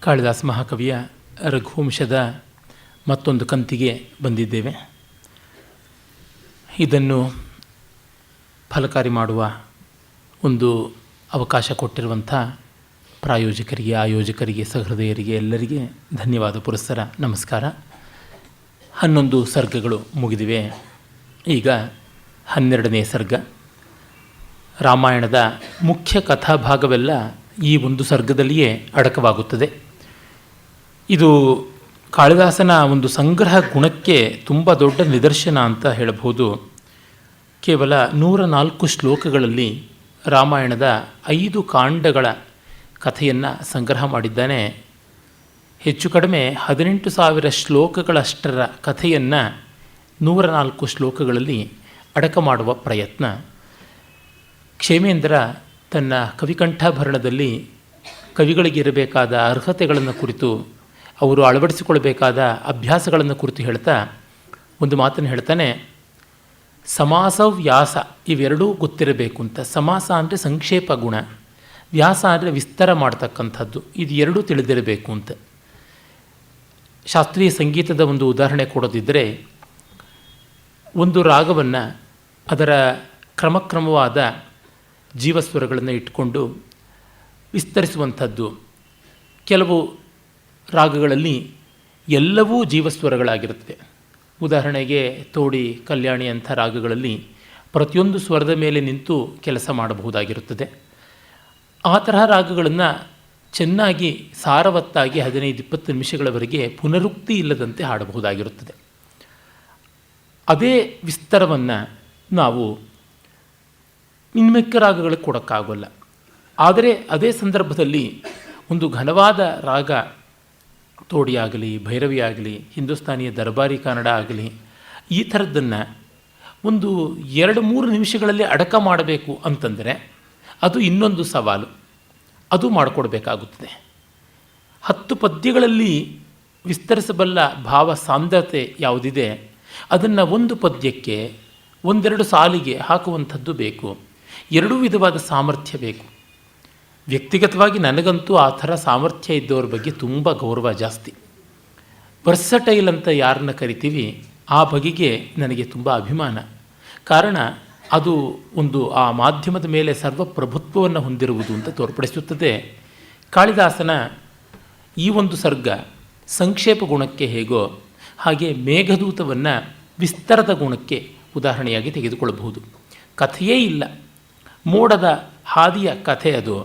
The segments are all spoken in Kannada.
ಕಾಳಿದಾಸ ಮಹಾಕವಿಯ ರಘುವಂಶದ ಮತ್ತೊಂದು ಕಂತಿಗೆ ಬಂದಿದ್ದೇವೆ. ಇದನ್ನು ಫಲಕಾರಿ ಮಾಡುವ ಒಂದು ಅವಕಾಶ ಕೊಟ್ಟಿರುವಂಥ ಪ್ರಾಯೋಜಕರಿಗೆ, ಆಯೋಜಕರಿಗೆ, ಸಹೃದಯರಿಗೆ ಎಲ್ಲರಿಗೆ ಧನ್ಯವಾದ, ಪುರಸ್ಸರ, ನಮಸ್ಕಾರ. 11 ಸರ್ಗಗಳು ಮುಗಿದಿವೆ. ಈಗ 12ನೇ ಸರ್ಗ. ರಾಮಾಯಣದ ಮುಖ್ಯ ಕಥಾಭಾಗವೆಲ್ಲ ಈ ಒಂದು ಸರ್ಗದಲ್ಲಿಯೇ ಅಡಕವಾಗುತ್ತದೆ. ಇದು ಕಾಳಿದಾಸನ ಒಂದು ಸಂಗ್ರಹ ಗುಣಕ್ಕೆ ತುಂಬ ದೊಡ್ಡ ನಿದರ್ಶನ ಅಂತ ಹೇಳಬಹುದು. ಕೇವಲ 104 ಶ್ಲೋಕಗಳಲ್ಲಿ ರಾಮಾಯಣದ 5 ಕಾಂಡಗಳ ಕಥೆಯನ್ನು ಸಂಗ್ರಹ ಮಾಡಿದ್ದಾನೆ. ಹೆಚ್ಚು ಕಡಿಮೆ 18,000 ಶ್ಲೋಕಗಳಷ್ಟರ ಕಥೆಯನ್ನು 104 ಶ್ಲೋಕಗಳಲ್ಲಿ ಅಡಕ ಮಾಡುವ ಪ್ರಯತ್ನ. ಕ್ಷೇಮೇಂದ್ರ ತನ್ನ ಕವಿಕಂಠಾಭರಣದಲ್ಲಿ ಕವಿಗಳಿಗಿರಬೇಕಾದ ಅರ್ಹತೆಗಳನ್ನು ಕುರಿತು, ಅವರು ಅಳವಡಿಸಿಕೊಳ್ಬೇಕಾದ ಅಭ್ಯಾಸಗಳನ್ನು ಕುರಿತು ಹೇಳ್ತಾ ಒಂದು ಮಾತನ್ನು ಹೇಳ್ತಾನೆ. ಸಮಾಸ, ವ್ಯಾಸ ಇವೆರಡೂ ಗೊತ್ತಿರಬೇಕು ಅಂತ. ಸಮಾಸ ಅಂದರೆ ಸಂಕ್ಷೇಪ ಗುಣ, ವ್ಯಾಸ ಅಂದರೆ ವಿಸ್ತಾರ ಮಾಡ್ತಕ್ಕಂಥದ್ದು. ಇದು ಎರಡೂ ತಿಳಿದಿರಬೇಕು ಅಂತ. ಶಾಸ್ತ್ರೀಯ ಸಂಗೀತದ ಒಂದು ಉದಾಹರಣೆ ಕೊಡೋದಿದ್ದರೆ, ಒಂದು ರಾಗವನ್ನು ಅದರ ಕ್ರಮಕ್ರಮವಾದ ಜೀವಸ್ವರಗಳನ್ನು ಇಟ್ಟುಕೊಂಡು ವಿಸ್ತರಿಸುವಂಥದ್ದು. ಕೆಲವು ರಾಗಗಳಲ್ಲಿ ಎಲ್ಲವೂ ಜೀವಸ್ವರಗಳಾಗಿರುತ್ತದೆ. ಉದಾಹರಣೆಗೆ ತೋಡಿ, ಕಲ್ಯಾಣಿ ಅಂಥ ರಾಗಗಳಲ್ಲಿ ಪ್ರತಿಯೊಂದು ಸ್ವರದ ಮೇಲೆ ನಿಂತು ಕೆಲಸ ಮಾಡಬಹುದಾಗಿರುತ್ತದೆ. ಆ ತರಹ ರಾಗಗಳನ್ನು ಚೆನ್ನಾಗಿ ಸಾರವತ್ತಾಗಿ 15-20 ನಿಮಿಷಗಳವರೆಗೆ ಪುನರುಕ್ತಿ ಇಲ್ಲದಂತೆ ಹಾಡಬಹುದಾಗಿರುತ್ತದೆ. ಅದೇ ವಿಸ್ತಾರವನ್ನು ನಾವು ಇನ್ಮಿಕ್ಕ ರಾಗಗಳಿಗೆ ಕೊಡೋಕ್ಕಾಗೋಲ್ಲ. ಆದರೆ ಅದೇ ಸಂದರ್ಭದಲ್ಲಿ ಒಂದು ಘನವಾದ ರಾಗ, ತೋಡಿ ಆಗಲಿ, ಭೈರವಿ ಆಗಲಿ, ಹಿಂದೂಸ್ತಾನಿಯ ದರ್ಬಾರಿ ಕನ್ನಡ ಆಗಲಿ, ಈ ಥರದ್ದನ್ನು ಒಂದು 2-3 ನಿಮಿಷಗಳಲ್ಲಿ ಅಡಕ ಮಾಡಬೇಕು ಅಂತಂದರೆ ಅದು ಇನ್ನೊಂದು ಸವಾಲು. ಅದು ಮಾಡಿಕೊಡ್ಬೇಕಾಗುತ್ತದೆ. 10 ಪದ್ಯಗಳಲ್ಲಿ ವಿಸ್ತರಿಸಬಲ್ಲ ಭಾವ ಸಾಂದ್ರತೆ ಯಾವುದಿದೆ ಅದನ್ನು ಒಂದು ಪದ್ಯಕ್ಕೆ 1-2 ಸಾಲಿಗೆ ಹಾಕುವಂಥದ್ದು ಬೇಕು. ಎರಡೂ ವಿಧವಾದ ಸಾಮರ್ಥ್ಯ ಬೇಕು. ವ್ಯಕ್ತಿಗತವಾಗಿ ನನಗಂತೂ ಆ ಥರ ಸಾಮರ್ಥ್ಯ ಇದ್ದವ್ರ ಬಗ್ಗೆ ತುಂಬ ಗೌರವ ಜಾಸ್ತಿ. ವರ್ಸಟೈಲ್ ಅಂತ ಯಾರನ್ನ ಕರಿತೀವಿ, ಆ ಬಗೆಗೆ ನನಗೆ ತುಂಬ ಅಭಿಮಾನ. ಕಾರಣ ಅದು ಒಂದು ಆ ಮಾಧ್ಯಮದ ಮೇಲೆ ಸರ್ವಪ್ರಭುತ್ವವನ್ನು ಹೊಂದಿರುವುದು ಅಂತ ತೋರ್ಪಡಿಸುತ್ತದೆ. ಕಾಳಿದಾಸನ ಈ ಒಂದು ಸರ್ಗ ಸಂಕ್ಷೇಪ ಗುಣಕ್ಕೆ ಹೇಗೋ ಹಾಗೆ ಮೇಘದೂತವನ್ನು ವಿಸ್ತರದ ಗುಣಕ್ಕೆ ಉದಾಹರಣೆಯಾಗಿ ತೆಗೆದುಕೊಳ್ಳಬಹುದು. ಕಥೆಯೇ ಇಲ್ಲ, ಮೋಡದ ಹಾದಿಯ ಕಥೆ. ಅದು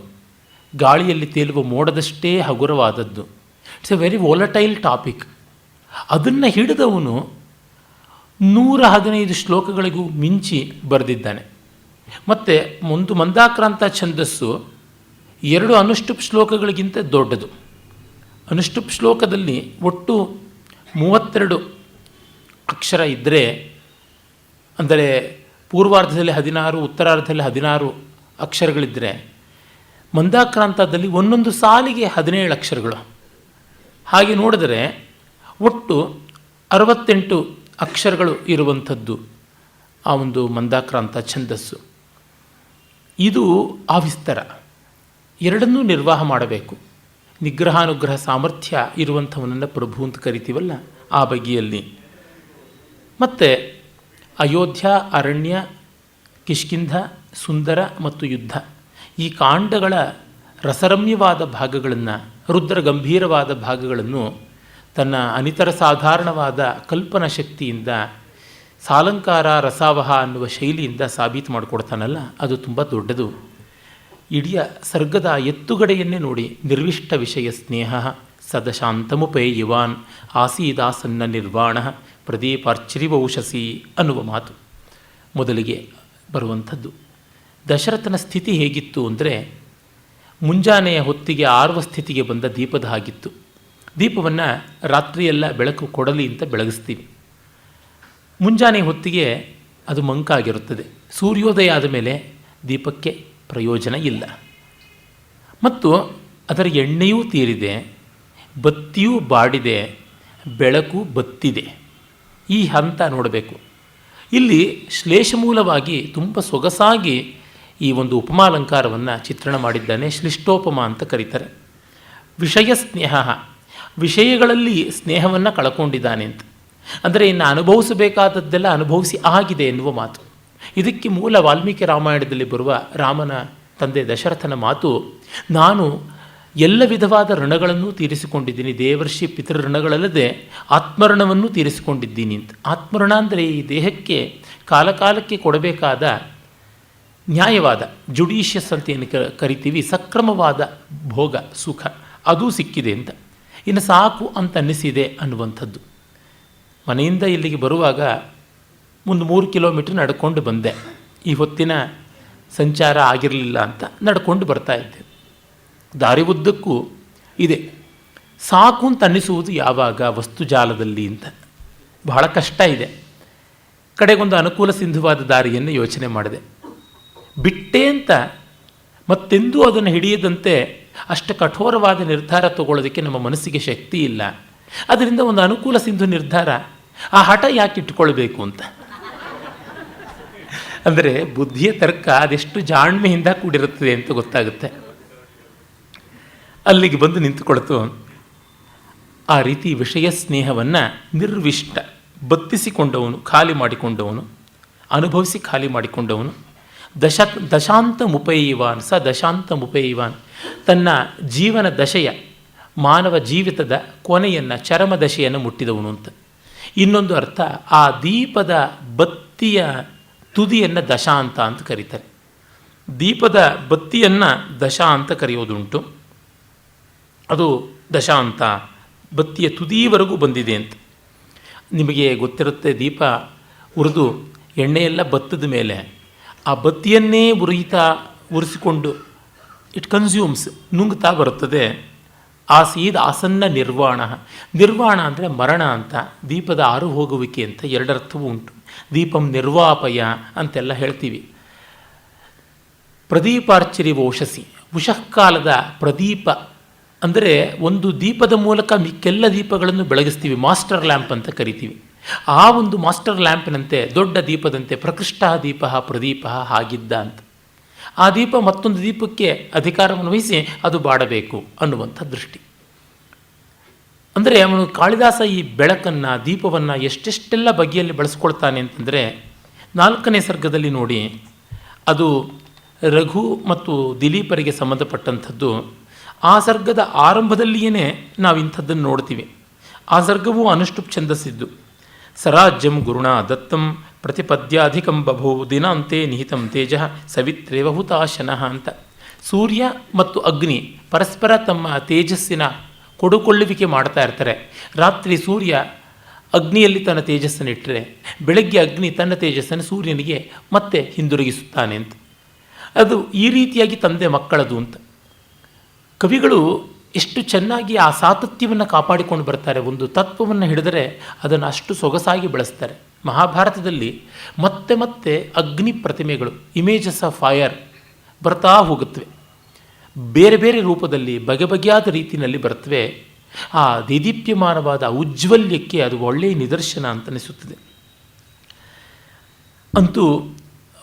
ಗಾಳಿಯಲ್ಲಿ ತೇಲುವ ಮೋಡದಷ್ಟೇ ಹಗುರವಾದದ್ದು. It's a very volatile topic. ಅದನ್ನು ಹಿಡಿದವನು 115 ಶ್ಲೋಕಗಳಿಗೂ ಮಿಂಚಿ ಬರೆದಿದ್ದಾನೆ. ಮತ್ತು ಒಂದು ಮಂದಾಕ್ರಾಂತ ಛಂದಸ್ಸು 2 ಅನುಷ್ಠುಪ್ ಶ್ಲೋಕಗಳಿಗಿಂತ ದೊಡ್ಡದು. ಅನುಷ್ಠುಪ್ ಶ್ಲೋಕದಲ್ಲಿ ಒಟ್ಟು 32 ಅಕ್ಷರ ಇದ್ದರೆ, ಅಂದರೆ ಪೂರ್ವಾರ್ಧದಲ್ಲಿ 16, ಉತ್ತರಾರ್ಧದಲ್ಲಿ 16 ಅಕ್ಷರಗಳಿದ್ದರೆ, ಮಂದಾಕ್ರಾಂತದಲ್ಲಿ ಒಂದೊಂದು ಸಾಲಿಗೆ 17 ಅಕ್ಷರಗಳು. ಹಾಗೆ ನೋಡಿದರೆ ಒಟ್ಟು 68 ಅಕ್ಷರಗಳು ಇರುವಂಥದ್ದು ಆ ಒಂದು ಮಂದಾಕ್ರಾಂತ ಛಂದಸ್ಸು. ಇದು ಆ ವಿಸ್ತಾರ. ಎರಡನ್ನೂ ನಿರ್ವಾಹ ಮಾಡಬೇಕು. ನಿಗ್ರಹಾನುಗ್ರಹ ಸಾಮರ್ಥ್ಯ ಇರುವಂಥವನನ್ನು ಪ್ರಭು ಅಂತ ಕರಿತೀವಲ್ಲ, ಆ ಬಗೆಯಲ್ಲಿ. ಮತ್ತು ಅಯೋಧ್ಯ, ಅರಣ್ಯ, ಕಿಷ್ಕಿಂಧ, ಸುಂದರ ಮತ್ತು ಯುದ್ಧ ಈ ಕಾಂಡಗಳ ರಸರಮ್ಯವಾದ ಭಾಗಗಳನ್ನು, ರುದ್ರ ಗಂಭೀರವಾದ ಭಾಗಗಳನ್ನು ತನ್ನ ಅನಿತರ ಸಾಧಾರಣವಾದ ಕಲ್ಪನಾ ಶಕ್ತಿಯಿಂದ, ಸಾಲಂಕಾರ ರಸಾವಹ ಅನ್ನುವ ಶೈಲಿಯಿಂದ ಸಾಬೀತು ಮಾಡಿಕೊಡ್ತಾನಲ್ಲ, ಅದು ತುಂಬ ದೊಡ್ಡದು. ಇಡೀ ಸರ್ಗದ ಎತ್ತುಗಡೆಯನ್ನೇ ನೋಡಿ. ನಿರ್ವಿಷ್ಟ ವಿಷಯ ಸ್ನೇಹ ಸದಶಾಂತಮುಪೇಯುವಾನ್ ಆಸೀದಾಸನ್ನ ನಿರ್ವಾಣ ಪ್ರದೀಪಾರ್ಚಿರಿವೌಷಸಿ ಅನ್ನುವ ಮಾತು ಮೊದಲಿಗೆ ಬರುವಂಥದ್ದು. ದಶರಥನ ಸ್ಥಿತಿ ಹೇಗಿತ್ತು ಅಂದರೆ, ಮುಂಜಾನೆಯ ಹೊತ್ತಿಗೆ ಆರುವ ಸ್ಥಿತಿಗೆ ಬಂದ ದೀಪದ ಹಾಗಿತ್ತು. ದೀಪವನ್ನು ರಾತ್ರಿಯೆಲ್ಲ ಬೆಳಕು ಕೊಡಲಿ ಅಂತ ಬೆಳಗಿಸ್ತೀವಿ. ಮುಂಜಾನೆ ಹೊತ್ತಿಗೆ ಅದು ಮಂಕಾಗಿರುತ್ತದೆ. ಸೂರ್ಯೋದಯ ಆದ ಮೇಲೆ ದೀಪಕ್ಕೆ ಪ್ರಯೋಜನ ಇಲ್ಲ. ಮತ್ತು ಅದರ ಎಣ್ಣೆಯೂ ತೀರಿದೆ, ಬತ್ತಿಯೂ ಬಾಡಿದೆ, ಬೆಳಕು ಬತ್ತಿದೆ. ಈ ಹಂತ ನೋಡಬೇಕು. ಇಲ್ಲಿ ಶ್ಲೇಷಮೂಲವಾಗಿ ತುಂಬ ಸೊಗಸಾಗಿ ಈ ಒಂದು ಉಪಮಾಲಂಕಾರವನ್ನು ಚಿತ್ರಣ ಮಾಡಿದ್ದಾನೆ. ಶ್ಲಿಷ್ಟೋಪಮ ಅಂತ ಕರೀತಾರೆ. ವಿಷಯ ಸ್ನೇಹ, ವಿಷಯಗಳಲ್ಲಿ ಸ್ನೇಹವನ್ನು ಕಳ್ಕೊಂಡಿದ್ದಾನೆ ಅಂತ. ಅಂದರೆ ಇನ್ನು ಅನುಭವಿಸಬೇಕಾದದ್ದೆಲ್ಲ ಅನುಭವಿಸಿ ಆಗಿದೆ ಎನ್ನುವ ಮಾತು. ಇದಕ್ಕೆ ಮೂಲ ವಾಲ್ಮೀಕಿ ರಾಮಾಯಣದಲ್ಲಿ ಬರುವ ರಾಮನ ತಂದೆ ದಶರಥನ ಮಾತು, ನಾನು ಎಲ್ಲ ವಿಧವಾದ ಋಣಗಳನ್ನು ತೀರಿಸಿಕೊಂಡಿದ್ದೀನಿ, ದೇವರ್ಷಿ ಪಿತೃಋಣಗಳಲ್ಲದೆ ಆತ್ಮಋಣವನ್ನು ತೀರಿಸಿಕೊಂಡಿದ್ದೀನಿ ಅಂತ. ಆತ್ಮಋಣ ಅಂದರೆ ಈ ದೇಹಕ್ಕೆ ಕಾಲಕಾಲಕ್ಕೆ ಕೊಡಬೇಕಾದ ನ್ಯಾಯವಾದ, ಜುಡೀಷಿಯಸ್ ಅಂತ ಏನು ಕರಿತೀವಿ, ಸಕ್ರಮವಾದ ಭೋಗ ಸುಖ ಅದೂ ಸಿಕ್ಕಿದೆ ಅಂತ. ಇನ್ನು ಸಾಕು ಅಂತ ಅನ್ನಿಸಿದೆ ಅನ್ನುವಂಥದ್ದು. ಮನೆಯಿಂದ ಇಲ್ಲಿಗೆ ಬರುವಾಗ ಒಂದು 3 ಕಿಲೋಮೀಟ್ರ್ ನಡ್ಕೊಂಡು ಬಂದೆ. ಈ ಹೊತ್ತಿನ ಸಂಚಾರ ಆಗಿರಲಿಲ್ಲ ಅಂತ ನಡ್ಕೊಂಡು ಬರ್ತಾ ಇದ್ದೆ. ದಾರಿ ಉದ್ದಕ್ಕೂ ಇದೆ. ಸಾಕು ಅಂತ ಅನ್ನಿಸುವುದು ಯಾವಾಗ ವಸ್ತುಜಾಲದಲ್ಲಿ ಅಂತ ಬಹಳ ಕಷ್ಟ ಇದೆ. ಕಡೆಗೊಂದು ಅನುಕೂಲ ಸಿಂಧುವಾದ ದಾರಿಯನ್ನು ಯೋಚನೆ ಮಾಡಿದೆ. ಬಿಟ್ಟೆ ಅಂತ ಮತ್ತೆಂದೂ ಅದನ್ನು ಹಿಡಿಯದಂತೆ ಅಷ್ಟು ಕಠೋರವಾದ ನಿರ್ಧಾರ ತಗೊಳ್ಳೋದಕ್ಕೆ ನಮ್ಮ ಮನಸ್ಸಿಗೆ ಶಕ್ತಿ ಇಲ್ಲ. ಅದರಿಂದ ಒಂದು ಅನುಕೂಲ ಸಿಂಧು ನಿರ್ಧಾರ, ಆ ಹಠ ಯಾಕೆ ಇಟ್ಕೊಳ್ಬೇಕು ಅಂತ. ಅಂದರೆ ಬುದ್ಧಿಯ ತರ್ಕ ಅದೆಷ್ಟು ಜಾಣ್ಮೆಯಿಂದ ಕೂಡಿರುತ್ತದೆ ಅಂತ ಗೊತ್ತಾಗುತ್ತೆ. ಅಲ್ಲಿಗೆ ಬಂದು ನಿಂತುಕೊಳ್ತು. ಆ ರೀತಿ ವಿಷಯ ಸ್ನೇಹವನ್ನು ನಿರ್ವಿಷ್ಟ, ಬತ್ತಿಸಿಕೊಂಡವನು, ಖಾಲಿ ಮಾಡಿಕೊಂಡವನು, ಅನುಭವಿಸಿ ಖಾಲಿ ಮಾಡಿಕೊಂಡವನು. ದಶಾಂತ ಮುಪೈವಾನ್ ಸ ದಶಾಂತ ಮುಪೈವಾನ್, ತನ್ನ ಜೀವನ ದಶೆಯ, ಮಾನವ ಜೀವಿತದ ಕೊನೆಯನ್ನು, ಚರಮ ದಶೆಯನ್ನು ಮುಟ್ಟಿದವನು ಅಂತ. ಇನ್ನೊಂದು ಅರ್ಥ, ಆ ದೀಪದ ಬತ್ತಿಯ ತುದಿಯನ್ನು ದಶಾಂತ ಅಂತ ಕರೀತಾರೆ. ದೀಪದ ಬತ್ತಿಯನ್ನು ದಶ ಅಂತ ಕರೆಯೋದುಂಟು. ಅದು ದಶಾಂತ, ಬತ್ತಿಯ ತುದಿಯವರೆಗೂ ಬಂದಿದೆ ಅಂತ. ನಿಮಗೆ ಗೊತ್ತಿರುತ್ತೆ, ದೀಪ ಉರಿದು ಎಣ್ಣೆಯೆಲ್ಲ ಬತ್ತದ ಮೇಲೆ ಆ ಬತ್ತಿಯನ್ನೇ ಉರಿಸಿಕೊಂಡು ಇಟ್ ಕನ್ಸ್ಯೂಮ್ಸ್, ನುಂಗ್ತಾ ಬರುತ್ತದೆ. ಆಸೀದ್ ಆಸನ್ನ ನಿರ್ವಾಣ. ನಿರ್ವಾಣ ಅಂದರೆ ಮರಣ ಅಂತ, ದೀಪದ ಆರು ಹೋಗುವಿಕೆ ಅಂತ ಎರಡರ್ಥವೂ ಉಂಟು. ದೀಪಂ ನಿರ್ವಾಪಯ ಅಂತೆಲ್ಲ ಹೇಳ್ತೀವಿ. ಪ್ರದೀಪಾರ್ಚರಿ ವೋಷಸಿ, ಉಷಃಕಾಲದ ಪ್ರದೀಪ ಅಂದರೆ ಒಂದು ದೀಪದ ಮೂಲಕ ಮಿಕ್ಕೆಲ್ಲ ದೀಪಗಳನ್ನು ಬೆಳಗಿಸ್ತೀವಿ, ಮಾಸ್ಟರ್ ಲ್ಯಾಂಪ್ ಅಂತ ಕರಿತೀವಿ. ಆ ಒಂದು ಮಾಸ್ಟರ್ ಲ್ಯಾಂಪಿನಂತೆ, ದೊಡ್ಡ ದೀಪದಂತೆ ಪ್ರಕೃಷ್ಟ ದೀಪ ಪ್ರದೀಪ ಆಗಿದ್ದ ಅಂತ. ಆ ದೀಪ ಮತ್ತೊಂದು ದೀಪಕ್ಕೆ ಅಧಿಕಾರವನ್ನು ವಹಿಸಿ ಅದು ಬಾಡಬೇಕು ಅನ್ನುವಂಥ ದೃಷ್ಟಿ. ಅಂದರೆ ಅವನು ಕಾಳಿದಾಸ ಈ ಬೆಳಕನ್ನು, ದೀಪವನ್ನು ಎಷ್ಟೆಷ್ಟೆಲ್ಲ ಬಗೆಯಲ್ಲಿ ಬಳಸ್ಕೊಳ್ತಾನೆ ಅಂತಂದರೆ, 4ನೇ ಸರ್ಗದಲ್ಲಿ ನೋಡಿ, ಅದು ರಘು ಮತ್ತು ದಿಲೀಪರಿಗೆ ಸಂಬಂಧಪಟ್ಟಂಥದ್ದು. ಆ ಸರ್ಗದ ಆರಂಭದಲ್ಲಿಯೇ ನಾವು ಇಂಥದ್ದನ್ನು ನೋಡ್ತೀವಿ. ಆ ಸರ್ಗವೂ ಅನುಷ್ಠುಪ್ ಛಂದಸ್ಸಿದ್ದು. ಸರಾಜ್ಯಂ ಗುರುಣ ದತ್ತಂ ಪ್ರತಿಪದ್ಯಾಧಿಕಂ ಬಭೋ ದಿನಾಂತೆ ನಿಹಿತಂ ತೇಜ ಸವಿತ್ರೇವ ಹುತಾಶನಃ ಅಂತ. ಸೂರ್ಯ ಮತ್ತು ಅಗ್ನಿ ಪರಸ್ಪರ ತಮ್ಮ ತೇಜಸ್ಸಿನ ಕೊಡುಕೊಳ್ಳುವಿಕೆ ಮಾಡ್ತಾ ಇರ್ತಾರೆ. ರಾತ್ರಿ ಸೂರ್ಯ ಅಗ್ನಿಯಲ್ಲಿ ತನ್ನ ತೇಜಸ್ಸನ್ನು ಇಟ್ಟರೆ, ಬೆಳಗ್ಗೆ ಅಗ್ನಿ ತನ್ನ ತೇಜಸ್ಸನ್ನು ಸೂರ್ಯನಿಗೆ ಮತ್ತೆ ಹಿಂದಿರುಗಿಸುತ್ತಾನೆ ಅಂತ. ಅದು ಈ ರೀತಿಯಾಗಿ ತಂದೆ ಮಕ್ಕಳದು ಅಂತ. ಕವಿಗಳು ಎಷ್ಟು ಚೆನ್ನಾಗಿ ಆ ಸಾತತ್ಯವನ್ನು ಕಾಪಾಡಿಕೊಂಡು ಬರ್ತಾರೆ. ಒಂದು ತತ್ವವನ್ನು ಹಿಡಿದರೆ ಅದನ್ನು ಅಷ್ಟು ಸೊಗಸಾಗಿ ಬೆಳೆಸ್ತಾರೆ. ಮಹಾಭಾರತದಲ್ಲಿ ಮತ್ತೆ ಮತ್ತೆ ಅಗ್ನಿ ಪ್ರತಿಮೆಗಳು, ಇಮೇಜಸ್ ಆಫ್ ಫೈರ್ ಬರ್ತಾ ಹೋಗುತ್ತವೆ. ಬೇರೆ ಬೇರೆ ರೂಪದಲ್ಲಿ ಬಗೆ ಬಗೆಯಾದ ರೀತಿಯಲ್ಲಿ ಬರ್ತವೆ. ಆ ದೇದೀಪ್ಯಮಾನವಾದ ಉಜ್ವಲ್ಯಕ್ಕೆ ಅದು ಒಳ್ಳೆಯ ನಿದರ್ಶನ ಅಂತ ಅನಿಸುತ್ತದೆ. ಅಂತೂ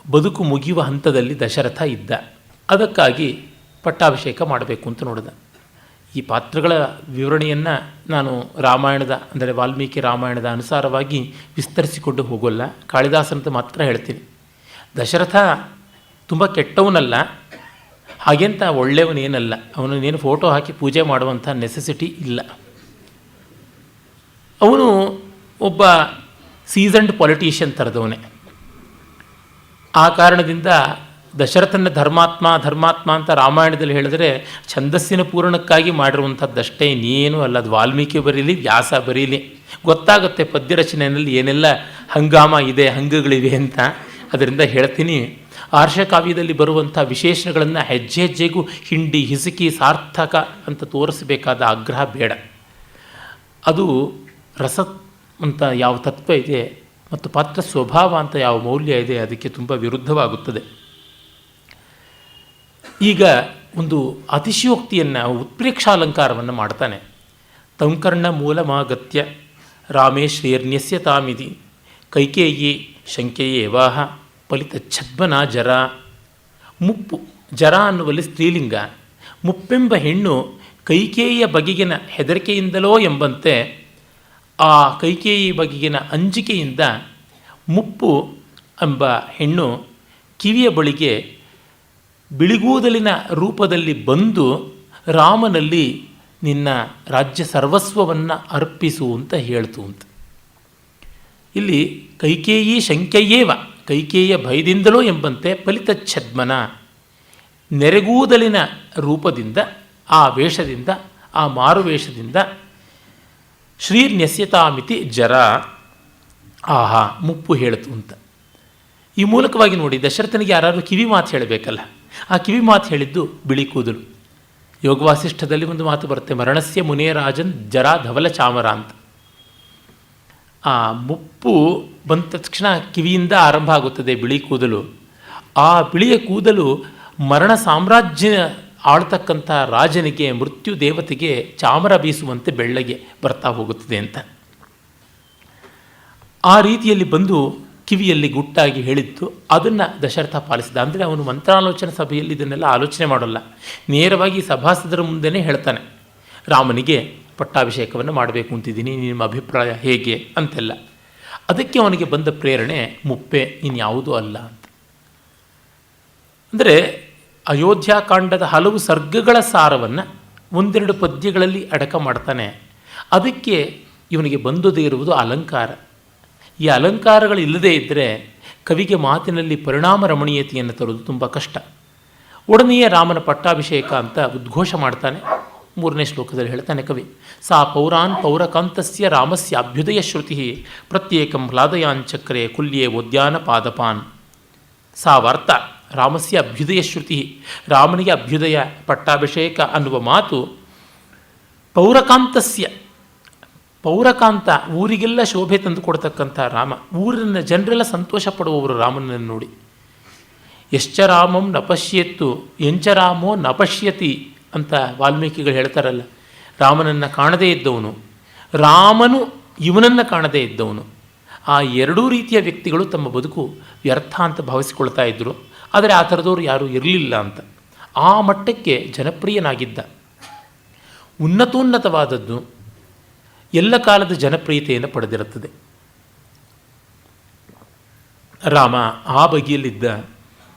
ಬದುಕು ಮುಗಿಯುವ ಹಂತದಲ್ಲಿ ದಶರಥ ಇದ್ದ. ಅದಕ್ಕಾಗಿ ಪಟ್ಟಾಭಿಷೇಕ ಮಾಡಬೇಕು ಅಂತ ನೋಡಿದ. ಈ ಪಾತ್ರಗಳ ವಿವರಣೆಯನ್ನು ನಾನು ರಾಮಾಯಣದ, ಅಂದರೆ ವಾಲ್ಮೀಕಿ ರಾಮಾಯಣದ ಅನುಸಾರವಾಗಿ ವಿಸ್ತರಿಸಿಕೊಂಡು ಹೋಗೋಲ್ಲ, ಕಾಳಿದಾಸನಂತ ಮಾತ್ರ ಹೇಳ್ತೀನಿ. ದಶರಥ ತುಂಬ ಕೆಟ್ಟವನಲ್ಲ, ಹಾಗೆಂತ ಒಳ್ಳೆಯವನೇನಲ್ಲ. ಅವನನ್ನೇನು ಫೋಟೋ ಹಾಕಿ ಪೂಜೆ ಮಾಡುವಂಥ ನೆಸೆಸಿಟಿ ಇಲ್ಲ. ಅವನು ಒಬ್ಬ ಸೀಸನ್ಡ್ ಪೊಲಿಟಿಷಿಯನ್ ಥರದವನೇ. ಆ ಕಾರಣದಿಂದ ದಶರಥನ ಧರ್ಮಾತ್ಮ ಧರ್ಮಾತ್ಮ ಅಂತ ರಾಮಾಯಣದಲ್ಲಿ ಹೇಳಿದ್ರೆ ಛಂದಸ್ಸಿನ ಪೂರಣಕ್ಕಾಗಿ ಮಾಡಿರುವಂಥದ್ದಷ್ಟೇ, ಇನ್ನೇನು ಅಲ್ಲ. ಅದು ವಾಲ್ಮೀಕಿ ಬರೀಲಿ, ವ್ಯಾಸ ಬರೀಲಿ, ಗೊತ್ತಾಗುತ್ತೆ ಪದ್ಯ ರಚನೆಯಲ್ಲಿ ಏನೆಲ್ಲ ಹಂಗಾಮ ಇದೆ, ಹಂಗಗಳಿವೆ ಅಂತ. ಅದರಿಂದ ಹೇಳ್ತೀನಿ, ಆರ್ಷಕಾವ್ಯದಲ್ಲಿ ಬರುವಂಥ ವಿಶೇಷಣಗಳನ್ನು ಹೆಜ್ಜೆ ಹೆಜ್ಜೆಗೂ ಹಿಂಡಿ ಹಿಸುಕಿ ಸಾರ್ಥಕ ಅಂತ ತೋರಿಸಬೇಕಾದ ಆಗ್ರಹ ಬೇಡ. ಅದು ರಸ ಅಂತ ಯಾವ ತತ್ವ ಇದೆ ಮತ್ತು ಪಾತ್ರ ಸ್ವಭಾವ ಅಂತ ಯಾವ ಮೌಲ್ಯ ಇದೆ, ಅದಕ್ಕೆ ತುಂಬ ವಿರುದ್ಧವಾಗುತ್ತದೆ. ಈಗ ಒಂದು ಅತಿಶಯೋಕ್ತಿಯನ್ನು, ಉತ್ಪ್ರೇಕ್ಷಾಲಂಕಾರವನ್ನು ಮಾಡ್ತಾನೆ. ತಂಕರ್ಣ ಮೂಲಮಾಗತ್ಯ ರಾಮೇ ಶ್ರೇರ್ಣ್ಯಸ್ಯ ತಾಮಿತಿ ಕೈಕೇಯಿ ಶಂಕೆಯೇ ವಾಹ ಫಲಿತ ಛದ್ಮನ ಜರ. ಮುಪ್ಪು, ಜರ ಅನ್ನುವಲ್ಲಿ ಸ್ತ್ರೀಲಿಂಗ. ಮುಪ್ಪೆಂಬ ಹೆಣ್ಣು ಕೈಕೇಯಿಯ ಬಗೆಗಿನ ಹೆದರಿಕೆಯಿಂದಲೋ ಎಂಬಂತೆ ಆ ಕೈಕೇಯಿ ಬಗೆಗಿನ ಅಂಜಿಕೆಯಿಂದ ಮುಪ್ಪು ಎಂಬ ಹೆಣ್ಣು ಕಿವಿಯ ಬಳಿಗೆ ಬಿಳಿಗೂದಲಿನ ರೂಪದಲ್ಲಿ ಬಂದು ರಾಮನಲ್ಲಿ ನಿನ್ನ ರಾಜ್ಯ ಸರ್ವಸ್ವವನ್ನು ಅರ್ಪಿಸು ಅಂತ ಹೇಳ್ತು ಅಂತ. ಇಲ್ಲಿ ಕೈಕೇಯಿ ಶಂಕೆಯೇವ, ಕೈಕೇಯಿಯ ಭಯದಿಂದಲೋ ಎಂಬಂತೆ ಫಲಿತಚ್ಛದ್ಮನ, ನೆರೆಗೂದಲಿನ ರೂಪದಿಂದ, ಆ ವೇಷದಿಂದ, ಆ ಮಾರುವೇಷದಿಂದ ಶ್ರೀರ್ನ್ಯಸ್ಯತಾಮಿತಿ ಜರ, ಆಹಾ ಮುಪ್ಪು ಹೇಳ್ತು ಅಂತ. ಈ ಮೂಲಕವಾಗಿ ನೋಡಿ, ದಶರಥನಿಗೆ ಯಾರಾದರೂ ಕಿವಿ ಮಾತು ಹೇಳಬೇಕಲ್ಲ, ಆ ಕಿವಿ ಮಾತು ಹೇಳಿದ್ದು ಬಿಳಿ ಕೂದಲು. ಯೋಗವಾಸಿಷ್ಠದಲ್ಲಿ ಒಂದು ಮಾತು ಬರುತ್ತೆ, ಮರಣಸ್ಯ ಮುನೇರಾಜನ್ ಜರ ಧವಲ ಚಾಮರ ಅಂತ. ಆ ಮುಪ್ಪು ಬಂದ ತಕ್ಷಣ ಕಿವಿಯಿಂದ ಆರಂಭ ಆಗುತ್ತದೆ ಬಿಳಿ ಕೂದಲು. ಆ ಬಿಳಿಯ ಕೂದಲು ಮರಣ ಸಾಮ್ರಾಜ್ಯ ಆಳ್ತಕ್ಕಂಥ ರಾಜನಿಗೆ, ಮೃತ್ಯು ದೇವತೆಗೆ ಚಾಮರ ಬೀಸುವಂತೆ ಬೆಳ್ಳಗೆ ಬರ್ತಾ ಹೋಗುತ್ತದೆ ಅಂತ. ಆ ರೀತಿಯಲ್ಲಿ ಬಂದು ಕಿವಿಯಲ್ಲಿ ಗುಟ್ಟಾಗಿ ಹೇಳಿದ್ದು, ಅದನ್ನು ದಶರಥ ಪಾಲಿಸಿದ. ಅಂದರೆ ಅವನು ಮಂತ್ರಾಲೋಚನಾ ಸಭೆಯಲ್ಲಿ ಇದನ್ನೆಲ್ಲ ಆಲೋಚನೆ ಮಾಡೋಲ್ಲ, ನೇರವಾಗಿ ಸಭಾಸದರ ಮುಂದೆನೇ ಹೇಳ್ತಾನೆ, ರಾಮನಿಗೆ ಪಟ್ಟಾಭಿಷೇಕವನ್ನು ಮಾಡಬೇಕು ಅಂತಿದ್ದೀನಿ, ನಿಮ್ಮ ಅಭಿಪ್ರಾಯ ಹೇಗೆ ಅಂತೆಲ್ಲ. ಅದಕ್ಕೆ ಅವನಿಗೆ ಬಂದ ಪ್ರೇರಣೆ ಮುಪ್ಪೆ, ಇನ್ಯಾವುದೂ ಅಲ್ಲ ಅಂತ. ಅಂದರೆ ಅಯೋಧ್ಯಾಕಾಂಡದ ಹಲವು ಸರ್ಗಗಳ ಸಾರವನ್ನು ಒಂದೆರಡು ಪದ್ಯಗಳಲ್ಲಿ ಅಡಕ ಮಾಡ್ತಾನೆ. ಅದಕ್ಕೆ ಇವನಿಗೆ ಬಂದದೇ ಇರುವುದು ಅಲಂಕಾರ. ಈ ಅಲಂಕಾರಗಳಿಲ್ಲದೇ ಇದ್ದರೆ ಕವಿಗೆ ಮಾತಿನಲ್ಲಿ ಪರಿಣಾಮ ರಮಣೀಯತೆಯನ್ನು ತರುವುದು ತುಂಬ ಕಷ್ಟ. ಒಡನೆಯೇ ರಾಮನ ಪಟ್ಟಾಭಿಷೇಕ ಅಂತ ಉದ್ಘೋಷ ಮಾಡ್ತಾನೆ. 3ನೇ ಶ್ಲೋಕದಲ್ಲಿ ಹೇಳ್ತಾನೆ ಕವಿ, ಸಾ ಪೌರಾನ್ ಪೌರಕಾಂತಸ್ಯ ರಾಮಸ್ಯ ಅಭ್ಯುದಯ ಶ್ರುತಿ ಪ್ರತ್ಯೇಕಂ ಹ್ಲಾದಯಾಂಚಕ್ರೆ ಕುಲ್ಯೇ ಉದ್ಯಾನ ಪಾದಪಾನ್. ಸಾ ವಾರ್ತ ರಾಮಸ್ಯ ಅಭ್ಯುದಯ ಶ್ರುತಿ, ರಾಮನಿಗೆ ಅಭ್ಯುದಯ ಪಟ್ಟಾಭಿಷೇಕ ಅನ್ನುವ ಮಾತು ಪೌರಕಾಂತಸ್ಯ, ಪೌರಕಾಂತ ಊರಿಗೆಲ್ಲ ಶೋಭೆ ತಂದು ಕೊಡ್ತಕ್ಕಂಥ ರಾಮ, ಊರಿನ ಜನರೆಲ್ಲ ಸಂತೋಷ ಪಡುವವರು ರಾಮನನ್ನು ನೋಡಿ. ಯಶ್ಚ ರಾಮಂ ನ ಪಶ್ಯತ್ತು ಎಂಚ ರಾಮೋ ನ ಪಶ್ಯತಿ ಅಂತ ವಾಲ್ಮೀಕಿಗಳು ಹೇಳ್ತಾರಲ್ಲ. ರಾಮನನ್ನು ಕಾಣದೇ ಇದ್ದವನು, ರಾಮನು ಇವನನ್ನು ಕಾಣದೇ ಇದ್ದವನು, ಆ ಎರಡೂ ರೀತಿಯ ವ್ಯಕ್ತಿಗಳು ತಮ್ಮ ಬದುಕು ವ್ಯರ್ಥ ಅಂತ ಭಾವಿಸಿಕೊಳ್ತಾ ಇದ್ದರು. ಆದರೆ ಆ ಥರದವರು ಯಾರೂ ಇರಲಿಲ್ಲ ಅಂತ. ಆ ಮಟ್ಟಕ್ಕೆ ಜನಪ್ರಿಯನಾಗಿದ್ದ. ಉನ್ನತೋನ್ನತವಾದದ್ದು ಎಲ್ಲ ಕಾಲದ ಜನಪ್ರಿಯತೆಯನ್ನು ಪಡೆದಿರುತ್ತದೆ. ರಾಮ ಆ ಬಗೆಯಲ್ಲಿದ್ದ.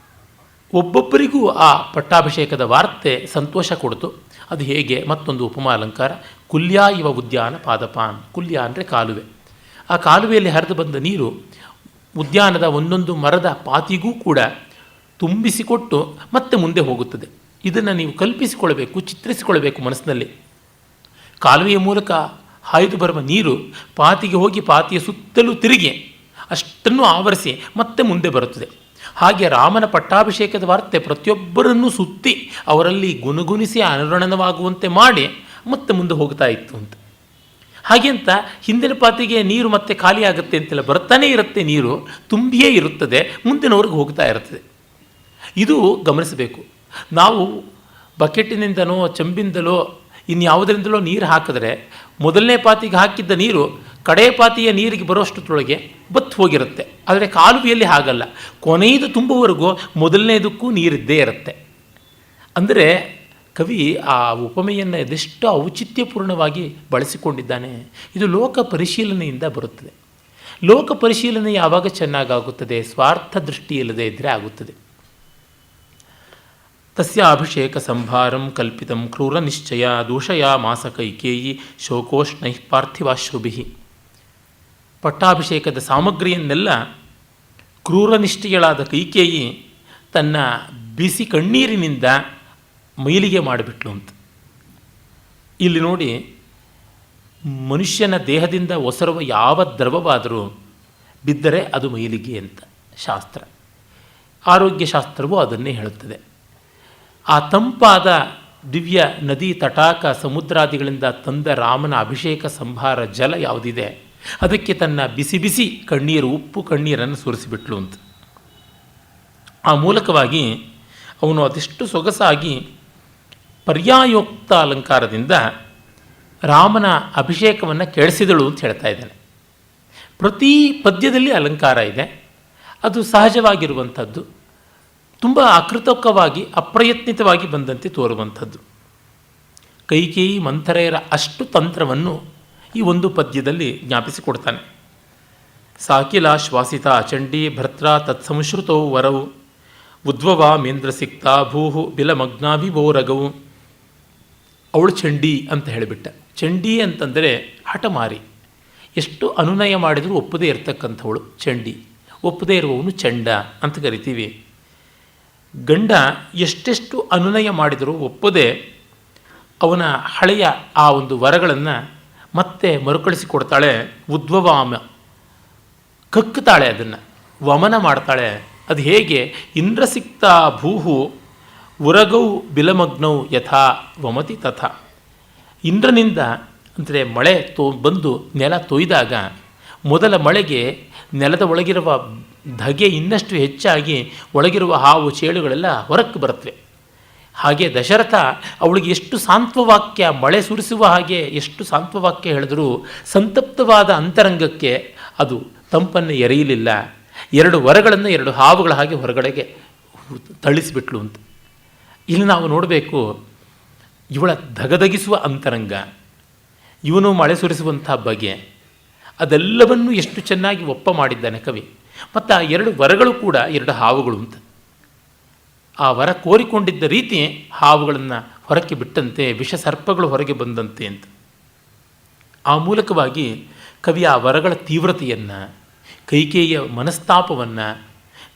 ಒಬ್ಬೊಬ್ಬರಿಗೂ ಆ ಪಟ್ಟಾಭಿಷೇಕದ ವಾರ್ತೆ ಸಂತೋಷ ಕೊಡ್ತು. ಅದು ಹೇಗೆ? ಮತ್ತೊಂದು ಉಪಮಾ ಅಲಂಕಾರ, ಕುಲ್ಯ ಇವ ಉದ್ಯಾನ ಪಾದಪಾನ್. ಕುಲ್ಯ ಅಂದರೆ ಕಾಲುವೆ. ಆ ಕಾಲುವೆಯಲ್ಲಿ ಹರಿದು ಬಂದ ನೀರು ಉದ್ಯಾನದ ಒಂದೊಂದು ಮರದ ಪಾತಿಗೂ ಕೂಡ ತುಂಬಿಸಿಕೊಟ್ಟು ಮತ್ತೆ ಮುಂದೆ ಹೋಗುತ್ತದೆ. ಇದನ್ನು ನೀವು ಕಲ್ಪಿಸಿಕೊಳ್ಬೇಕು, ಚಿತ್ರಿಸಿಕೊಳ್ಬೇಕು ಮನಸ್ಸಿನಲ್ಲಿ. ಕಾಲುವೆಯ ಮೂಲಕ ಹಾಯ್ದು ಬರುವ ನೀರು ಪಾತಿಗೆ ಹೋಗಿ ಪಾತಿಯ ಸುತ್ತಲೂ ತಿರುಗಿ ಅಷ್ಟನ್ನು ಆವರಿಸಿ ಮತ್ತೆ ಮುಂದೆ ಬರುತ್ತದೆ. ಹಾಗೆ ರಾಮನ ಪಟ್ಟಾಭಿಷೇಕದ ವಾರ್ತೆ ಪ್ರತಿಯೊಬ್ಬರನ್ನೂ ಸುತ್ತಿ ಅವರಲ್ಲಿ ಗುನುಗುಣಿಸಿ ಅನುರಣನವಾಗುವಂತೆ ಮಾಡಿ ಮತ್ತೆ ಮುಂದೆ ಹೋಗ್ತಾ ಇತ್ತು ಅಂತ. ಹಾಗೆ ಅಂತ ಹಿಂದಿನ ಪಾತಿಗೆ ನೀರು ಮತ್ತೆ ಖಾಲಿ ಆಗುತ್ತೆ ಅಂತೆಲ್ಲ, ಬರ್ತಾನೇ ಇರುತ್ತೆ, ನೀರು ತುಂಬಿಯೇ ಇರುತ್ತದೆ, ಮುಂದಿನವ್ರಿಗೆ ಹೋಗ್ತಾ ಇರ್ತದೆ. ಇದು ಗಮನಿಸಬೇಕು. ನಾವು ಬಕೆಟಿನಿಂದನೋ ಚಂಬಿಂದಲೋ ಇನ್ಯಾವುದರಿಂದಲೋ ನೀರು ಹಾಕಿದ್ರೆ ಮೊದಲನೇ ಪಾತಿಗೆ ಹಾಕಿದ್ದ ನೀರು ಕಡೇ ಪಾತಿಯ ನೀರಿಗೆ ಬರೋಷ್ಟೊತ್ತೊಳಗೆ ಬತ್ತು ಹೋಗಿರುತ್ತೆ. ಆದರೆ ಕಾಲುವೆಯಲ್ಲಿ ಹಾಗಲ್ಲ, ಕೊನೆಯದು ತುಂಬುವವರೆಗೂ ಮೊದಲನೇದಕ್ಕೂ ನೀರಿದ್ದೇ ಇರುತ್ತೆ. ಅಂದರೆ ಕವಿ ಆ ಉಪಮೆಯನ್ನು ಅದೆಷ್ಟು ಔಚಿತ್ಯಪೂರ್ಣವಾಗಿ ಬಳಸಿಕೊಂಡಿದ್ದಾನೆ. ಇದು ಲೋಕ ಪರಿಶೀಲನೆಯಿಂದ ಬರುತ್ತದೆ. ಲೋಕ ಪರಿಶೀಲನೆ ಯಾವಾಗ ಚೆನ್ನಾಗಾಗುತ್ತದೆ? ಸ್ವಾರ್ಥ ದೃಷ್ಟಿ ಇಲ್ಲದೆ ಇದ್ದರೆ ಆಗುತ್ತದೆ. ತಸ್ಯ ಅಭಿಷೇಕ ಸಂಭಾರಂ ಕಲ್ಪಿತಂ ಕ್ರೂರ ನಿಶ್ಚಯ ದೂಷಯ ಮಾಸ ಕೈಕೇಯಿ ಶೋಕೋಷ್ಣೈ ಪಾರ್ಥಿವಾಶ್ರುಭಿ. ಪಟ್ಟಾಭಿಷೇಕದ ಸಾಮಗ್ರಿಯನ್ನೆಲ್ಲ ಕ್ರೂರನಿಷ್ಠೆಗಳಾದ ಕೈಕೇಯಿ ತನ್ನ ಬಿಸಿ ಕಣ್ಣೀರಿನಿಂದ ಮೈಲಿಗೆ ಮಾಡಿಬಿಟ್ಲು ಅಂತ. ಇಲ್ಲಿ ನೋಡಿ, ಮನುಷ್ಯನ ದೇಹದಿಂದ ಒಸರುವ ಯಾವ ದ್ರವವಾದರೂ ಬಿದ್ದರೆ ಅದು ಮೈಲಿಗೆ ಅಂತ ಶಾಸ್ತ್ರ. ಆರೋಗ್ಯಶಾಸ್ತ್ರವೂ ಅದನ್ನೇ ಹೇಳುತ್ತದೆ. ಆ ತಂಪಾದ ದಿವ್ಯ ನದಿ ತಟಾಕ ಸಮುದ್ರಾದಿಗಳಿಂದ ತಂದ ರಾಮನ ಅಭಿಷೇಕ ಸಂಭಾರ ಜಲ ಯಾವುದಿದೆ ಅದಕ್ಕೆ ತನ್ನ ಬಿಸಿ ಬಿಸಿ ಕಣ್ಣೀರು, ಉಪ್ಪು ಕಣ್ಣೀರನ್ನು ಸುರಿಸಿಬಿಟ್ಲು ಅಂತ. ಆ ಮೂಲಕವಾಗಿ ಅವನು ಅದೆಷ್ಟು ಸೊಗಸಾಗಿ ಪರ್ಯಾಯೋಕ್ತ ಅಲಂಕಾರದಿಂದ ರಾಮನ ಅಭಿಷೇಕವನ್ನು ಕೆಡಿಸಿದಳು ಅಂತ ಹೇಳ್ತಾ ಇದ್ದಾನೆ. ಪ್ರತಿ ಪದ್ಯದಲ್ಲಿ ಅಲಂಕಾರ ಇದೆ. ಅದು ಸಹಜವಾಗಿರುವಂಥದ್ದು, ತುಂಬ ಅಕೃತಕವಾಗಿ ಅಪ್ರಯತ್ನಿತವಾಗಿ ಬಂದಂತೆ ತೋರುವಂಥದ್ದು. ಕೈಕೇಯಿ ಮಂಥರೆಯರ ಅಷ್ಟು ತಂತ್ರವನ್ನು ಈ ಒಂದು ಪದ್ಯದಲ್ಲಿ ಜ್ಞಾಪಿಸಿಕೊಡ್ತಾನೆ. ಸಾಕಿಲ ಶ್ವಾಸಿತ ಚಂಡೀ ಭರ್ತ್ರ ತತ್ಸಂಶ್ರುತೌ ವರವು ಉದ್ವವಾಮೇಂದ್ರ ಸಿಕ್ತ ಭೂಹು ಬಿಲಮಗ್ನಾಭಿಬೋರಗವು. ಅವಳು ಚಂಡಿ ಅಂತ ಹೇಳಿಬಿಟ್ಟ. ಚಂಡಿ ಅಂತಂದರೆ ಹಠಮಾರಿ, ಎಷ್ಟು ಅನುನಯ ಮಾಡಿದರೂ ಒಪ್ಪದೇ ಇರತಕ್ಕಂಥವಳು ಚಂಡಿ. ಒಪ್ಪದೇ ಇರುವವನು ಚಂಡ ಅಂತ ಕರಿತೀವಿ. ಗಂಡ ಎಷ್ಟೆಷ್ಟು ಅನುನಯ ಮಾಡಿದರೂ ಒಪ್ಪದೆ ಅವನ ಹಳೆಯ ಆ ಒಂದು ವರಗಳನ್ನು ಮತ್ತೆ ಮರುಕಳಿಸಿಕೊಡ್ತಾಳೆ. ಉದ್ವವಾಮ, ಕಕ್ಕುತ್ತಾಳೆ, ಅದನ್ನು ವಮನ ಮಾಡ್ತಾಳೆ. ಅದು ಹೇಗೆ? ಇಂದ್ರಸಿಕ್ತ ಭೂಹು ಉರಗೌ ಬಿಲಮಗ್ನೌ ಯಥಾ ವಮತಿ ತಥಾ. ಇಂದ್ರನಿಂದ ಅಂದರೆ ಮಳೆ ಬಂದು ನೆಲ ತೊಯ್ದಾಗ ಮೊದಲ ಮಳೆಗೆ ನೆಲದ ಒಳಗಿರುವ ಧಗೆ ಇನ್ನಷ್ಟು ಹೆಚ್ಚಾಗಿ ಒಳಗಿರುವ ಹಾವು ಚೇಳುಗಳೆಲ್ಲ ಹೊರಕ್ಕೆ ಬರುತ್ತವೆ. ಹಾಗೆ ದಶರಥ ಅವಳಿಗೆ ಎಷ್ಟು ಸಾಂತ್ವವಾಕ್ಯ, ಮಳೆ ಸುರಿಸುವ ಹಾಗೆ ಎಷ್ಟು ಸಾಂತ್ವವಾಕ್ಯ ಹೇಳಿದರೂ ಸಂತಪ್ತವಾದ ಅಂತರಂಗಕ್ಕೆ ಅದು ತಂಪನ್ನು ಎರೆಯಲಿಲ್ಲ. ಎರಡು ವರಗಳನ್ನು ಎರಡು ಹಾವುಗಳ ಹಾಗೆ ಹೊರಗಡೆಗೆ ತಳ್ಳಿಸಿಬಿಟ್ಲು ಅಂತ. ಇಲ್ಲಿ ನಾವು ನೋಡಬೇಕು, ಇವಳ ಧಗಧಗಿಸುವ ಅಂತರಂಗ, ಇವನು ಮಳೆ ಸುರಿಸುವಂಥ ಬಗೆ, ಅದೆಲ್ಲವನ್ನೂ ಎಷ್ಟು ಚೆನ್ನಾಗಿ ಒಪ್ಪ ಮಾಡಿದ್ದಾನೆ ಕವಿ. ಮತ್ತು ಆ ಎರಡು ವರಗಳು ಕೂಡ ಎರಡು ಹಾವುಗಳು ಅಂತ. ಆ ವರ ಕೋರಿಕೊಂಡಿದ್ದ ರೀತಿ ಹಾವುಗಳನ್ನು ಹೊರಕ್ಕೆ ಬಿಟ್ಟಂತೆ, ವಿಷ ಸರ್ಪಗಳು ಹೊರಗೆ ಬಂದಂತೆ ಅಂತ. ಆ ಮೂಲಕವಾಗಿ ಕವಿ ಆ ವರಗಳ ತೀವ್ರತೆಯನ್ನು, ಕೈಕೇಯಿಯ ಮನಸ್ತಾಪವನ್ನು,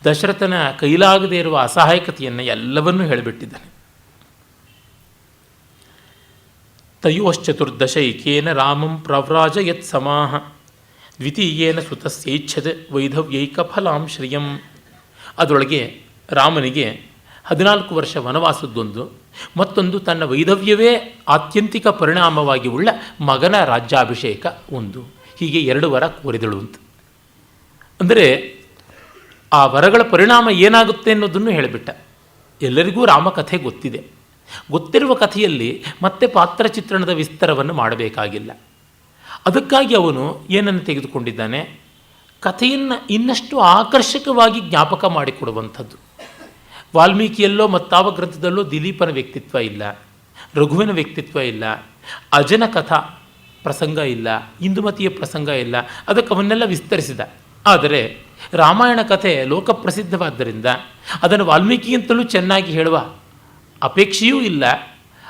ದಶರಥನ ಕೈಲಾಗದೇ ಇರುವ ಅಸಹಾಯಕತೆಯನ್ನು ಎಲ್ಲವನ್ನೂ ಹೇಳಿಬಿಟ್ಟಿದ್ದಾನೆ. ತಯೋಶ್ಚತುರ್ದಶೈಕೇನ ರಾಮಂ ಪ್ರವ್ರಾಜಯತ್ ಸಮಾಹ ದ್ವಿತೀಯೇನ ಸುತಸ್ಯೈಚ್ಛದ್ ವೈಧವ್ಯೈಕ ಫಲಾಂ ಶ್ರಿಯಂ. ಅದರೊಳಗೆ ರಾಮನಿಗೆ 14 ವರ್ಷ ವನವಾಸದ್ದೊಂದು, ಮತ್ತೊಂದು ತನ್ನ ವೈಧವ್ಯವೇ ಆತ್ಯಂತಿಕ ಪರಿಣಾಮವಾಗಿ ಉಳ್ಳ ಮಗನ ರಾಜ್ಯಾಭಿಷೇಕ ಒಂದು, ಹೀಗೆ 2 ವರ ಕೋರಿದಳು ಅಂತ. ಅಂದರೆ ಆ ವರಗಳ ಪರಿಣಾಮ ಏನಾಗುತ್ತೆ ಅನ್ನೋದನ್ನು ಹೇಳಿಬಿಟ್ಟ. ಎಲ್ಲರಿಗೂ ರಾಮಕಥೆ ಗೊತ್ತಿದೆ. ಗೊತ್ತಿರುವ ಕಥೆಯಲ್ಲಿ ಮತ್ತೆ ಪಾತ್ರ ಚಿತ್ರಣದ ವಿಸ್ತಾರವನ್ನು ಮಾಡಬೇಕಾಗಿಲ್ಲ. ಅದಕ್ಕಾಗಿ ಅವನು ಏನನ್ನು ತೆಗೆದುಕೊಂಡಿದ್ದಾನೆ? ಕಥೆಯನ್ನು ಇನ್ನಷ್ಟು ಆಕರ್ಷಕವಾಗಿ ಜ್ಞಾಪಕ ಮಾಡಿಕೊಡುವಂಥದ್ದು. ವಾಲ್ಮೀಕಿಯಲ್ಲೋ ಮತ್ತಾವ ಗ್ರಂಥದಲ್ಲೋ ದಿಲೀಪನ ವ್ಯಕ್ತಿತ್ವ ಇಲ್ಲ, ರಘುವಿನ ವ್ಯಕ್ತಿತ್ವ ಇಲ್ಲ, ಅಜನ ಕಥಾ ಪ್ರಸಂಗ ಇಲ್ಲ, ಇಂದುಮತಿಯ ಪ್ರಸಂಗ ಇಲ್ಲ. ಅದಕ್ಕೆ ಅವನ್ನೆಲ್ಲ ವಿಸ್ತರಿಸಿದ. ಆದರೆ ರಾಮಾಯಣ ಕಥೆ ಲೋಕಪ್ರಸಿದ್ಧವಾದ್ದರಿಂದ ಅದನ್ನು ವಾಲ್ಮೀಕಿಗಿಂತಲೂ ಚೆನ್ನಾಗಿ ಹೇಳುವ ಅಪೇಕ್ಷೆಯೂ ಇಲ್ಲ,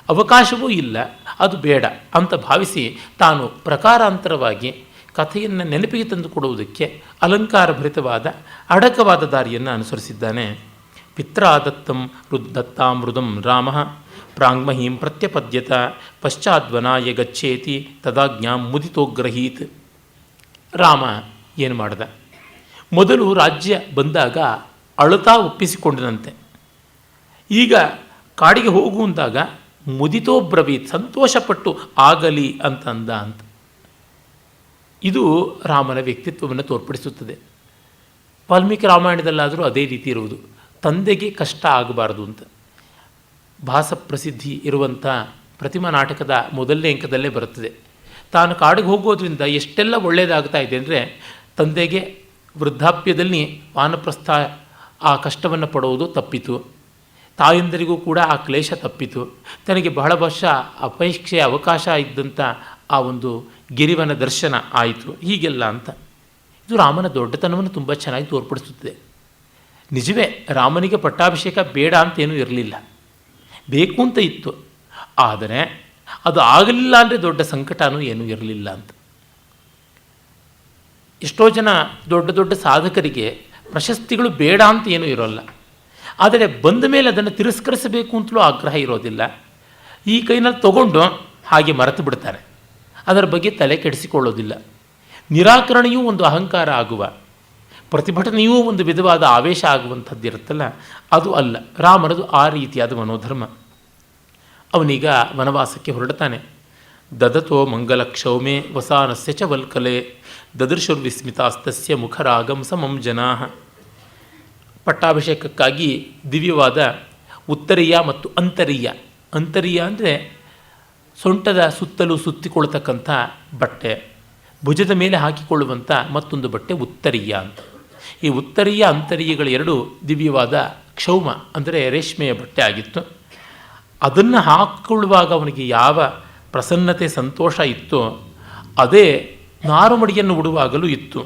ಅವಕಾಶವೂ ಇಲ್ಲ, ಅದು ಬೇಡ ಅಂತ ಭಾವಿಸಿ ತಾನು ಪ್ರಕಾರಾಂತರವಾಗಿ ಕಥೆಯನ್ನು ನೆನಪಿಗೆ ತಂದುಕೊಡುವುದಕ್ಕೆ ಅಲಂಕಾರಭರಿತವಾದ ಅಡಕವಾದ ದಾರಿಯನ್ನು ಅನುಸರಿಸಿದ್ದಾನೆ. ಪಿತ್ರಾದತ್ತಂ ದತ್ತಾಮೃದಂ ರಾಮ ಪ್ರಾಂಗ್ಮಹೀಂ ಪ್ರತ್ಯಪದ್ಯತ ಪಶ್ಚಾದ್ವನಾಯ ಗಚ್ಚೇತಿ ತದಾಜ್ಞಾಂ ಮುದಿತೋಗ್ರಹೀತ್. ರಾಮ ಏನು ಮಾಡ್ದ? ಮೊದಲು ರಾಜ್ಯ ಬಂದಾಗ ಅಳುತ್ತಾ ಒಪ್ಪಿಸಿಕೊಂಡನಂತೆ. ಈಗ ಕಾಡಿಗೆ ಹೋಗುವಂತಾಗ ಮುದಿತೋಬ್ರವೀತ್, ಸಂತೋಷಪಟ್ಟು ಆಗಲಿ ಅಂತ ಅಂದ ಅಂತ. ಇದು ರಾಮನ ವ್ಯಕ್ತಿತ್ವವನ್ನು ತೋರ್ಪಡಿಸುತ್ತದೆ. ವಾಲ್ಮೀಕಿ ರಾಮಾಯಣದಲ್ಲಾದರೂ ಅದೇ ರೀತಿ ಇರುವುದು. ತಂದೆಗೆ ಕಷ್ಟ ಆಗಬಾರದು ಅಂತ. ಭಾಸ ಪ್ರಸಿದ್ಧಿ ಇರುವಂಥ ಪ್ರತಿಮಾ ನಾಟಕದ ಮೊದಲನೇ ಅಂಕದಲ್ಲೇ ಬರುತ್ತದೆ. ತಾನು ಕಾಡಿಗೆ ಹೋಗೋದ್ರಿಂದ ಎಷ್ಟೆಲ್ಲ ಒಳ್ಳೆಯದಾಗ್ತಾ ಇದೆ ಅಂದರೆ, ತಂದೆಗೆ ವೃದ್ಧಾಪ್ಯದಲ್ಲಿ ವಾನಪ್ರಸ್ಥ ಆ ಕಷ್ಟವನ್ನು ಪಡುವುದು ತಪ್ಪಿತು, ತಾಯಂದರಿಗೂ ಕೂಡ ಆ ಕ್ಲೇಶ ತಪ್ಪಿತು, ತನಗೆ ಬಹಳ ವರ್ಷ ಅಪೇಕ್ಷೆಯ ಅವಕಾಶ ಇದ್ದಂಥ ಆ ಒಂದು ಗಿರಿವನ ದರ್ಶನ ಆಯಿತು, ಹೀಗೆಲ್ಲ ಅಂತ. ಇದು ರಾಮನ ದೊಡ್ಡತನವನ್ನು ತುಂಬ ಚೆನ್ನಾಗಿ ತೋರ್ಪಡಿಸುತ್ತದೆ. ನಿಜವೇ ರಾಮನಿಗೆ ಪಟ್ಟಾಭಿಷೇಕ ಬೇಡ ಅಂತೇನೂ ಇರಲಿಲ್ಲ, ಬೇಕು ಅಂತ ಇತ್ತು. ಆದರೆ ಅದು ಆಗಲಿಲ್ಲ ಅಂದರೆ ದೊಡ್ಡ ಸಂಕಟನೂ ಏನೂ ಇರಲಿಲ್ಲ ಅಂತ. ಎಷ್ಟೋ ಜನ ದೊಡ್ಡ ದೊಡ್ಡ ಸಾಧಕರಿಗೆ ಪ್ರಶಸ್ತಿಗಳು ಬೇಡ ಅಂತ ಏನೂ ಇರೋಲ್ಲ, ಆದರೆ ಬಂದ ಮೇಲೆ ಅದನ್ನು ತಿರಸ್ಕರಿಸಬೇಕು ಅಂತಲೂ ಆಗ್ರಹ ಇರೋದಿಲ್ಲ. ಈ ಕೈನಲ್ಲಿ ತಗೊಂಡು ಹಾಗೆ ಮರೆತು ಬಿಡ್ತಾರೆ, ಅದರ ಬಗ್ಗೆ ತಲೆ ಕೆಡಿಸಿಕೊಳ್ಳೋದಿಲ್ಲ. ನಿರಾಕರಣೆಯೂ ಒಂದು ಅಹಂಕಾರ ಆಗುವ, ಪ್ರತಿಭಟನೆಯೂ ಒಂದು ವಿಧವಾದ ಆವೇಶ ಆಗುವಂಥದ್ದಿರುತ್ತಲ್ಲ, ಅದು ಅಲ್ಲ. ರಾಮನದು ಆ ರೀತಿಯಾದ ಮನೋಧರ್ಮ. ಅವನೀಗ ವನವಾಸಕ್ಕೆ ಹೊರಡ್ತಾನೆ. ದದತೋ ಮಂಗಲಕ್ಷೌಮೆ ವಸಾನಸ್ಯ ಚ ವಲ್ಕಲೆ ದದೃಶುರ್ವಿಸ್ಮಿತಾಸ್ತಸ್ಯ ಮುಖರಾಗಂ ಸಮಂ ಜನಾಃ. ಪಟ್ಟಾಭಿಷೇಕಕ್ಕಾಗಿ ದಿವ್ಯವಾದ ಉತ್ತರೀಯ ಮತ್ತು ಅಂತರೀಯ. ಅಂತರೀಯ ಅಂದರೆ ಸೊಂಟದ ಸುತ್ತಲೂ ಸುತ್ತಿಕೊಳ್ತಕ್ಕಂಥ ಬಟ್ಟೆ, ಭುಜದ ಮೇಲೆ ಹಾಕಿಕೊಳ್ಳುವಂಥ ಮತ್ತೊಂದು ಬಟ್ಟೆ ಉತ್ತರೀಯ ಅಂತ. ಈ ಉತ್ತರೀಯ ಅಂತರೀಯಗಳು ಎರಡು ದಿವ್ಯವಾದ ಕ್ಷೌಮ ಅಂದರೆ ರೇಷ್ಮೆಯ ಬಟ್ಟೆ ಆಗಿತ್ತು. ಅದನ್ನು ಹಾಕ್ಕೊಳ್ಳುವಾಗ ಅವನಿಗೆ ಯಾವ ಪ್ರಸನ್ನತೆ ಸಂತೋಷ ಇತ್ತೋ ಅದೇ ನಾರುಮಡಿಯನ್ನು ಉಡುವಾಗಲೂ ಇತ್ತು.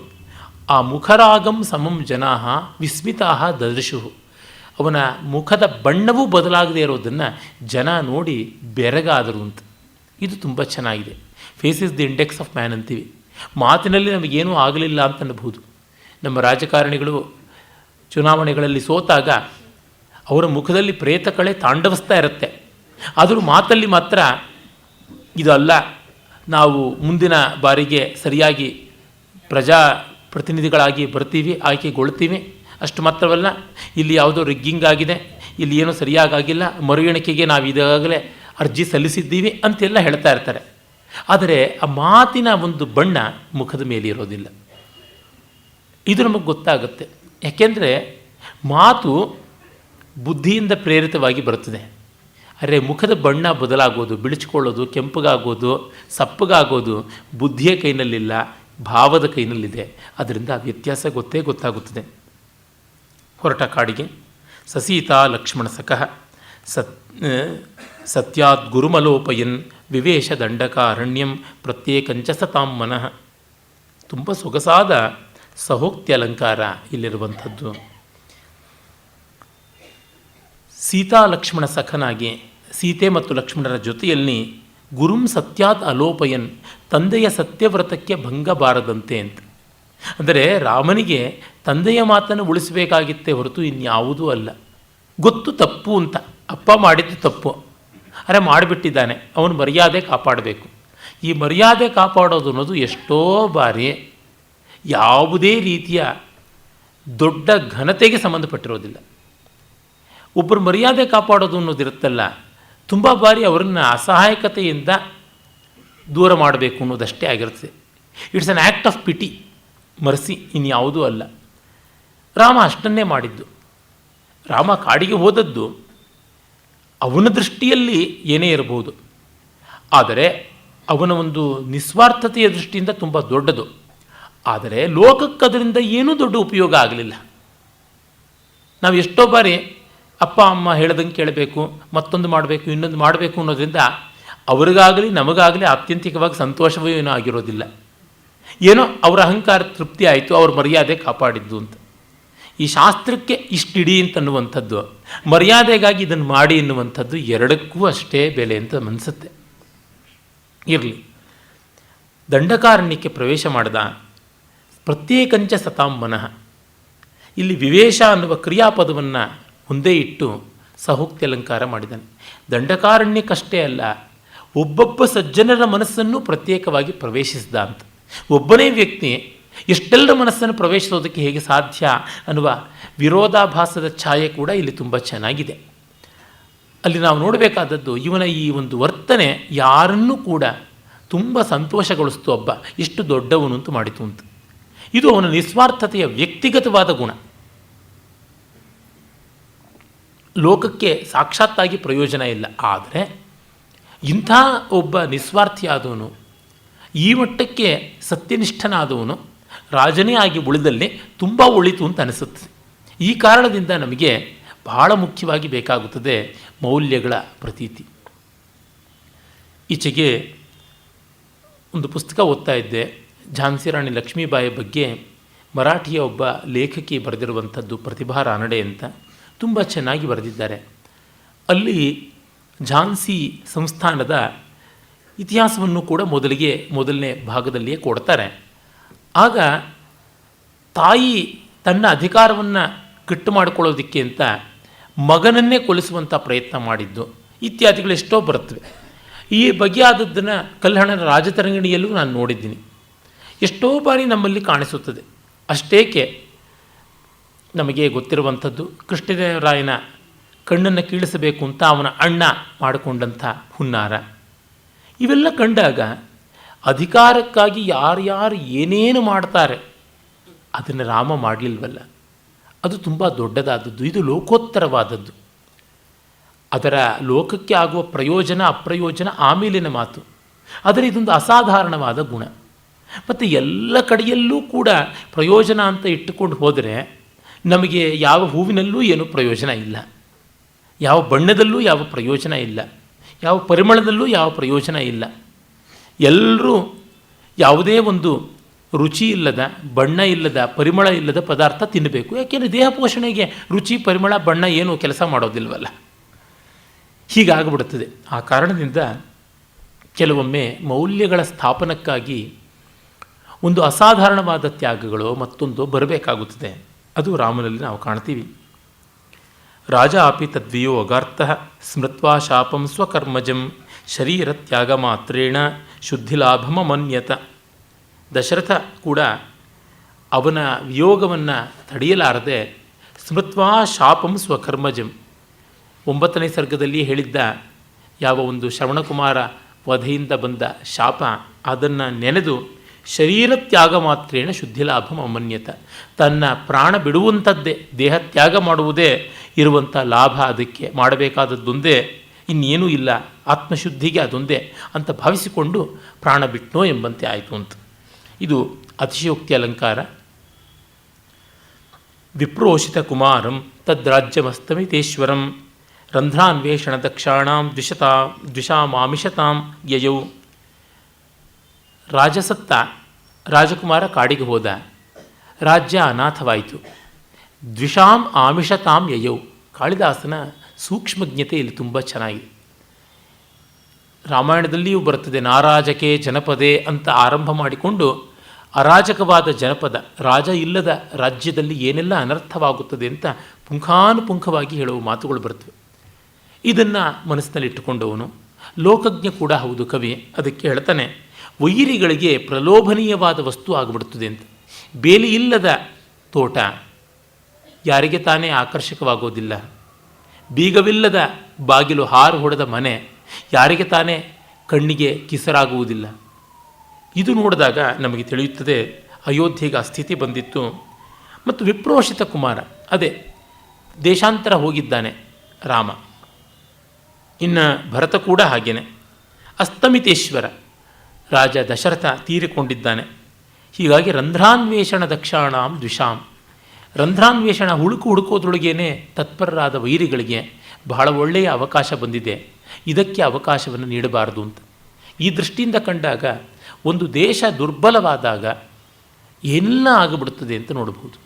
ಆ ಮುಖರಾಗಂ ಸಮಂ ಜನಾ ವಿಸ್ಮಿತಾ ದದೃಶು. ಅವನ ಮುಖದ ಬಣ್ಣವೂ ಬದಲಾಗದೇ ಇರೋದನ್ನು ಜನ ನೋಡಿ ಬೆರಗಾದರು ಅಂತ. ಇದು ತುಂಬ ಚೆನ್ನಾಗಿದೆ. Face is the index of man ಅಂತೀವಿ. ಮಾತಿನಲ್ಲಿ ನಮಗೇನೂ ಆಗಲಿಲ್ಲ ಅಂತ ಅನ್ನಬಹುದು. ನಮ್ಮ ರಾಜಕಾರಣಿಗಳು ಚುನಾವಣೆಗಳಲ್ಲಿ ಸೋತಾಗ ಅವರ ಮುಖದಲ್ಲಿ ಪ್ರೇತ ಕಳೆ ತಾಂಡವಿಸ್ತಾ ಇರುತ್ತೆ. ಆದರೂ ಮಾತಲ್ಲಿ ಮಾತ್ರ ಇದಲ್ಲ, ನಾವು ಮುಂದಿನ ಬಾರಿಗೆ ಸರಿಯಾಗಿ ಪ್ರಜಾಪ್ರತಿನಿಧಿಗಳಾಗಿ ಬರ್ತೀವಿ, ಆಯ್ಕೆಗೊಳ್ತೀವಿ. ಅಷ್ಟು ಮಾತ್ರವಲ್ಲ, ಇಲ್ಲಿ ಯಾವುದೋ ರಿಗ್ಗಿಂಗ್ ಆಗಿದೆ, ಇಲ್ಲಿ ಏನೂ ಸರಿಯಾಗಿಲ್ಲ, ಮರು ಎಣಿಕೆಗೆ ನಾವು ಈಗಾಗಲೇ ಅರ್ಜಿ ಸಲ್ಲಿಸಿದ್ದೀವಿ ಅಂತೆಲ್ಲ ಹೇಳ್ತಾ ಇರ್ತಾರೆ. ಆದರೆ ಆ ಮಾತಿನ ಒಂದು ಬಣ್ಣ ಮುಖದ ಮೇಲೆ ಇರೋದಿಲ್ಲ. ಇದು ನಮಗೆ ಗೊತ್ತಾಗುತ್ತೆ. ಯಾಕೆಂದರೆ ಮಾತು ಬುದ್ಧಿಯಿಂದ ಪ್ರೇರಿತವಾಗಿ ಬರುತ್ತದೆ. ಆದರೆ ಮುಖದ ಬಣ್ಣ ಬದಲಾಗೋದು, ಬಿಳಿಸ್ಕೊಳ್ಳೋದು, ಕೆಂಪಗಾಗೋದು, ಸಪ್ಪಗಾಗೋದು ಬುದ್ಧಿಯ ಕೈನಲ್ಲಿಲ್ಲ, ಭಾವದ ಕೈನಲ್ಲಿದೆ. ಅದರಿಂದ ಆ ವ್ಯತ್ಯಾಸ ಗೊತ್ತಾಗುತ್ತದೆ. ಹೊರಟ ಕಾಡಿಗೆ ಸಸೀತಾ ಲಕ್ಷ್ಮಣ ಸಖಃ ಸತ್ಯಾತ್ ಗುರುಮಲೋಪಯನ್ ವಿವೇಶ ದಂಡಕಾರಣ್ಯಂ ಪ್ರತ್ಯೇಕಂಚ ಸತಾಂ ಮನಃ. ತುಂಬ ಸೊಗಸಾದ ಸಹೋಕ್ತಿ ಅಲಂಕಾರ ಇಲ್ಲಿರುವಂಥದ್ದು. ಸೀತಾ ಲಕ್ಷ್ಮಣ ಸಖನಾಗಿ ಸೀತೆ ಮತ್ತು ಲಕ್ಷ್ಮಣರ ಜೊತೆಯಲ್ಲಿ ಗುರುಂ ಸತ್ಯಾತ್ ಅಲೋಪಯನ್, ತಂದೆಯ ಸತ್ಯವ್ರತಕ್ಕೆ ಭಂಗ ಬಾರದಂತೆ ಅಂತ. ಅಂದರೆ ರಾಮನಿಗೆ ತಂದೆಯ ಮಾತನ್ನು ಉಳಿಸಬೇಕಾಗಿತ್ತೇ ಹೊರತು ಇನ್ಯಾವುದೂ ಅಲ್ಲ. ಗೊತ್ತು ತಪ್ಪು ಅಂತ, ಅಪ್ಪ ಮಾಡಿದ್ದು ತಪ್ಪು, ಅರೆ ಮಾಡಿಬಿಟ್ಟಿದ್ದಾನೆ, ಅವನು ಮರ್ಯಾದೆ ಕಾಪಾಡಬೇಕು. ಈ ಮರ್ಯಾದೆ ಕಾಪಾಡೋದು ಅನ್ನೋದು ಎಷ್ಟೋ ಬಾರಿ ಯಾವುದೇ ರೀತಿಯ ದೊಡ್ಡ ಘನತೆಗೆ ಸಂಬಂಧಪಟ್ಟಿರೋದಿಲ್ಲ. ಒಬ್ಬರು ಮರ್ಯಾದೆ ಕಾಪಾಡೋದು ಅನ್ನೋದಿರುತ್ತಲ್ಲ, ತುಂಬ ಬಾರಿ ಅವರನ್ನು ಅಸಹಾಯಕತೆಯಿಂದ ದೂರ ಮಾಡಬೇಕು ಅನ್ನೋದಷ್ಟೇ ಆಗಿರುತ್ತೆ. It's an act of pity, mercy, ಇನ್ಯಾವುದೂ ಅಲ್ಲ. ರಾಮ ಅಷ್ಟನ್ನೇ ಮಾಡಿದ್ದು. ರಾಮ ಕಾಡಿಗೆ ಹೋದದ್ದು ಅವನ ದೃಷ್ಟಿಯಲ್ಲಿ ಏನೇ ಇರಬಹುದು, ಆದರೆ ಅವನ ಒಂದು ನಿಸ್ವಾರ್ಥತೆಯ ದೃಷ್ಟಿಯಿಂದ ತುಂಬ ದೊಡ್ಡದು. ಆದರೆ ಲೋಕಕ್ಕೆ ಅದರಿಂದ ಏನೂ ದೊಡ್ಡ ಉಪಯೋಗ ಆಗಲಿಲ್ಲ. ನಾವು ಎಷ್ಟೋ ಬಾರಿ ಅಪ್ಪ ಅಮ್ಮ ಹೇಳ್ದಂಗೆ ಕೇಳಬೇಕು, ಮತ್ತೊಂದು ಮಾಡಬೇಕು, ಇನ್ನೊಂದು ಮಾಡಬೇಕು ಅನ್ನೋದ್ರಿಂದ ಅವ್ರಿಗಾಗಲಿ ನಮಗಾಗಲಿ ಆತ್ಯಂತಿಕವಾಗಿ ಸಂತೋಷವೂ ಏನೂ ಆಗಿರೋದಿಲ್ಲ. ಏನೋ ಅವರ ಅಹಂಕಾರ ತೃಪ್ತಿ ಆಯಿತು, ಅವ್ರ ಮರ್ಯಾದೆ ಕಾಪಾಡಿದ್ದು ಅಂತ. ಈ ಶಾಸ್ತ್ರಕ್ಕೆ ಇಷ್ಟಿಡಿ ಅಂತನ್ನುವಂಥದ್ದು, ಮರ್ಯಾದೆಗಾಗಿ ಇದನ್ನು ಮಾಡಿ ಎನ್ನುವಂಥದ್ದು ಎರಡಕ್ಕೂ ಅಷ್ಟೇ ಬೆಲೆ ಅಂತ ಅನಿಸುತ್ತೆ. ಇರಲಿ, ದಂಡಕಾರಣ್ಯಕ್ಕೆ ಪ್ರವೇಶ ಮಾಡಿದ. ಪ್ರತ್ಯೇಕಂಚ ಸತಾಂ ಮನಃ, ಇಲ್ಲಿ ವಿವೇಶ ಅನ್ನುವ ಕ್ರಿಯಾಪದವನ್ನು ಮುಂದೆ ಇಟ್ಟು ಸಹೋಕ್ತಿ ಅಲಂಕಾರ ಮಾಡಿದ್ದಾನೆ. ದಂಡಕಾರಣ್ಯಕ್ಕಷ್ಟೇ ಅಲ್ಲ, ಒಬ್ಬೊಬ್ಬ ಸಜ್ಜನರ ಮನಸ್ಸನ್ನು ಪ್ರತ್ಯೇಕವಾಗಿ ಪ್ರವೇಶಿಸಿದ ಅಂತ. ಒಬ್ಬನೇ ವ್ಯಕ್ತಿ ಎಷ್ಟೆಲ್ಲರ ಮನಸ್ಸನ್ನು ಪ್ರವೇಶಿಸೋದಕ್ಕೆ ಹೇಗೆ ಸಾಧ್ಯ ಅನ್ನುವ ವಿರೋಧಾಭಾಸದ ಛಾಯೆ ಕೂಡ ಇಲ್ಲಿ ತುಂಬ ಚೆನ್ನಾಗಿದೆ. ಅಲ್ಲಿ ನಾವು ನೋಡಬೇಕಾದದ್ದು ಇವನ ಈ ಒಂದು ವರ್ತನೆ ಯಾರನ್ನೂ ಕೂಡ ತುಂಬ ಸಂತೋಷಗೊಳಿಸ್ತು. ಒಬ್ಬ ಎಷ್ಟು ದೊಡ್ಡವನು ಅಂತ ಮಾಡಿತು ಅಂತ. ಇದು ಅವನ ನಿಸ್ವಾರ್ಥತೆಯ ವ್ಯಕ್ತಿಗತವಾದ ಗುಣ. ಲೋಕಕ್ಕೆ ಸಾಕ್ಷಾತ್ತಾಗಿ ಪ್ರಯೋಜನ ಇಲ್ಲ. ಆದರೆ ಇಂಥ ಒಬ್ಬ ನಿಸ್ವಾರ್ಥಿಯಾದವನು, ಈ ಮಟ್ಟಕ್ಕೆ ಸತ್ಯನಿಷ್ಠನಾದವನು ರಾಜನೇ ಆಗಿ ಉಳಿದಲ್ಲಿ ತುಂಬ ಒಳಿತು ಅಂತ ಅನಿಸುತ್ತೆ. ಈ ಕಾರಣದಿಂದ ನಮಗೆ ಬಹಳ ಮುಖ್ಯವಾಗಿ ಬೇಕಾಗುತ್ತದೆ ಮೌಲ್ಯಗಳ ಪ್ರತೀತಿ. ಈಚೆಗೆ ಒಂದು ಪುಸ್ತಕ ಓದ್ತಾ ಇದ್ದೆ, ಝಾನ್ಸಿ ರಾಣಿ ಲಕ್ಷ್ಮೀಬಾಯಿ ಬಗ್ಗೆ ಮರಾಠಿಯ ಒಬ್ಬ ಲೇಖಕಿ ಬರೆದಿರುವಂಥದ್ದು, ಪ್ರತಿಭಾ ರಾನಡೆ ಅಂತ. ತುಂಬ ಚೆನ್ನಾಗಿ ಬರೆದಿದ್ದಾರೆ. ಅಲ್ಲಿ ಝಾನ್ಸಿ ಸಂಸ್ಥಾನದ ಇತಿಹಾಸವನ್ನು ಕೂಡ ಮೊದಲನೇ ಭಾಗದಲ್ಲಿಯೇ ಕೊಡ್ತಾರೆ. ಆಗ ತಾಯಿ ತನ್ನ ಅಧಿಕಾರವನ್ನು ಗಟ್ಟು ಮಾಡಿಕೊಳ್ಳೋದಕ್ಕೆ ಅಂತ ಮಗನನ್ನೇ ಕೊಲಿಸುವಂಥ ಪ್ರಯತ್ನ ಮಾಡಿದ್ದು ಇತ್ಯಾದಿಗಳು ಎಷ್ಟೋ ಬರುತ್ತವೆ. ಈ ಬಗೆಯಾದದ್ದನ್ನು ಕಲ್ಹಣನ ರಾಜತರಂಗಿಣಿಯಲ್ಲೂ ನಾನು ನೋಡಿದ್ದೀನಿ. ಎಷ್ಟೋ ಬಾರಿ ನಮ್ಮಲ್ಲಿ ಕಾಣಿಸುತ್ತದೆ. ಅಷ್ಟೇಕೆ ನಮಗೆ ಗೊತ್ತಿರುವಂಥದ್ದು ಕೃಷ್ಣದೇವರಾಯನ ಕಣ್ಣನ್ನು ಕೀಳಿಸಬೇಕು ಅಂತ ಅವನ ಅಣ್ಣ ಮಾಡಿಕೊಂಡಂಥ ಹುನ್ನಾರ. ಇವೆಲ್ಲ ಕಂಡಾಗ ಅಧಿಕಾರಕ್ಕಾಗಿ ಯಾರ್ಯಾರು ಏನೇನು ಮಾಡ್ತಾರೆ ಅದನ್ನು ರಾಮ ಮಾಡಲಿಲ್ವಲ್ಲ, ಅದು ತುಂಬ ದೊಡ್ಡದಾದದ್ದು. ಇದು ಲೋಕೋತ್ತರವಾದದ್ದು. ಅದರ ಲೋಕಕ್ಕೆ ಆಗುವ ಪ್ರಯೋಜನ ಅಪ್ರಯೋಜನ ಆಮೇಲಿನ ಮಾತು. ಆದರೆ ಇದೊಂದು ಅಸಾಧಾರಣವಾದ ಗುಣ. ಮತ್ತು ಎಲ್ಲ ಕಡೆಯಲ್ಲೂ ಕೂಡ ಪ್ರಯೋಜನ ಅಂತ ಇಟ್ಟುಕೊಂಡು ಹೋದರೆ ನಮಗೆ ಯಾವ ಹೂವಿನಲ್ಲೂ ಏನೂ ಪ್ರಯೋಜನ ಇಲ್ಲ. ಯಾವ ಬಣ್ಣದಲ್ಲೂ ಯಾವ ಪ್ರಯೋಜನ ಇಲ್ಲ, ಯಾವ ಪರಿಮಳದಲ್ಲೂ ಯಾವ ಪ್ರಯೋಜನ ಇಲ್ಲ. ಎಲ್ಲರೂ ಯಾವುದೇ ಒಂದು ರುಚಿ ಇಲ್ಲದ, ಬಣ್ಣ ಇಲ್ಲದ, ಪರಿಮಳ ಇಲ್ಲದ ಪದಾರ್ಥ ತಿನ್ನಬೇಕು. ಯಾಕೆಂದರೆ ದೇಹ ಪೋಷಣೆಗೆ ರುಚಿ, ಪರಿಮಳ, ಬಣ್ಣ ಏನೂ ಕೆಲಸ ಮಾಡೋದಿಲ್ವಲ್ಲ. ಹೀಗಾಗ್ಬಿಡುತ್ತದೆ. ಆ ಕಾರಣದಿಂದ ಕೆಲವೊಮ್ಮೆ ಮೌಲ್ಯಗಳ ಸ್ಥಾಪನಕ್ಕಾಗಿ ಒಂದು ಅಸಾಧಾರಣವಾದ ತ್ಯಾಗಗಳು ಮತ್ತೊಂದು ಬರಬೇಕಾಗುತ್ತದೆ. ಅದು ರಾಮನಲ್ಲಿ ನಾವು ಕಾಣ್ತೀವಿ. ರಾಜ ಅಪಿ ತದ್ವಿಯೋ ಅಗಾರ್ಥಃ ಸ್ಮೃತ್ವಾ ಶಾಪಂ ಸ್ವಕರ್ಮಜಂ ಶರೀರ ತ್ಯಾಗ ಮಾತ್ರೇಣ ಶುದ್ಧಿಲಾಭಮನ್ಯತ. ದಶರಥ ಕೂಡ ಅವನ ವಿಯೋಗವನ್ನು ತಡೆಯಲಾರದೆ ಸ್ಮೃತ್ವಾ ಶಾಪಂ ಸ್ವಕರ್ಮಜಂ, 9ನೇ ಸರ್ಗದಲ್ಲಿ ಹೇಳಿದ್ದ ಯಾವ ಒಂದು ಶ್ರವಣಕುಮಾರ ವಧೆಯಿಂದ ಬಂದ ಶಾಪ, ಅದನ್ನು ನೆನೆದು ಶರೀರ ತ್ಯಾಗ ಮಾತ್ರೇಣ ಶುದ್ಧಿಲಾಭಂ ಅಮನ್ಯತ. ತನ್ನ ಪ್ರಾಣ ಬಿಡುವಂಥದ್ದೇ, ದೇಹ ತ್ಯಾಗ ಮಾಡುವುದೇ ಇರುವಂಥ ಲಾಭ, ಅದಕ್ಕೆ ಮಾಡಬೇಕಾದದ್ದೊಂದೇ, ಇನ್ನೇನೂ ಇಲ್ಲ, ಆತ್ಮಶುದ್ಧಿಗೆ ಅದೊಂದೇ ಅಂತ ಭಾವಿಸಿಕೊಂಡು ಪ್ರಾಣ ಬಿಟ್ನೋ ಎಂಬಂತೆ ಆಯಿತು ಅಂತ. ಇದು ಅತಿಶಯೋಕ್ತಿ ಅಲಂಕಾರ. ವಿಪ್ರೋಷಿತ ಕುಮಾರಂ ತದ್ರಾಜ್ಯಮಸ್ತಮಿತೇಶ್ವರಂ ರಂಧ್ರಾನ್ವೇಷಣ ದಕ್ಷಾಣಾಂ ದ್ವಿಷಾಮಾಮಿಷತಾಂ ಯಯೌ. ರಾಜಸತ್ತ ರಾಜಕುಮಾರ ಕಾಡಿಗೆ ಹೋದ, ರಾಜ್ಯ ಅನಾಥವಾಯಿತು. ದ್ವಿಷಾಂ ಆಮಿಷತಾಂ ಯಯೌ. ಕಾಳಿದಾಸನ ಸೂಕ್ಷ್ಮಜ್ಞತೆ ಇಲ್ಲಿ ತುಂಬ ಚೆನ್ನಾಗಿದೆ. ರಾಮಾಯಣದಲ್ಲಿಯೂ ಬರುತ್ತದೆ, ನಾರಾಜಕೆ ಜನಪದೇ ಅಂತ ಆರಂಭ ಮಾಡಿಕೊಂಡು ಅರಾಜಕವಾದ ಜನಪದ, ರಾಜ ಇಲ್ಲದ ರಾಜ್ಯದಲ್ಲಿ ಏನೆಲ್ಲ ಅನರ್ಥವಾಗುತ್ತದೆ ಅಂತ ಪುಂಖಾನುಪುಂಖವಾಗಿ ಹೇಳುವ ಮಾತುಗಳು ಬರ್ತವೆ. ಇದನ್ನು ಮನಸ್ಸಿನಲ್ಲಿಟ್ಟುಕೊಂಡವನು ಲೋಕಜ್ಞ ಕೂಡ ಹೌದು ಕವಿ. ಅದಕ್ಕೆ ಹೇಳ್ತಾನೆ, ವೈರಿಗಳಿಗೆ ಪ್ರಲೋಭನೀಯವಾದ ವಸ್ತು ಆಗಿಬಿಡುತ್ತದೆ ಅಂತ. ಬೇಲಿ ಇಲ್ಲದ ತೋಟ ಯಾರಿಗೆ ತಾನೇ ಆಕರ್ಷಕವಾಗೋದಿಲ್ಲ. ಬೀಗವಿಲ್ಲದ ಬಾಗಿಲು, ಹಾರು ಹೊಡೆದ ಮನೆ ಯಾರಿಗೆ ತಾನೇ ಕಣ್ಣಿಗೆ ಕಿಸರಾಗುವುದಿಲ್ಲ. ಇದು ನೋಡಿದಾಗ ನಮಗೆ ತಿಳಿಯುತ್ತದೆ ಅಯೋಧ್ಯೆಗೆ ಆ ಸ್ಥಿತಿ ಬಂದಿತ್ತು. ಮತ್ತು ವಿಪ್ರೋಷಿತ ಕುಮಾರ, ಅದೇ ದೇಶಾಂತರ ಹೋಗಿದ್ದಾನೆ ರಾಮ. ಇನ್ನು ಭರತ ಕೂಡ ಹಾಗೇನೆ. ಅಸ್ತಮಿತೇಶ್ವರ, ರಾಜ ದಶರಥ ತೀರಿಕೊಂಡಿದ್ದಾನೆ. ಹೀಗಾಗಿ ರಂಧ್ರಾನ್ವೇಷಣ ದಕ್ಷಾಣಾಂ ದ್ವಿಷಾಂ. ರಂಧ್ರಾನ್ವೇಷಣ, ಹುಡುಕೋದ್ರೊಳಗೇನೆ ತತ್ಪರರಾದ ವೈರಿಗಳಿಗೆ ಬಹಳ ಒಳ್ಳೆಯ ಅವಕಾಶ ಬಂದಿದೆ, ಇದಕ್ಕೆ ಅವಕಾಶವನ್ನು ನೀಡಬಾರದು ಅಂತ. ಈ ದೃಷ್ಟಿಯಿಂದ ಕಂಡಾಗ ಒಂದು ದೇಶ ದುರ್ಬಲವಾದಾಗ ಎಲ್ಲ ಆಗಿಬಿಡುತ್ತದೆ ಅಂತ ನೋಡಬಹುದು.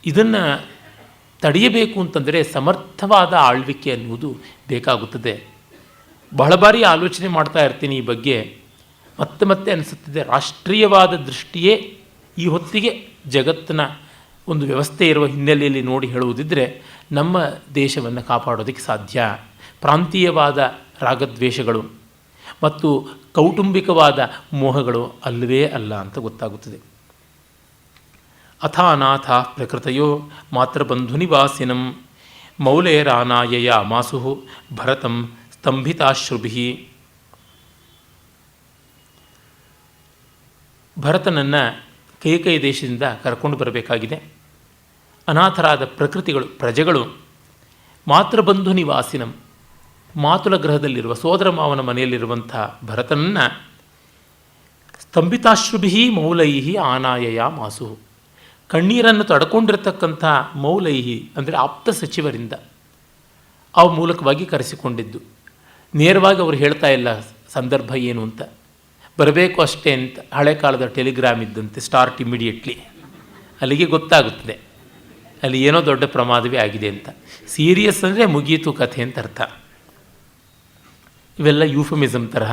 ಇದನ್ನು ತಡೆಯಬೇಕು ಅಂತಂದರೆ ಸಮರ್ಥವಾದ ಆಳ್ವಿಕೆ ಅನ್ನುವುದು ಬೇಕಾಗುತ್ತದೆ. ಬಹಳ ಬಾರಿ ಆಲೋಚನೆ ಮಾಡ್ತಾ ಇರ್ತೀನಿ ಈ ಬಗ್ಗೆ. ಮತ್ತೆ ಮತ್ತೆ ಅನಿಸುತ್ತದೆ, ರಾಷ್ಟ್ರೀಯವಾದ ದೃಷ್ಟಿಯೇ ಈ ಹೊತ್ತಿಗೆ ಜಗತ್ತಿನ ಒಂದು ವ್ಯವಸ್ಥೆ ಇರುವ ಹಿನ್ನೆಲೆಯಲ್ಲಿ ನೋಡಿ ಹೇಳುವುದಿದ್ದರೆ ನಮ್ಮ ದೇಶವನ್ನು ಕಾಪಾಡೋದಕ್ಕೆ ಸಾಧ್ಯ. ಪ್ರಾಂತೀಯವಾದ ರಾಗದ್ವೇಷಗಳು ಮತ್ತು ಕೌಟುಂಬಿಕವಾದ ಮೋಹಗಳು ಅಲ್ಲವೇ ಅಲ್ಲ ಅಂತ ಗೊತ್ತಾಗುತ್ತದೆ. ಅಥಾನಾಥ ಪ್ರಕೃತಯೋ ಮಾತೃಬಂಧು ನಿವಾಸಿನಂ ಮೌಲೇರಾನಾಯಯ ಮಾಸು ಭರತಂ ಸ್ತಂಭಿತಾಶ್ರುಭಿ. ಭರತನನ್ನು ಕೈಕೇಯಿ ದೇಶದಿಂದ ಕರ್ಕೊಂಡು ಬರಬೇಕಾಗಿದೆ. ಅನಾಥರಾದ ಪ್ರಜೆಗಳು ಮಾತೃಬಂಧು ನಿವಾಸಿನಂ, ಮಾತುಲ ಗ್ರಹದಲ್ಲಿರುವ ಸೋದರ ಮಾವನ ಮನೆಯಲ್ಲಿರುವಂಥ ಭರತನನ್ನು ಸ್ತಂಭಿತಾಶ್ರುಭಿ ಮೌಲೈಹಿ ಆನಾಯಯ ಮಾಸು, ಕಣ್ಣೀರನ್ನು ತಡ್ಕೊಂಡಿರತಕ್ಕಂಥ ಮೌಲೈಹಿ ಅಂದರೆ ಆಪ್ತ ಸಚಿವರಿಂದ ಅವ ಮೂಲಕವಾಗಿ ಕರೆಸಿಕೊಂಡಿದ್ದು. ನೇರವಾಗಿ ಅವರು ಹೇಳ್ತಾ ಇಲ್ಲ ಸಂದರ್ಭ ಏನು ಅಂತ, ಬರಬೇಕು ಅಷ್ಟೇ ಅಂತ. ಹಳೆ ಕಾಲದ ಟೆಲಿಗ್ರಾಮ್ ಇದ್ದಂತೆ, ಸ್ಟಾರ್ಟ್ ಇಮಿಡಿಯೇಟ್ಲಿ, ಅಲ್ಲಿಗೆ ಗೊತ್ತಾಗುತ್ತದೆ ಅಲ್ಲಿ ಏನೋ ದೊಡ್ಡ ಪ್ರಮಾದವೇ ಆಗಿದೆ ಅಂತ. ಸೀರಿಯಸ್ ಅಂದರೆ ಮುಗೀತು ಕಥೆ ಅಂತ ಅರ್ಥ. ಇವೆಲ್ಲ ಯೂಫಮಿಸಮ್ ತರಹ.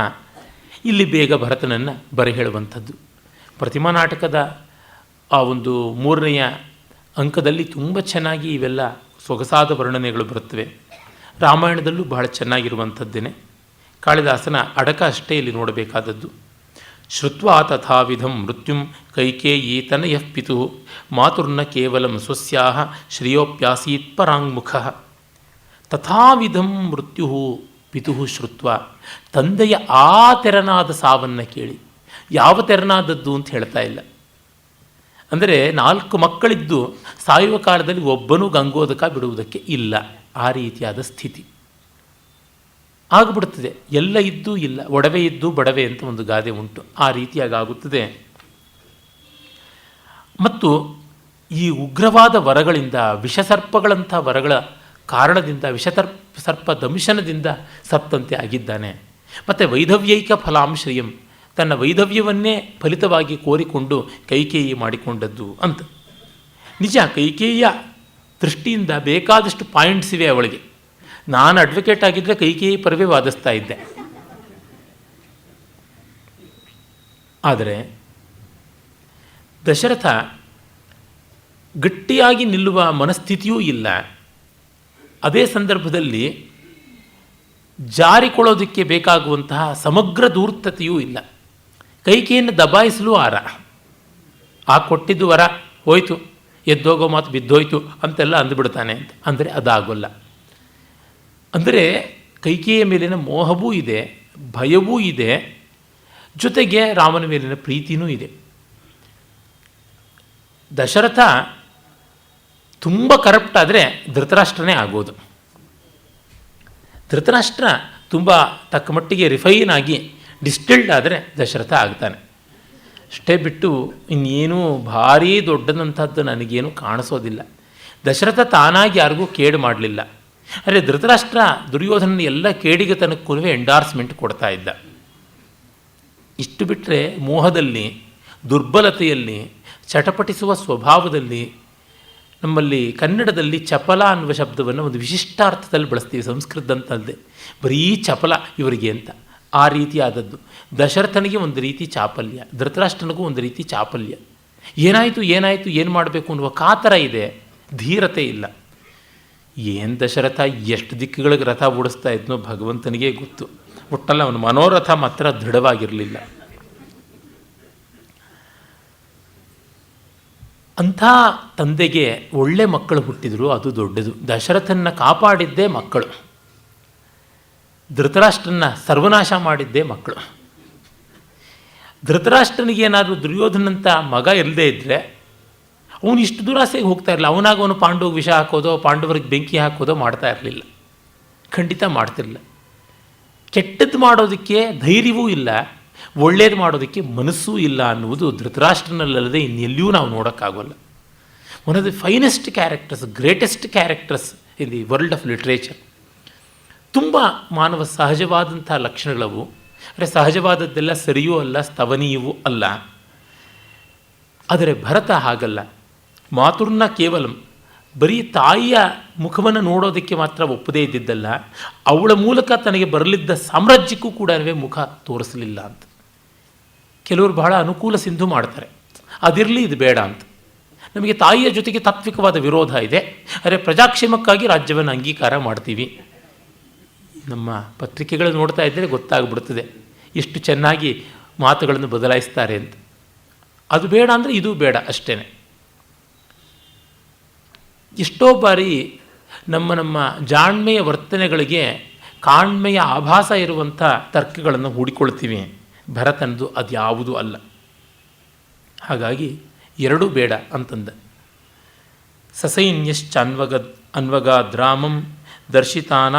ಇಲ್ಲಿ ಬೇಗ ಭರತನನ್ನು ಬರೆಹೇಳುವಂಥದ್ದು. ಪ್ರತಿಮಾ ನಾಟಕದ ಆ ಒಂದು 3ನೆಯ ಅಂಕದಲ್ಲಿ ತುಂಬ ಚೆನ್ನಾಗಿ ಇವೆಲ್ಲ ಸೊಗಸಾದ ವರ್ಣನೆಗಳು ಬರುತ್ತವೆ. ರಾಮಾಯಣದಲ್ಲೂ ಬಹಳ ಚೆನ್ನಾಗಿರುವಂಥದ್ದೇನೆ. ಕಾಳಿದಾಸನ ಅಡಕ ಅಷ್ಟೇ ಇಲ್ಲಿ ನೋಡಬೇಕಾದದ್ದು. ಶ್ರುತ್ವಾ ತಥಾವಿಧಂ ಮೃತ್ಯುಂ ಕೈಕೇಯಿ ತನಯಃ ಪಿತುಃ ಮಾತುರ್ನ ಕೇವಲಂ ಸ್ವಸ್ಯಾಹ ಶ್ರೇಯೋಪ್ಯಾಸೀತ್ ಪರಾಂಗುಖಃ. ತಥಾವಿಧಂ ಮೃತ್ಯು ಪಿತುಃ ಶ್ರುತ್ವ, ತಂದೆಯ ಆ ತೆರನಾದ ಸಾವನ್ನು ಕೇಳಿ. ಯಾವ ತೆರನಾದದ್ದು ಅಂತ ಹೇಳ್ತಾ ಇಲ್ಲ. ಅಂದರೆ 4 ಮಕ್ಕಳಿದ್ದು ಸಾಯುವ ಕಾಲದಲ್ಲಿ ಒಬ್ಬನೂ ಗಂಗೋದಕ ಬಿಡುವುದಕ್ಕೆ ಇಲ್ಲ, ಆ ರೀತಿಯಾದ ಸ್ಥಿತಿ ಆಗಿಬಿಡುತ್ತದೆ. ಎಲ್ಲ ಇದ್ದೂ ಇಲ್ಲ, ಒಡವೆ ಇದ್ದು ಬಡವೆ ಅಂತ ಒಂದು ಗಾದೆ ಉಂಟು, ಆ ರೀತಿಯಾಗಿ ಆಗುತ್ತದೆ. ಮತ್ತು ಈ ಉಗ್ರವಾದ ವರಗಳಿಂದ, ವಿಷಸರ್ಪಗಳಂಥ ವರಗಳ ಕಾರಣದಿಂದ ಸರ್ಪ ದಂಶನದಿಂದ ಸತ್ತಂತೆ ಆಗಿದ್ದಾನೆ. ಮತ್ತು ವೈಧವ್ಯೈಕ ಫಲಾಂಶ್ರಯಂ, ತನ್ನ ವೈಧವ್ಯವನ್ನೇ ಫಲಿತವಾಗಿ ಕೋರಿಕೊಂಡು ಕೈಕೇಯಿ ಮಾಡಿಕೊಂಡದ್ದು ಅಂತ. ನಿಜ, ಕೈಕೇಯಿಯ ದೃಷ್ಟಿಯಿಂದ ಬೇಕಾದಷ್ಟು ಪಾಯಿಂಟ್ಸ್ ಇವೆ ಅವಳಿಗೆ. ನಾನು ಅಡ್ವೊಕೇಟ್ ಆಗಿದ್ದರೆ ಕೈಕೇಯಿ ಪರವೇ ವಾದಿಸ್ತಾ ಇದ್ದೆ. ಆದರೆ ದಶರಥ ಗಟ್ಟಿಯಾಗಿ ನಿಲ್ಲುವ ಮನಸ್ಥಿತಿಯೂ ಇಲ್ಲ. ಅದೇ ಸಂದರ್ಭದಲ್ಲಿ ಜಾರಿಕೊಳ್ಳೋದಕ್ಕೆ ಬೇಕಾಗುವಂತಹ ಸಮಗ್ರ ಧೂರ್ತತೆಯೂ ಇಲ್ಲ. ಕೈಕೇಯಿಯನ್ನು ದಬಾಯಿಸಲು ಆರ, ಆ ಕೊಟ್ಟಿದ್ದು ವರ ಹೋಯಿತು, ಎದ್ದೋಗೋ ಮಾತು ಬಿದ್ದೋಯ್ತು ಅಂತೆಲ್ಲ ಅಂದುಬಿಡ್ತಾನೆ ಅಂತ. ಅಂದರೆ ಅದಾಗೋಲ್ಲ. ಅಂದರೆ ಕೈಕೇಯಿಯ ಮೇಲಿನ ಮೋಹವೂ ಇದೆ, ಭಯವೂ ಇದೆ, ಜೊತೆಗೆ ರಾಮನ ಮೇಲಿನ ಪ್ರೀತಿಯೂ ಇದೆ. ದಶರಥ ತುಂಬ ಕರಪ್ಟ್ ಆದರೆ ಧೃತರಾಷ್ಟ್ರನೇ ಆಗೋದು. ಧೃತರಾಷ್ಟ್ರ ತುಂಬ ತಕ್ಕ ಮಟ್ಟಿಗೆ ರಿಫೈನ್ ಆಗಿ ಡಿಸ್ಟಿಲ್ಡ್ ಆದರೆ ದಶರಥ ಆಗ್ತಾನೆ. ಅಷ್ಟೇ ಬಿಟ್ಟು ಇನ್ನೇನೂ ಭಾರೀ ದೊಡ್ಡದಂಥದ್ದು ನನಗೇನು ಕಾಣಿಸೋದಿಲ್ಲ. ದಶರಥ ತಾನಾಗಿ ಯಾರಿಗೂ ಕೇಡು ಮಾಡಲಿಲ್ಲ. ಆದರೆ ಧೃತರಾಷ್ಟ್ರ ದುರ್ಯೋಧನ ಎಲ್ಲ ಕೇಡಿಗೆ ತನಕ್ಕೂ ಎಂಡಾರ್ಸ್ಮೆಂಟ್ ಕೊಡ್ತಾ ಇದ್ದ. ಇಷ್ಟು ಬಿಟ್ಟರೆ ಮೋಹದಲ್ಲಿ, ದುರ್ಬಲತೆಯಲ್ಲಿ, ಚಟಪಟಿಸುವ ಸ್ವಭಾವದಲ್ಲಿ, ನಮ್ಮಲ್ಲಿ ಕನ್ನಡದಲ್ಲಿ ಚಪಲ ಅನ್ನುವ ಶಬ್ದವನ್ನು ಒಂದು ವಿಶಿಷ್ಟಾರ್ಥದಲ್ಲಿ ಬಳಸ್ತೀವಿ, ಸಂಸ್ಕೃತದಂತಲ್ಲದೆ. ಬರೀ ಚಪಲ ಇವರಿಗೆ ಅಂತ. ಆ ರೀತಿಯಾದದ್ದು. ದಶರಥನಿಗೆ ಒಂದು ರೀತಿ ಚಾಪಲ್ಯ, ಧೃತರಾಷ್ಟ್ರನಿಗೂ ಒಂದು ರೀತಿ ಚಾಪಲ್ಯ. ಏನಾಯಿತು ಏನು ಮಾಡಬೇಕು ಅನ್ನುವ ಕಾತರ ಇದೆ, ಧೀರತೆ ಇಲ್ಲ. ಏನು ದಶರಥ ಎಷ್ಟು ದಿಕ್ಕುಗಳಿಗೆ ರಥ ಓಡಿಸ್ತಾ ಇದ್ನೋ ಭಗವಂತನಿಗೆ ಗೊತ್ತು. ಒಟ್ಟಲ್ಲ ಅವನ ಮನೋರಥ ಮಾತ್ರ ದೃಢವಾಗಿರಲಿಲ್ಲ. ಅಂಥ ತಂದೆಗೆ ಒಳ್ಳೆ ಮಕ್ಕಳು ಹುಟ್ಟಿದ್ರು, ಅದು ದೊಡ್ಡದು. ದಶರಥನ ಕಾಪಾಡಿದ್ದೇ ಮಕ್ಕಳು, ಧೃತರಾಷ್ಟ್ರನ ಸರ್ವನಾಶ ಮಾಡಿದ್ದೇ ಮಕ್ಕಳು. ಧೃತರಾಷ್ಟ್ರನಿಗೇನಾದರೂ ದುರ್ಯೋಧನಂಥ ಮಗ ಇಲ್ಲದೇ ಇದ್ದರೆ ಅವನು ಇಷ್ಟು ದುರಾಸೆಗೆ ಹೋಗ್ತಾ ಇರಲಿಲ್ಲ. ಅವನಾಗ ಅವನು ಪಾಂಡವಿಗೆ ವಿಷ ಹಾಕೋದೋ ಪಾಂಡವರಿಗೆ ಬೆಂಕಿ ಹಾಕೋದೋ ಮಾಡ್ತಾ ಇರಲಿಲ್ಲ, ಖಂಡಿತ ಮಾಡ್ತಿರಲಿಲ್ಲ. ಕೆಟ್ಟದ್ದು ಮಾಡೋದಕ್ಕೆ ಧೈರ್ಯವೂ ಇಲ್ಲ, ಒಳ್ಳೇದು ಮಾಡೋದಕ್ಕೆ ಮನಸ್ಸೂ ಇಲ್ಲ ಅನ್ನುವುದು ಧೃತರಾಷ್ಟ್ರನಲ್ಲದೆ ಇನ್ನೆಲ್ಲಿಯೂ ನಾವು ನೋಡೋಕ್ಕಾಗೋಲ್ಲ. One of the finest characters, greatest characters in the world of literature. ತುಂಬ ಮಾನವ ಸಹಜವಾದಂಥ ಲಕ್ಷಣಗಳವು. ಅಂದರೆ ಸಹಜವಾದದ್ದೆಲ್ಲ ಸರಿಯೂ ಅಲ್ಲ, ಸ್ತವನೀಯವೂ ಅಲ್ಲ. ಆದರೆ ಭರತ ಹಾಗಲ್ಲ. ಮಾತುರ್ನ ಕೇವಲ ಬರೀ ತಾಯಿಯ ಮುಖವನ್ನು ನೋಡೋದಕ್ಕೆ ಮಾತ್ರ ಒಪ್ಪದೇ ಇದ್ದಿದ್ದಲ್ಲ, ಅವಳ ಮೂಲಕ ತನಗೆ ಬರಲಿದ್ದ ಸಾಮ್ರಾಜ್ಯಕ್ಕೂ ಕೂಡ ಮುಖ ತೋರಿಸಲಿಲ್ಲ ಅಂತ. ಕೆಲವರು ಬಹಳ ಅನುಕೂಲ ಸಿಂಧು ಮಾಡ್ತಾರೆ, ಅದಿರಲಿ ಇದು ಬೇಡ ಅಂತ. ನಮಗೆ ತಾಯಿಯ ಜೊತೆಗೆ ತಾತ್ವಿಕವಾದ ವಿರೋಧ ಇದೆ, ಆದರೆ ಪ್ರಜಾಕ್ಷೇಮಕ್ಕಾಗಿ ರಾಜ್ಯವನ್ನು ಅಂಗೀಕಾರ ಮಾಡ್ತೀವಿ. ನಮ್ಮ ಪತ್ರಿಕೆಗಳು ನೋಡ್ತಾ ಇದ್ದರೆ ಗೊತ್ತಾಗ್ಬಿಡ್ತದೆ ಎಷ್ಟು ಚೆನ್ನಾಗಿ ಮಾತುಗಳನ್ನು ಬದಲಾಯಿಸ್ತಾರೆ ಅಂತ. ಅದು ಬೇಡ ಅಂದರೆ ಇದು ಬೇಡ ಅಷ್ಟೇ. ಎಷ್ಟೋ ಬಾರಿ ನಮ್ಮ ಜಾಣ್ಮೆಯ ವರ್ತನೆಗಳಿಗೆ ಕಾಣ್ಮೆಯ ಆಭಾಸ ಇರುವಂಥ ತರ್ಕಗಳನ್ನು ಹೂಡಿಕೊಳ್ತೀವಿ. ಭರತನದು ಅದು ಯಾವುದೂ ಅಲ್ಲ. ಹಾಗಾಗಿ ಎರಡೂ ಬೇಡ ಅಂತಂದ. ಸಸೈನ್ಯಶ್ಚ ಅನ್ವಗಾದ್ರಾಮಂ ದರ್ಶಿತಾನ್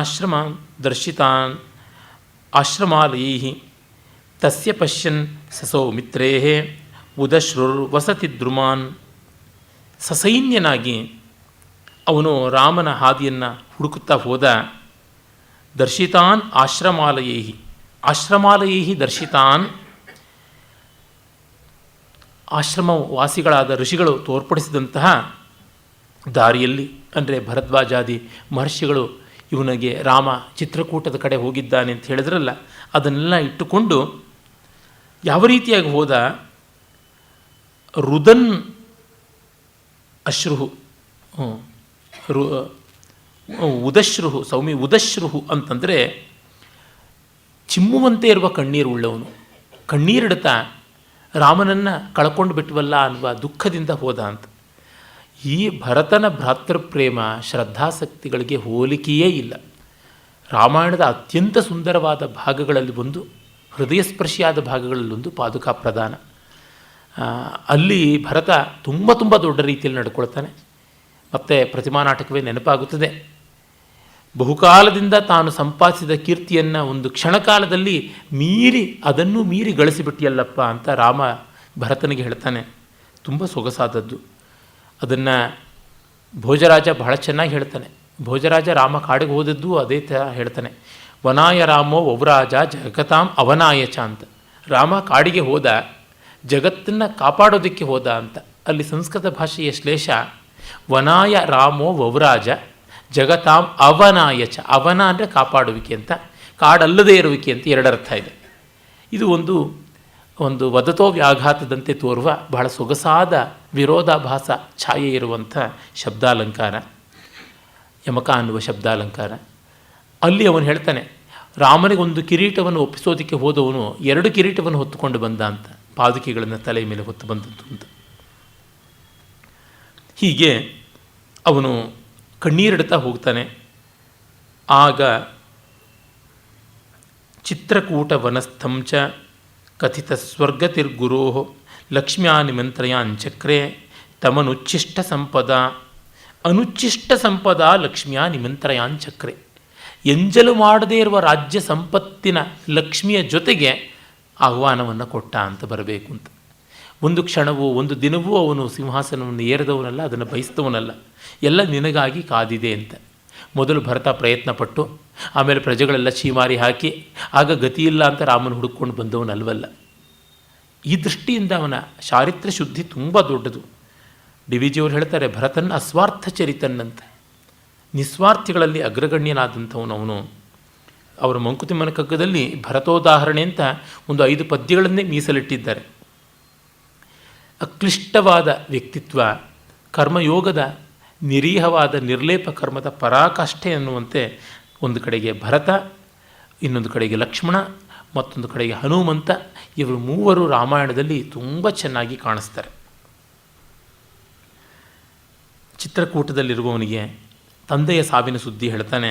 ಆಶ್ರಮಾಲಯೈ ತಸ್ಯ ಪಶ್ಯನ್ ಸಸೌಮಿತ್ರೇ ಉದಶ್ರುರ್ವಸತಿ ದ್ರುಮಾನ್. ಸಸೈನ್ಯನಾಗಿ ಅವನು ರಾಮನ ಹಾದಿಯನ್ನು ಹುಡುಕುತ್ತಾ ಹೋದ. ದರ್ಶಿತಾನ್ ಆಶ್ರಮಾಲಯೈ ದರ್ಶಿತಾನ್, ಆಶ್ರಮವಾಸಿಗಳಾದ ಋಷಿಗಳು ತೋರ್ಪಡಿಸಿದಂತಹ ದಾರಿಯಲ್ಲಿ, ಅಂದರೆ ಭರದ್ವಾಜಾದಿ ಮಹರ್ಷಿಗಳು ಇವನಿಗೆ ರಾಮ ಚಿತ್ರಕೂಟದ ಕಡೆ ಹೋಗಿದ್ದಾನೆ ಅಂತ ಹೇಳಿದ್ರಲ್ಲ, ಅದನ್ನೆಲ್ಲ ಇಟ್ಟುಕೊಂಡು ಯಾವ ರೀತಿಯಾಗಿ ಹೋದ. ರುದನ್ ಅಶ್ರು ಉದಶ್ರುಹು ಸೌಮಿ ಉದಶ್ರುಹು ಅಂತಂದರೆ ಚಿಮ್ಮುವಂತೆ ಇರುವ ಕಣ್ಣೀರು ಉಳ್ಳವನು. ಕಣ್ಣೀರಿಡ್ತಾ ರಾಮನನ್ನು ಕಳ್ಕೊಂಡು ಬಿಟ್ಟವಲ್ಲ ಅನ್ನುವ ದುಃಖದಿಂದ ಹೋದ ಅಂತ. ಈ ಭರತನ ಭ್ರಾತೃಪ್ರೇಮ ಶ್ರದ್ಧಾಸಕ್ತಿಗಳಿಗೆ ಹೋಲಿಕೆಯೇ ಇಲ್ಲ. ರಾಮಾಯಣದ ಅತ್ಯಂತ ಸುಂದರವಾದ ಭಾಗಗಳಲ್ಲಿ ಒಂದು, ಹೃದಯಸ್ಪರ್ಶಿಯಾದ ಭಾಗಗಳಲ್ಲೊಂದು ಪಾದುಕಾ ಪ್ರದಾನ. ಅಲ್ಲಿ ಭರತ ತುಂಬ ದೊಡ್ಡ ರೀತಿಯಲ್ಲಿ ನಡ್ಕೊಳ್ತಾನೆ. ಮತ್ತು ಪ್ರತಿಮಾ ನಾಟಕವೇ ನೆನಪಾಗುತ್ತದೆ. ಬಹುಕಾಲದಿಂದ ತಾನು ಸಂಪಾದಿಸಿದ ಕೀರ್ತಿಯನ್ನು ಒಂದು ಕ್ಷಣಕಾಲದಲ್ಲಿ ಅದನ್ನು ಮೀರಿ ಗಳಿಸಿಬಿಟ್ಟಿಯಲ್ಲಪ್ಪ ಅಂತ ರಾಮ ಭರತನಿಗೆ ಹೇಳ್ತಾನೆ. ತುಂಬ ಸೊಗಸಾದದ್ದು. ಅದನ್ನು ಭೋಜರಾಜ ಬಹಳ ಚೆನ್ನಾಗಿ ಹೇಳ್ತಾನೆ. ಭೋಜರಾಜ ರಾಮ ಕಾಡಿಗೆ ಹೋದದ್ದು ಅದೇ ಥರ ಹೇಳ್ತಾನೆ. ವನಾಯ ರಾಮೋ ವವ್ರಾಜ ಜಗತಾಂ ಅವನಾಯ ಚ ಅಂತ. ರಾಮ ಕಾಡಿಗೆ ಹೋದ, ಜಗತ್ತನ್ನು ಕಾಪಾಡೋದಕ್ಕೆ ಹೋದ ಅಂತ. ಅಲ್ಲಿ ಸಂಸ್ಕೃತ ಭಾಷೆಯ ಶ್ಲೇಷ ವನಾಯ ರಾಮೋ ವವ್ರಾಜ ಜಗತಾಂ ಅವನಾಯ ಚ. ಅವನ ಅಂದರೆ ಕಾಪಾಡುವಿಕೆ ಅಂತ, ಕಾಡಲ್ಲದೇ ಇರುವಿಕೆ ಅಂತ ಎರಡರ್ಥ ಇದೆ. ಇದು ಒಂದು ವದತೋ ವ್ಯಾಘಾತದಂತೆ ತೋರುವ ಬಹಳ ಸೊಗಸಾದ ವಿರೋಧಾಭಾಸ ಛಾಯೆ ಇರುವಂಥ ಶಬ್ದಾಲಂಕಾರ, ಯಮಕ ಅನ್ನುವ ಶಬ್ದಾಲಂಕಾರ. ಅಲ್ಲಿ ಅವನು ಹೇಳ್ತಾನೆ, ರಾಮನಿಗೊಂದು ಕಿರೀಟವನ್ನು ಒಪ್ಪಿಸೋದಕ್ಕೆ ಹೋದವನು 2 ಕಿರೀಟವನ್ನು ಹೊತ್ತುಕೊಂಡು ಬಂದ ಅಂತ, ಪಾದುಕೆಗಳನ್ನು ತಲೆಯ ಮೇಲೆ ಹೊತ್ತು ಬಂದದ್ದು ಅಂತ. ಹೀಗೆ ಅವನು ಕಣ್ಣೀರಿಡ್ತಾ ಹೋಗ್ತಾನೆ. ಆಗ ಚಿತ್ರಕೂಟ ವನಸ್ಥಂಚ ಕಥಿತ ಸ್ವರ್ಗತಿರ್ಗುರೋ ಲಕ್ಷ್ಮ್ಯಾ ನಿಮಂತ್ರಯಾಂಚಕ್ರೆ ತಮನುಚ್ಚಿಷ್ಟ ಸಂಪದ. ಅನುಚ್ಚಿಷ್ಟ ಸಂಪದ ಲಕ್ಷ್ಮಿಯ ನಿಮಂತ್ರಯಾಂಚಕ್ರೆ. ಎಂಜಲು ಮಾಡದೇ ಇರುವ ರಾಜ್ಯ ಸಂಪತ್ತಿನ ಲಕ್ಷ್ಮಿಯ ಜೊತೆಗೆ ಆಹ್ವಾನವನ್ನು ಕೊಟ್ಟ ಅಂತ ಬರಬೇಕು ಅಂತ. ಒಂದು ಕ್ಷಣವೂ ಒಂದು ದಿನವೂ ಅವನು ಸಿಂಹಾಸನವನ್ನು ಏರಿದವನಲ್ಲ, ಅದನ್ನು ಬಯಸಿದವನಲ್ಲ, ಎಲ್ಲ ನಿನಗಾಗಿ ಕಾದಿದೆ ಅಂತ. ಮೊದಲು ಭರತ ಪ್ರಯತ್ನಪಟ್ಟು ಆಮೇಲೆ ಪ್ರಜೆಗಳೆಲ್ಲ ಛೀಮಾರಿ ಹಾಕಿ ಆಗ ಗತಿಯಿಲ್ಲ ಅಂತ ರಾಮನ ಹುಡುಕೊಂಡು ಬಂದವನಲ್ವಲ್ಲ. ಈ ದೃಷ್ಟಿಯಿಂದ ಅವನ ಚಾರಿತ್ರ್ಯ ಶುದ್ಧಿ ತುಂಬ ದೊಡ್ಡದು. ಡಿ ವಿ ಜಿಯವರು ಹೇಳ್ತಾರೆ, ಭರತನ ಅಸ್ವಾರ್ಥ ಚರಿತನ್ನಂತ, ನಿಸ್ವಾರ್ಥಿಗಳಲ್ಲಿ ಅಗ್ರಗಣ್ಯನಾದಂಥವನು ಅವನು. ಅವರ ಮಂಕುತಿಮ್ಮನ ಕಗ್ಗದಲ್ಲಿ ಭರತೋದಾಹರಣೆ ಅಂತ ಒಂದು 5 ಪದ್ಯಗಳನ್ನೇ ಮೀಸಲಿಟ್ಟಿದ್ದಾರೆ. ಅಕ್ಲಿಷ್ಟವಾದ ವ್ಯಕ್ತಿತ್ವ, ಕರ್ಮಯೋಗದ ನಿರೀಹವಾದ ನಿರ್ಲೇಪ ಕರ್ಮದ ಪರಾಕಾಷ್ಠೆ ಅನ್ನುವಂತೆ ಒಂದು ಕಡೆಗೆ ಭರತ, ಇನ್ನೊಂದು ಕಡೆಗೆ ಲಕ್ಷ್ಮಣ, ಮತ್ತೊಂದು ಕಡೆಗೆ ಹನುಮಂತ, ಇವರು ಮೂವರು ರಾಮಾಯಣದಲ್ಲಿ ತುಂಬ ಚೆನ್ನಾಗಿ ಕಾಣಿಸ್ತಾರೆ. ಚಿತ್ರಕೂಟದಲ್ಲಿರುವವನಿಗೆ ತಂದೆಯ ಸಾವಿನ ಸುದ್ದಿ ಹೇಳ್ತಾನೆ.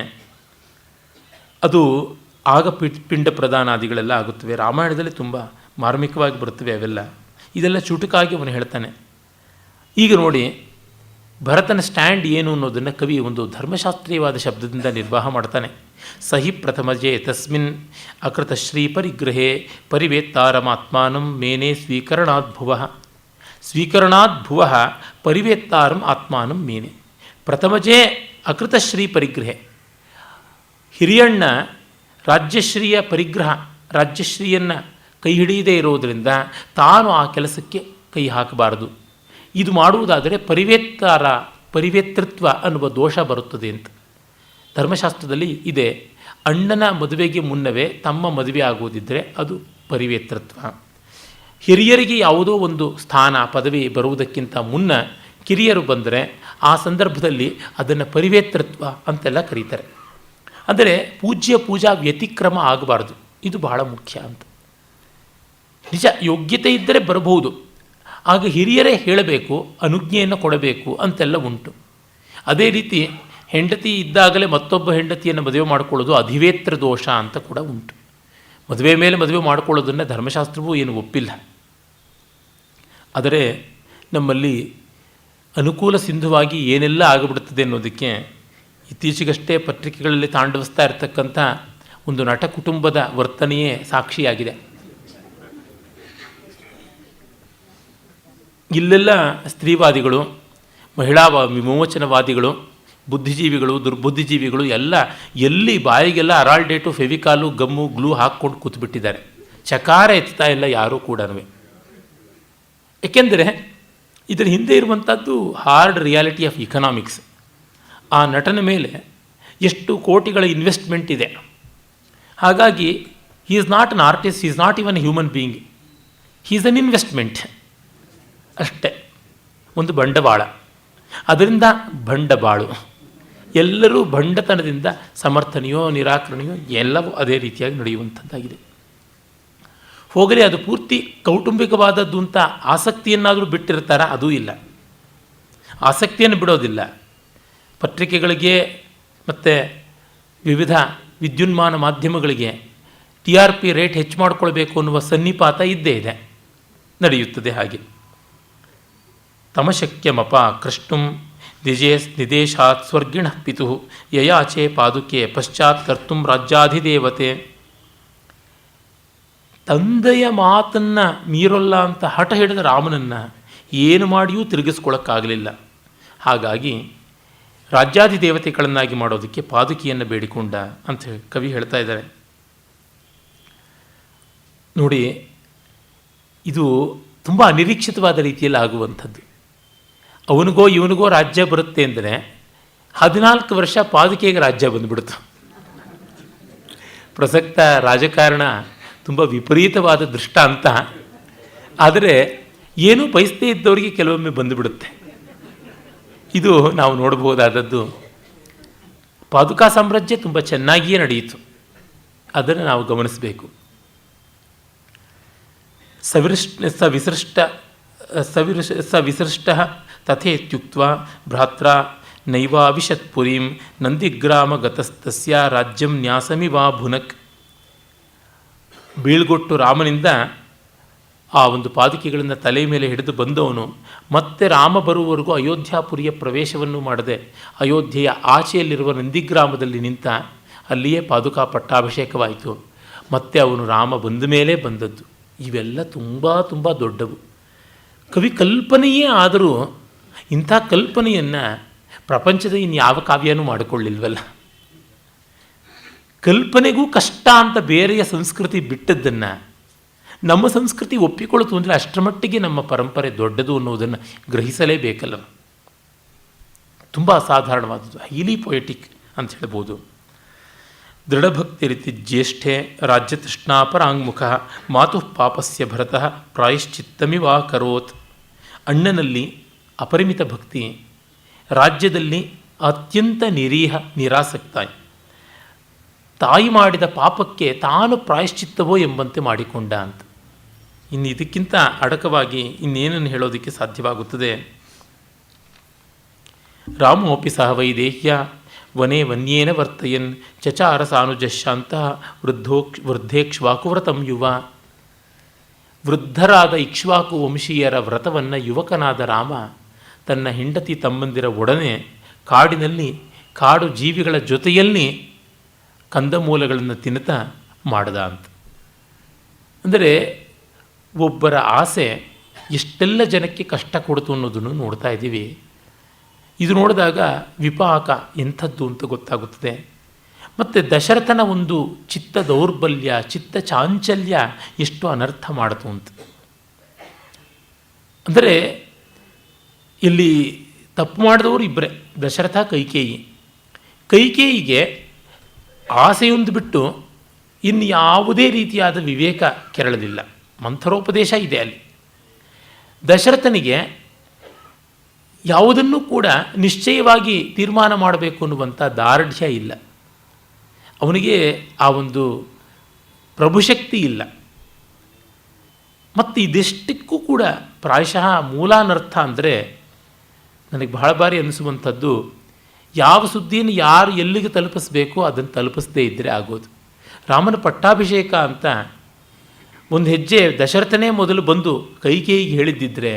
ಅದು ಆಗ ಪಿಂಡ ಪ್ರದಾನಾದಿಗಳೆಲ್ಲ ಆಗುತ್ತವೆ. ರಾಮಾಯಣದಲ್ಲಿ ತುಂಬ ಮಾರ್ಮಿಕವಾಗಿ ಬರುತ್ತವೆ ಅವೆಲ್ಲ. ಇದೆಲ್ಲ ಚುಟುಕಾಗಿ ಅವನು ಹೇಳ್ತಾನೆ. ಈಗ ನೋಡಿ, ಭರತನ ಸ್ಟ್ಯಾಂಡ್ ಏನು ಅನ್ನೋದನ್ನು ಕವಿ ಒಂದು ಧರ್ಮಶಾಸ್ತ್ರೀಯವಾದ ಶಬ್ದದಿಂದ ನಿರ್ವಾಹ ಮಾಡ್ತಾನೆ. ಸಹಿ ಪ್ರಥಮಜೆ ತಸ್ಮಿನ್ ಅಕೃತ ಶ್ರೀ ಪರಿಗ್ರಹೇ ಪರಿವೇತ್ತಾರಮಾತ್ಮಾನಂ ಮೇನೆ ಸ್ವೀಕರಣಾದ್ಭುವ. ಸ್ವೀಕರಣಾದ್ಭುವ ಪರಿವೇತ್ತಾರಂ ಆತ್ಮಾನಂ ಮೇನೆ. ಪ್ರಥಮಜೇ ಅಕೃತಶ್ರೀ ಪರಿಗ್ರಹೆ. ಹಿರಿಯಣ್ಣ ರಾಜ್ಯಶ್ರೀಯ ಪರಿಗ್ರಹ, ರಾಜ್ಯಶ್ರೀಯನ್ನು ಕೈ ಹಿಡಿಯದೇ ಇರೋದರಿಂದ ತಾನು ಆ ಕೆಲಸಕ್ಕೆ ಕೈ ಹಾಕಬಾರದು. ಇದು ಮಾಡುವುದಾದರೆ ಪರಿವೇತೃತ್ವ ಅನ್ನುವ ದೋಷ ಬರುತ್ತದೆ ಅಂತ ಧರ್ಮಶಾಸ್ತ್ರದಲ್ಲಿ ಇದೆ. ಅಣ್ಣನ ಮದುವೆಗೆ ಮುನ್ನವೇ ತಮ್ಮ ಮದುವೆ ಆಗುವುದಿದ್ದರೆ ಅದು ಪರಿವೇತೃತ್ವ. ಹಿರಿಯರಿಗೆ ಯಾವುದೋ ಒಂದು ಸ್ಥಾನ ಪದವಿ ಬರುವುದಕ್ಕಿಂತ ಮುನ್ನ ಕಿರಿಯರು ಬಂದರೆ ಆ ಸಂದರ್ಭದಲ್ಲಿ ಅದನ್ನು ಪರಿವೇತೃತ್ವ ಅಂತೆಲ್ಲ ಕರೀತಾರೆ. ಅಂದರೆ ಪೂಜಾ ವ್ಯತಿಕ್ರಮ ಆಗಬಾರ್ದು. ಇದು ಬಹಳ ಮುಖ್ಯ ಅಂತ. ನಿಜ, ಯೋಗ್ಯತೆ ಇದ್ದರೆ ಬರಬಹುದು, ಆಗ ಹಿರಿಯರೇ ಹೇಳಬೇಕು, ಅನುಜ್ಞೆಯನ್ನು ಕೊಡಬೇಕು ಅಂತೆಲ್ಲ ಉಂಟು. ಅದೇ ರೀತಿ ಹೆಂಡತಿ ಇದ್ದಾಗಲೇ ಮತ್ತೊಬ್ಬ ಹೆಂಡತಿಯನ್ನು ಮದುವೆ ಮಾಡಿಕೊಳ್ಳೋದು ಅಧಿವೇತ್ರ ದೋಷ ಅಂತ ಕೂಡ ಉಂಟು. ಮದುವೆ ಮೇಲೆ ಮದುವೆ ಮಾಡಿಕೊಳ್ಳೋದನ್ನು ಧರ್ಮಶಾಸ್ತ್ರವೂ ಏನು ಒಪ್ಪಿಲ್ಲ. ಆದರೆ ನಮ್ಮಲ್ಲಿ ಅನುಕೂಲ ಸಿಂಧುವಾಗಿ ಏನೆಲ್ಲ ಆಗಿಬಿಡುತ್ತದೆ ಅನ್ನೋದಕ್ಕೆ ಇತ್ತೀಚೆಗಷ್ಟೇ ಪತ್ರಿಕೆಗಳಲ್ಲಿ ತಾಂಡವಿಸ್ತಾ ಇರತಕ್ಕಂಥ ಒಂದು ನಟ ಕುಟುಂಬದ ವರ್ತನೆಯೇ ಸಾಕ್ಷಿಯಾಗಿದೆ. ಇಲ್ಲೆಲ್ಲ ಸ್ತ್ರೀವಾದಿಗಳು, ಮಹಿಳಾ ವಿಮೋಚನವಾದಿಗಳು, ಬುದ್ಧಿಜೀವಿಗಳು, ದುರ್ಬುದ್ಧಿಜೀವಿಗಳು ಎಲ್ಲ ಎಲ್ಲಿ ಬಾಯಿಗೆಲ್ಲ ಅರಾಲ್ಡೇಟು, ಫೆವಿಕಾಲು, ಗಮ್ಮು, ಗ್ಲೂ ಹಾಕ್ಕೊಂಡು ಕೂತ್ಬಿಟ್ಟಿದ್ದಾರೆ. ಚಕಾರ ಎತ್ತಾ ಇಲ್ಲ ಯಾರೂ ಕೂಡ. ಏಕೆಂದರೆ ಇದರ ಹಿಂದೆ ಇರುವಂಥದ್ದು ಹಾರ್ಡ್ ರಿಯಾಲಿಟಿ ಆಫ್ ಇಕನಾಮಿಕ್ಸ್. ಆ ನಟನ ಮೇಲೆ ಎಷ್ಟು ಕೋಟಿಗಳ ಇನ್ವೆಸ್ಟ್ಮೆಂಟ್ ಇದೆ. ಹಾಗಾಗಿ he is not an artist, he is not even human being, he is an investment ಅಷ್ಟೇ, ಒಂದು ಬಂಡವಾಳ. ಅದರಿಂದ ಬಂಡವಾಳು. ಎಲ್ಲರೂ ಬಂಡತನದಿಂದ ಸಮರ್ಥನೆಯೋ ನಿರಾಕರಣೆಯೋ ಎಲ್ಲವೂ ಅದೇ ರೀತಿಯಾಗಿ ನಡೆಯುವಂಥದ್ದಾಗಿದೆ. ಹೋಗಲಿ, ಅದು ಪೂರ್ತಿ ಕೌಟುಂಬಿಕವಾದದ್ದು ಅಂತ ಆಸಕ್ತಿಯನ್ನಾದರೂ ಬಿಟ್ಟಿರ್ತಾರ? ಅದೂ ಇಲ್ಲ. ಆಸಕ್ತಿಯನ್ನು ಬಿಡೋದಿಲ್ಲ. ಪತ್ರಿಕೆಗಳಿಗೆ ಮತ್ತು ವಿವಿಧ ವಿದ್ಯುನ್ಮಾನ ಮಾಧ್ಯಮಗಳಿಗೆ TRP ರೇಟ್ ಹೆಚ್ಚು ಮಾಡಿಕೊಳ್ಬೇಕು ಅನ್ನುವ ಸನ್ನಿಪಾತ ಇದ್ದೇ ಇದೆ, ನಡೆಯುತ್ತದೆ. ಹಾಗೆ ತಮಶಕ್ಯಮಪ ಕೃಷ್ಣುಂ ನಿದೇಶಾತ್ ಸ್ವರ್ಗಿಣ ಪಿತು ಯಯಾಚೆ ಪಾದುಕೆ ಪಶ್ಚಾತ್ ಕರ್ತುಂ ರಾಜ್ಯಾಧಿದೇವತೆ. ತಂದೆಯ ಮಾತನ್ನು ಮೀರಲ್ಲ ಅಂತ ಹಠ ಹಿಡಿದ ರಾಮನನ್ನು ಏನು ಮಾಡಿಯೂ ತಿರುಗಿಸ್ಕೊಳ್ಳೋಕ್ಕಾಗಲಿಲ್ಲ. ಹಾಗಾಗಿ ರಾಜ್ಯಾಧಿದೇವತೆಗಳನ್ನಾಗಿ ಮಾಡೋದಕ್ಕೆ ಪಾದುಕೆಯನ್ನು ಬೇಡಿಕೊಂಡ ಅಂತ ಕವಿ ಹೇಳ್ತಾ ಇದ್ದಾರೆ. ನೋಡಿ, ಇದು ತುಂಬ ಅನಿರೀಕ್ಷಿತವಾದ ರೀತಿಯಲ್ಲಿ ಆಗುವಂಥದ್ದು. ಅವನಿಗೋ ಇವನಿಗೋ ರಾಜ್ಯ ಬರುತ್ತೆ ಅಂದರೆ 14 ವರ್ಷ ಪಾದುಕೆಗೆ ರಾಜ್ಯ ಬಂದುಬಿಡ್ತು. ಪ್ರಸಕ್ತ ರಾಜಕಾರಣ ತುಂಬ ವಿಪರೀತವಾದ ದೃಷ್ಟಾಂತ. ಆದರೆ ಏನೂ ಬಯಸದೇ ಇದ್ದವರಿಗೆ ಕೆಲವೊಮ್ಮೆ ಬಂದುಬಿಡುತ್ತೆ. ಇದು ನಾವು ನೋಡಬಹುದಾದದ್ದು. ಪಾದುಕಾ ಸಾಮ್ರಾಜ್ಯ ತುಂಬ ಚೆನ್ನಾಗಿಯೇ ನಡೆಯಿತು, ಅದನ್ನು ನಾವು ಗಮನಿಸಬೇಕು. ಸವಿಸೃಷ್ಟ ತಥೇತ್ಯುಕ್ತ್ವಾ ಭ್ರಾತ್ರ ನೈವಾವಿಶತ್ ಪುರೀಂ ನಂದಿಗ್ರಾಮ ಗತಸ್ತಸ್ಯ ರಾಜ್ಯಂ ನ್ಯಾಸಮಿವಾ ಭುನಕ್. ಬೀಳ್ಗೊಟ್ಟು ರಾಮನಿಂದ ಆ ಒಂದು ಪಾದುಕೆಗಳನ್ನು ತಲೆ ಮೇಲೆ ಹಿಡಿದು ಬಂದವನು ಮತ್ತೆ ರಾಮ ಬರುವವರೆಗೂ ಅಯೋಧ್ಯಾಪುರಿಯ ಪ್ರವೇಶವನ್ನು ಮಾಡದೆ ಅಯೋಧ್ಯೆಯ ಆಚೆಯಲ್ಲಿರುವ ನಂದಿಗ್ರಾಮದಲ್ಲಿ ನಿಂತ. ಅಲ್ಲಿಯೇ ಪಾದುಕಾ ಪಟ್ಟಾಭಿಷೇಕವಾಯಿತು. ಮತ್ತೆ ಅವನು ರಾಮ ಬಂದ ಮೇಲೆ ಬಂದದ್ದು. ಇವೆಲ್ಲ ತುಂಬ ತುಂಬ ದೊಡ್ಡವು. ಕವಿ ಕಲ್ಪನೆಯೇ ಆದರೂ ಇಂಥ ಕಲ್ಪನೆಯನ್ನು ಪ್ರಪಂಚದ ಇನ್ಯಾವ ಕಾವ್ಯನೂ ಮಾಡಿಕೊಳ್ಳಿಲ್ವಲ್ಲ. ಕಲ್ಪನೆಗೂ ಕಷ್ಟ ಅಂತ ಬೇರೆಯ ಸಂಸ್ಕೃತಿ ಬಿಟ್ಟದ್ದನ್ನು ನಮ್ಮ ಸಂಸ್ಕೃತಿ ಒಪ್ಪಿಕೊಳ್ತು ಅಂದರೆ ಅಷ್ಟರ ಮಟ್ಟಿಗೆ ನಮ್ಮ ಪರಂಪರೆ ದೊಡ್ಡದು ಅನ್ನೋದನ್ನು ಗ್ರಹಿಸಲೇಬೇಕಲ್ಲ. ತುಂಬ ಅಸಾಧಾರಣವಾದದ್ದು, ಹೈಲಿ ಪೊಯೆಟಿಕ್ ಅಂತ ಹೇಳ್ಬೋದು. ದೃಢಭಕ್ತಿರಿತಿ ಜ್ಯೇಷ್ಠೆ ರಾಜ್ಯತೃಷ್ಣಾಪರಾಂಗ್ಮುಖ ಮಾತುಃ ಪಾಪಸ್ಯ ಭರತಃ ಪ್ರಾಯಶ್ಚಿತ್ತಮಿವಾ ಕರೋತ್. ಅಣ್ಣನಲ್ಲಿ ಅಪರಿಮಿತ ಭಕ್ತಿ, ರಾಜ್ಯದಲ್ಲಿ ಅತ್ಯಂತ ನಿರಾಸಕ್ತ. ತಾಯಿ ಮಾಡಿದ ಪಾಪಕ್ಕೆ ತಾನು ಪ್ರಾಯಶ್ಚಿತ್ತವೋ ಎಂಬಂತೆ ಮಾಡಿಕೊಂಡ ಅಂತ. ಇನ್ನು ಇದಕ್ಕಿಂತ ಅಡಕವಾಗಿ ಇನ್ನೇನನ್ನು ಹೇಳೋದಕ್ಕೆ ಸಾಧ್ಯವಾಗುತ್ತದೆ. ರಾಮೋಪಿ ಸಹ ವೈದೇಹ್ಯ ವನೇ ವನ್ಯೇನ ವರ್ತಯನ್ ಚಚಾರ ಸಾನುಜಶಾಂತ ವೃದ್ಧೇಕ್ಷ್ವಾಕುವ್ರತಂ ಯುವ. ವೃದ್ಧರಾದ ಇಕ್ಷ್ವಾಕು ವಂಶೀಯರ ವ್ರತವನ್ನು ಯುವಕನಾದ ರಾಮ ತನ್ನ ಹೆಂಡತಿ ತಮ್ಮಂದಿರ ಒಡನೆ ಕಾಡಿನಲ್ಲಿ ಕಾಡು ಜೀವಿಗಳ ಜೊತೆಯಲ್ಲಿ ಕಂದಮೂಲಗಳನ್ನು ತಿನ್ನುತ್ತಾ ಮಾಡ್ದ ಅಂತ. ಅಂದರೆ ಒಬ್ಬರ ಆಸೆ ಎಷ್ಟೆಲ್ಲ ಜನಕ್ಕೆ ಕಷ್ಟ ಕೊಡ್ತು ಅನ್ನೋದನ್ನು ನೋಡ್ತಾ ಇದ್ದೀವಿ. ಇದು ನೋಡಿದಾಗ ವಿಪಾಕ ಎಂಥದ್ದು ಅಂತ ಗೊತ್ತಾಗುತ್ತದೆ. ಮತ್ತು ದಶರಥನ ಒಂದು ಚಿತ್ತ ದೌರ್ಬಲ್ಯ, ಚಿತ್ತ ಚಾಂಚಲ್ಯ ಎಷ್ಟು ಅನರ್ಥ ಮಾಡಿತು ಅಂತ. ಅಂದರೆ ಇಲ್ಲಿ ತಪ್ಪು ಮಾಡಿದವರು ಇಬ್ಬರೇ, ದಶರಥ ಕೈಕೇಯಿ. ಕೈಕೇಯಿಗೆ ಆಸೆಯೊಂದು ಬಿಟ್ಟು ಇನ್ನು ಯಾವುದೇ ರೀತಿಯಾದ ವಿವೇಕ ಕೆರಳಲಿಲ್ಲ. ಮಂಥರೋಪದೇಶ ಇದೆ ಅಲ್ಲಿ. ದಶರಥನಿಗೆ ಯಾವುದನ್ನೂ ಕೂಡ ನಿಶ್ಚಯವಾಗಿ ತೀರ್ಮಾನ ಮಾಡಬೇಕು ಅನ್ನುವಂಥ ದಾರ್ಢ್ಯ ಇಲ್ಲ. ಅವನಿಗೆ ಆ ಒಂದು ಪ್ರಭುಶಕ್ತಿ ಇಲ್ಲ. ಮತ್ತು ಇದೆಷ್ಟಕ್ಕೂ ಕೂಡ ಪ್ರಾಯಶಃ ಮೂಲಾನರ್ಥ ಅಂದರೆ ನನಗೆ ಬಹಳ ಬಾರಿ ಅನ್ನಿಸುವಂಥದ್ದು, ಯಾವ ಸುದ್ದಿಯನ್ನು ಯಾರು ಎಲ್ಲಿಗೆ ತಲುಪಿಸ್ಬೇಕೋ ಅದನ್ನು ತಲುಪಿಸದೇ ಇದ್ದರೆ ಆಗೋದು. ರಾಮನ ಪಟ್ಟಾಭಿಷೇಕ ಅಂತ ಒಂದು ಹೆಜ್ಜೆ ದಶರಥನೇ ಮೊದಲು ಬಂದು ಕೈಕೇಯಿಗೆ ಹೇಳಿದ್ದಿದ್ರೆ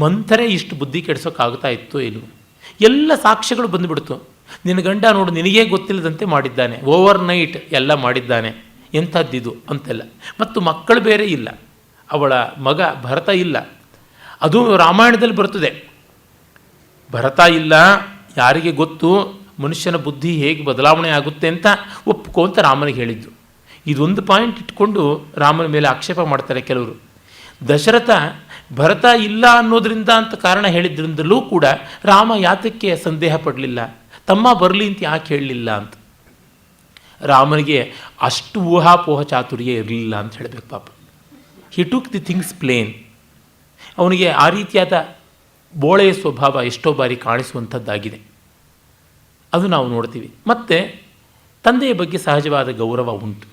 ಮಂಥರೇ ಇಷ್ಟು ಬುದ್ಧಿ ಕೆಡಿಸೋಕ್ಕಾಗ್ತಾ ಇತ್ತು ಏನು? ಎಲ್ಲ ಸಾಕ್ಷ್ಯಗಳು ಬಂದುಬಿಡ್ತು. ನಿನ್ನ ಗಂಡ ನೋಡು ನಿನಗೇ ಗೊತ್ತಿಲ್ಲದಂತೆ ಮಾಡಿದ್ದಾನೆ, ಓವರ್ ನೈಟ್ ಎಲ್ಲ ಮಾಡಿದ್ದಾನೆ, ಎಂಥದ್ದಿದು ಅಂತೆಲ್ಲ. ಮತ್ತು ಮಕ್ಕಳು ಬೇರೆ ಇಲ್ಲ, ಅವಳ ಮಗ ಭರತ ಇಲ್ಲ. ಅದು ರಾಮಾಯಣದಲ್ಲಿ ಬರ್ತದೆ. ಭರತ ಇಲ್ಲ, ಯಾರಿಗೆ ಗೊತ್ತು ಮನುಷ್ಯನ ಬುದ್ಧಿ ಹೇಗೆ ಬದಲಾವಣೆ ಆಗುತ್ತೆ ಅಂತ ಒಪ್ಕೋ ಅಂತ ರಾಮನಿಗೆ ಹೇಳಿದ್ದು. ಇದೊಂದು ಪಾಯಿಂಟ್ ಇಟ್ಕೊಂಡು ರಾಮನ ಮೇಲೆ ಆಕ್ಷೇಪ ಮಾಡ್ತಾರೆ ಕೆಲವರು. ದಶರಥ ಭರತ ಇಲ್ಲ ಅನ್ನೋದರಿಂದ ಅಂತ ಕಾರಣ ಹೇಳಿದ್ರಿಂದಲೂ ಕೂಡ ರಾಮ ಯಾತಕ್ಕೆ ಸಂದೇಹ ಪಡಲಿಲ್ಲ, ತಮ್ಮ ಬರಲಿ ಅಂತ ಯಾಕೆ ಹೇಳಲಿಲ್ಲ ಅಂತ. ರಾಮನಿಗೆ ಅಷ್ಟು ಊಹಾಪೋಹ ಚಾತುರ್ಯ ಇರಲಿಲ್ಲ ಅಂತ ಹೇಳಬೇಕು ಪಾಪ. He took the things plain. ಅವನಿಗೆ ಆ ರೀತಿಯಾದ ಬೋಳೆಯ ಸ್ವಭಾವ ಎಷ್ಟೋ ಬಾರಿ ಕಾಣಿಸುವಂಥದ್ದಾಗಿದೆ. ಅದು ನಾವು ನೋಡ್ತೀವಿ. ಮತ್ತು ತಂದೆಯ ಬಗ್ಗೆ ಸಹಜವಾದ ಗೌರವ ಉಂಟು,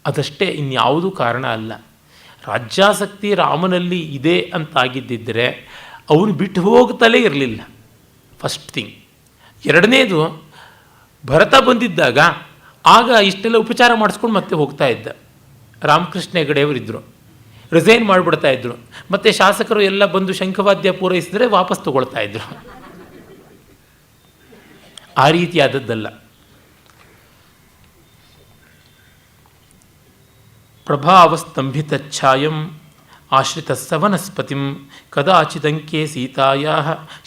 ಅದಷ್ಟೇ, ಇನ್ಯಾವುದೂ ಕಾರಣ ಅಲ್ಲ. ರಾಜ್ಯಾಸಕ್ತಿ ರಾಮನಲ್ಲಿ ಇದೆ ಅಂತಾಗಿದ್ದಿದ್ದರೆ ಅವನು ಬಿಟ್ಟು ಹೋಗ್ತಲೇ ಇರಲಿಲ್ಲ, ಫಸ್ಟ್ ಥಿಂಗ್. ಎರಡನೇದು, ಭರತ ಬಂದಿದ್ದಾಗ ಆಗ ಇಷ್ಟೆಲ್ಲ ಉಪಚಾರ ಮಾಡಿಸ್ಕೊಂಡು ಮತ್ತೆ ಹೋಗ್ತಾ ಇದ್ದ. ರಾಮಕೃಷ್ಣ ಹೆಗಡೆಯವರಿದ್ದರು, ರಿಸೈನ್ ಮಾಡಿಬಿಡ್ತಾ ಇದ್ದರು. ಮತ್ತು ಶಾಸಕರು ಎಲ್ಲ ಬಂದು ಶಂಖವಾದ್ಯ ಪೂರೈಸಿದರೆ ವಾಪಸ್ ತಗೊಳ್ತಾ ಇದ್ದರು. ಆ ರೀತಿಯಾದದ್ದಲ್ಲ. ಪ್ರಭಾವಸ್ತಂಭಿತಚ್ಛಾಯಂ ಆಶ್ರಿತಸ್ಸ ವನಸ್ಪತಿಂ ಕದಾಚಿದಂಕೆ ಸೀತಾಯಾ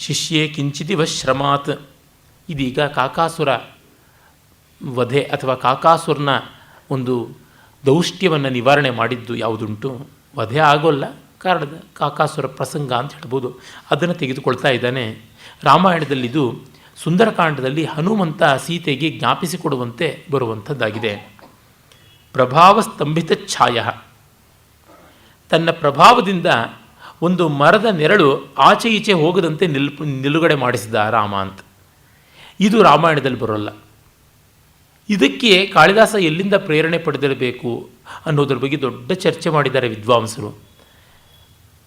ಶಿಷ್ಯೇ ಕಿಂಚಿದಿವ ಶ್ರಮಾತ್. ಇದೀಗ ಕಾಕಾಸುರ ವಧೆ ಅಥವಾ ಕಾಕಾಸುರನ ಒಂದು ದೌಷ್ಟ್ಯವನ್ನು ನಿವಾರಣೆ ಮಾಡಿದ್ದು ಯಾವುದುಂಟು, ವಧೆ ಆಗೋಲ್ಲ, ಕಾರಣದ ಕಾಕಾಸುರ ಪ್ರಸಂಗ ಅಂತ ಹೇಳ್ಬೋದು, ಅದನ್ನು ತೆಗೆದುಕೊಳ್ತಾ ಇದ್ದಾನೆ. ರಾಮಾಯಣದಲ್ಲಿದು ಸುಂದರಕಾಂಡದಲ್ಲಿ ಹನುಮಂತ ಸೀತೆಗೆ ಜ್ಞಾಪಿಸಿಕೊಡುವಂತೆ ಬರುವಂಥದ್ದಾಗಿದೆ. ಪ್ರಭಾವ ಸ್ತಂಭಿತ ಛಾಯ, ತನ್ನ ಪ್ರಭಾವದಿಂದ ಒಂದು ಮರದ ನೆರಳು ಆಚೆ ಈಚೆ ಹೋಗದಂತೆ ನಿಲುಗಡೆ ಮಾಡಿಸಿದ ರಾಮ ಅಂತ. ಇದು ರಾಮಾಯಣದಲ್ಲಿ ಬರೋಲ್ಲ. ಇದಕ್ಕೆ ಕಾಳಿದಾಸ ಎಲ್ಲಿಂದ ಪ್ರೇರಣೆ ಪಡೆದಿರಬೇಕು ಅನ್ನೋದ್ರ ಬಗ್ಗೆ ದೊಡ್ಡ ಚರ್ಚೆ ಮಾಡಿದ್ದಾರೆ ವಿದ್ವಾಂಸರು.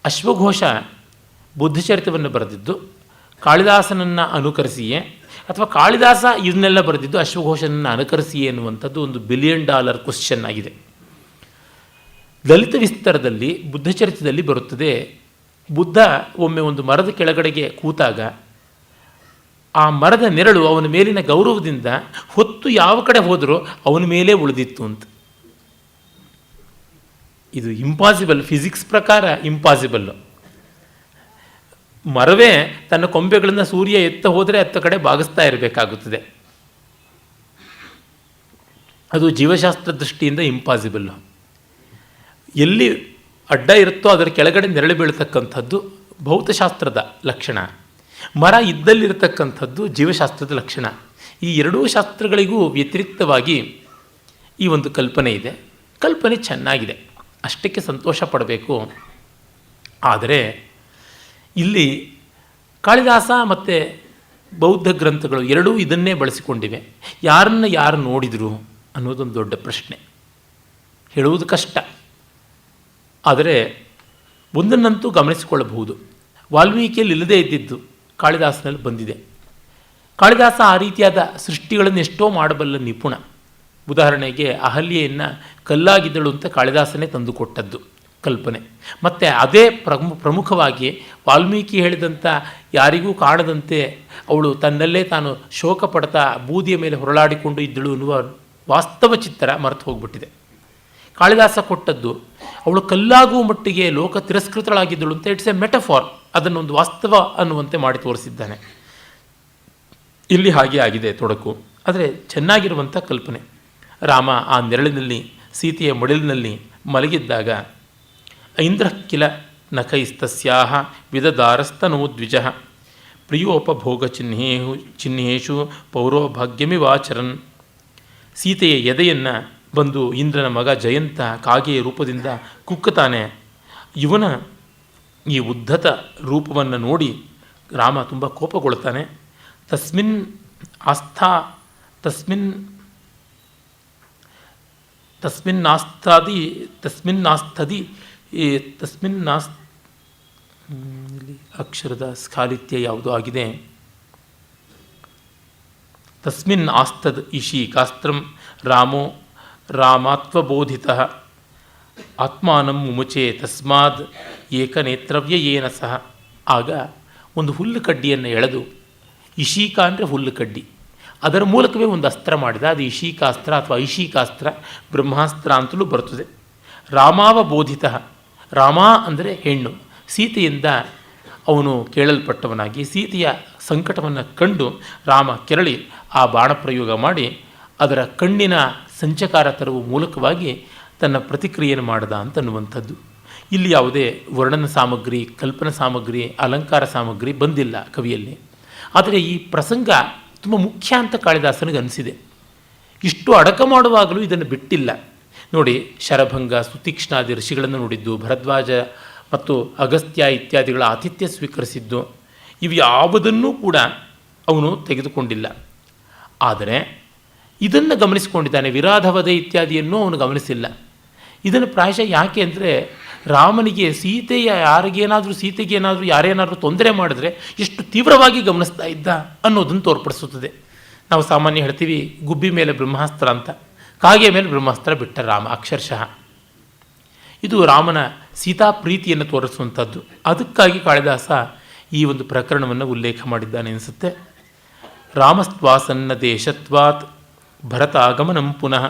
ಅಶ್ವಘೋಷ ಬುದ್ಧಚರಿತವನ್ನು ಬರೆದಿದ್ದು ಕಾಳಿದಾಸನನ್ನು ಅನುಕರಿಸಿಯೇ ಅಥವಾ ಕಾಳಿದಾಸ ಇದನ್ನೆಲ್ಲ ಬರೆದಿದ್ದು ಅಶ್ವಘೋಷನನ್ನು ಅನುಕರಿಸಿಯೇ ಎನ್ನುವಂಥದ್ದು ಒಂದು $1 ಬಿಲಿಯನ್ ಕ್ವಶ್ಚನ್ ಆಗಿದೆ. ಲಲಿತ ವಿಸ್ತಾರದಲ್ಲಿ ಬುದ್ಧಚರಿತದಲ್ಲಿ ಬರುತ್ತದೆ, ಬುದ್ಧ ಒಮ್ಮೆ ಒಂದು ಮರದ ಕೆಳಗಡೆಗೆ ಕೂತಾಗ ಆ ಮರದ ನೆರಳು ಅವನ ಮೇಲಿನ ಗೌರವದಿಂದ ಹೊತ್ತು ಯಾವ ಕಡೆ ಹೋದರೂ ಅವನ ಮೇಲೇ ಉಳಿದಿತ್ತು ಅಂತ. ಇದು ಇಂಪಾಸಿಬಲ್, ಫಿಸಿಕ್ಸ್ ಪ್ರಕಾರ ಇಂಪಾಸಿಬಲ್ಲು. ಮರವೇ ತನ್ನ ಕೊಂಬೆಗಳನ್ನು ಸೂರ್ಯ ಎತ್ತ ಹೋದರೆ ಅತ್ತ ಕಡೆ ಬಾಗಿಸ್ತಾ ಇರಬೇಕಾಗುತ್ತದೆ. ಅದು ಜೀವಶಾಸ್ತ್ರ ದೃಷ್ಟಿಯಿಂದ ಇಂಪಾಸಿಬಲ್ಲು. ಎಲ್ಲಿ ಅಡ್ಡ ಇರುತ್ತೋ ಅದರ ಕೆಳಗಡೆ ನೆರಳು ಬೀಳತಕ್ಕಂಥದ್ದು ಭೌತಶಾಸ್ತ್ರದ ಲಕ್ಷಣ, ಮರ ಇದ್ದಲ್ಲಿರತಕ್ಕಂಥದ್ದು ಜೀವಶಾಸ್ತ್ರದ ಲಕ್ಷಣ. ಈ ಎರಡೂ ಶಾಸ್ತ್ರಗಳಿಗೂ ವ್ಯತಿರಿಕ್ತವಾಗಿ ಈ ಒಂದು ಕಲ್ಪನೆ ಇದೆ. ಕಲ್ಪನೆ ಚೆನ್ನಾಗಿದೆ, ಅಷ್ಟಕ್ಕೆ ಸಂತೋಷ ಪಡಬೇಕು. ಆದರೆ ಇಲ್ಲಿ ಕಾಳಿದಾಸ ಮತ್ತು ಬೌದ್ಧ ಗ್ರಂಥಗಳು ಎರಡೂ ಇದನ್ನೇ ಬಳಸಿಕೊಂಡಿವೆ. ಯಾರನ್ನು ಯಾರು ನೋಡಿದರು ಅನ್ನೋದೊಂದು ದೊಡ್ಡ ಪ್ರಶ್ನೆ, ಹೇಳುವುದು ಕಷ್ಟ. ಆದರೆ ಒಂದನ್ನಂತೂ ಗಮನಿಸಿಕೊಳ್ಳಬಹುದು, ವಾಲ್ಮೀಕಿಯಲ್ಲಿ ಇಲ್ಲದೇ ಇದ್ದಿದ್ದು ಕಾಳಿದಾಸನಲ್ಲಿ ಬಂದಿದೆ. ಕಾಳಿದಾಸ ಆ ರೀತಿಯಾದ ಸೃಷ್ಟಿಗಳನ್ನು ಎಷ್ಟೋ ಮಾಡಬಲ್ಲ ನಿಪುಣ. ಉದಾಹರಣೆಗೆ ಅಹಲ್ಯೆಯನ್ನು ಕಲ್ಲಾಗಿದ್ದಳು ಅಂತ ಕಾಳಿದಾಸನೇ ತಂದುಕೊಟ್ಟದ್ದು ಕಲ್ಪನೆ. ಮತ್ತು ಅದೇ ಪ್ರಮುಖವಾಗಿ ವಾಲ್ಮೀಕಿ ಹೇಳಿದಂಥ ಯಾರಿಗೂ ಕಾಣದಂತೆ ಅವಳು ತನ್ನಲ್ಲೇ ತಾನು ಶೋಕ ಪಡ್ತಾ ಬೂದಿಯ ಮೇಲೆ ಹೊರಳಾಡಿಕೊಂಡು ಇದ್ದಳು ಎನ್ನುವ ವಾಸ್ತವ ಚಿತ್ರ ಮರೆತು ಹೋಗ್ಬಿಟ್ಟಿದೆ. ಕಾಳಿದಾಸ ಕೊಟ್ಟದ್ದು ಅವಳು ಕಲ್ಲಾಗುವ ಮಟ್ಟಿಗೆ ಲೋಕ ತಿರಸ್ಕೃತಳಾಗಿದ್ದಳು ಅಂತ ಇಟ್ಸ್ ಎ ಮೆಟಫಾರ್, ಅದನ್ನೊಂದು ವಾಸ್ತವ ಅನ್ನುವಂತೆ ಮಾಡಿ ತೋರಿಸಿದ್ದಾನೆ. ಇಲ್ಲಿ ಹಾಗೆ ಆಗಿದೆ ತೊಡಕು, ಆದರೆ ಚೆನ್ನಾಗಿರುವಂಥ ಕಲ್ಪನೆ. ರಾಮ ಆ ನೆರಳಿನಲ್ಲಿ ಸೀತೆಯ ಮಡಿಲಿನಲ್ಲಿ ಮಲಗಿದ್ದಾಗ ಐಂದ್ರ ಕಿಲ ನಖೈಸ್ತಸ್ಯಾಹ ವಿದದಾರಸ್ತನೋ ದ್ವಿಜ ಪ್ರಿಯೋಪಭೋಗ ಚಿಹ್ನೇಷು ಪೌರೋಭಾಗ್ಯಮಿವಾಚರನ್. ಸೀತೆಯ ಎದೆಯನ್ನು ಬಂದು ಇಂದ್ರನ ಮಗ ಜಯಂತ ಕಾಗೆಯ ರೂಪದಿಂದ ಕುಕ್ಕುತ್ತಾನೆ. ಇವನ ಈ ಉದ್ಧತ ರೂಪವನ್ನು ನೋಡಿ ರಾಮ ತುಂಬ ಕೋಪಗೊಳ್ತಾನೆ. ತಸ್ಮಿನ್ ಅಕ್ಷರದ ಸ್ಖಾಲಿತ್ಯ ಯಾವುದು ಆಗಿದೆ. ತಸ್ಮಿನ್ ಆಸ್ತದ್ ಇಶಿ ಕಾಸ್ತ್ರಂ ರಾಮೋ ರಾಮಾತ್ವಬೋಧಿತಃ ಆತ್ಮಾನಂ ಮುಮುಚೆ ತಸ್ಮಾದ್ ಏಕನೇತ್ರವ್ಯಯೇನ ಸಹ. ಆಗ ಒಂದು ಹುಲ್ಲು ಕಡ್ಡಿಯನ್ನು ಎಳೆದು, ಇಶೀಕ ಅಂದರೆ ಹುಲ್ಲು ಕಡ್ಡಿ, ಅದರ ಮೂಲಕವೇ ಒಂದು ಅಸ್ತ್ರ ಮಾಡಿದ. ಅದು ಇಶೀಕಾಸ್ತ್ರ ಅಥವಾ ಐಶೀಕಾಸ್ತ್ರ, ಬ್ರಹ್ಮಾಸ್ತ್ರ ಅಂತಲೂ ಬರುತ್ತದೆ. ರಾಮಾವಬೋಧಿತ, ರಾಮ ಅಂದರೆ ಹೆಣ್ಣು, ಸೀತೆಯಿಂದ ಅವನು ಕೇಳಲ್ಪಟ್ಟವನಾಗಿ ಸೀತೆಯ ಸಂಕಟವನ್ನು ಕಂಡು ರಾಮ ಕೆರಳಿ ಆ ಬಾಣಪ್ರಯೋಗ ಮಾಡಿ ಅದರ ಕಣ್ಣಿನ ಸಂಚಕಾರ ತರುವ ಮೂಲಕವಾಗಿ ತನ್ನ ಪ್ರತಿಕ್ರಿಯೆಯನ್ನು ಮಾಡಿದ ಅಂತನ್ನುವಂಥದ್ದು. ಇಲ್ಲಿ ಯಾವುದೇ ವರ್ಣನ ಸಾಮಗ್ರಿ, ಕಲ್ಪನಾ ಸಾಮಗ್ರಿ, ಅಲಂಕಾರ ಸಾಮಗ್ರಿ ಬಂದಿಲ್ಲ ಕವಿಯಲ್ಲಿ. ಆದರೆ ಈ ಪ್ರಸಂಗ ತುಂಬ ಮುಖ್ಯ ಅಂತ ಕಾಳಿದಾಸನಿಗೆ ಅನಿಸಿದೆ. ಇಷ್ಟು ಅಡಕ ಮಾಡುವಾಗಲೂ ಇದನ್ನು ಬಿಟ್ಟಿಲ್ಲ. ನೋಡಿ, ಶರಭಂಗ, ಸುತೀಕ್ಷ್ಣಾದಿ ಋಷಿಗಳನ್ನು ನೋಡಿದ್ದು, ಭರದ್ವಾಜ ಮತ್ತು ಅಗಸ್ತ್ಯ ಇತ್ಯಾದಿಗಳ ಆತಿಥ್ಯ ಸ್ವೀಕರಿಸಿದ್ದು, ಇವು ಯಾವುದನ್ನೂ ಕೂಡ ಅವನು ತೆಗೆದುಕೊಂಡಿಲ್ಲ. ಆದರೆ ಇದನ್ನು ಗಮನಿಸಿಕೊಂಡಿದ್ದಾನೆ. ವಿರಾಧವಧೆ ಇತ್ಯಾದಿಯನ್ನು ಅವನು ಗಮನಿಸಿಲ್ಲ. ಇದನ್ನು ಪ್ರಾಯಶಃ ಯಾಕೆ ಅಂದರೆ ರಾಮನಿಗೆ ಸೀತೆಗೇನಾದರೂ ಯಾರೇನಾದರೂ ತೊಂದರೆ ಮಾಡಿದ್ರೆ ಎಷ್ಟು ತೀವ್ರವಾಗಿ ಗಮನಿಸ್ತಾ ಇದ್ದ ಅನ್ನೋದನ್ನು ತೋರ್ಪಡಿಸುತ್ತದೆ. ನಾವು ಸಾಮಾನ್ಯ ಹೇಳ್ತೀವಿ ಗುಬ್ಬಿ ಮೇಲೆ ಬ್ರಹ್ಮಾಸ್ತ್ರ ಅಂತ, ಕಾಗೆ ಮೇಲೆ ಬ್ರಹ್ಮಾಸ್ತ್ರ ಬಿಟ್ಟ ರಾಮ ಅಕ್ಷರಶಃ. ಇದು ರಾಮನ ಸೀತಾ ಪ್ರೀತಿಯನ್ನು ತೋರಿಸುವಂಥದ್ದು. ಅದಕ್ಕಾಗಿ ಕಾಳಿದಾಸ ಈ ಒಂದು ಪ್ರಕರಣವನ್ನು ಉಲ್ಲೇಖ ಮಾಡಿದ್ದಾನೆ ಅನಿಸುತ್ತೆ. ರಾಮಸ್ತ್ವಾಸನ್ನ ದೇಶತ್ವಾತ್ ಭರತ ಆಗಮನಂ ಪುನಃ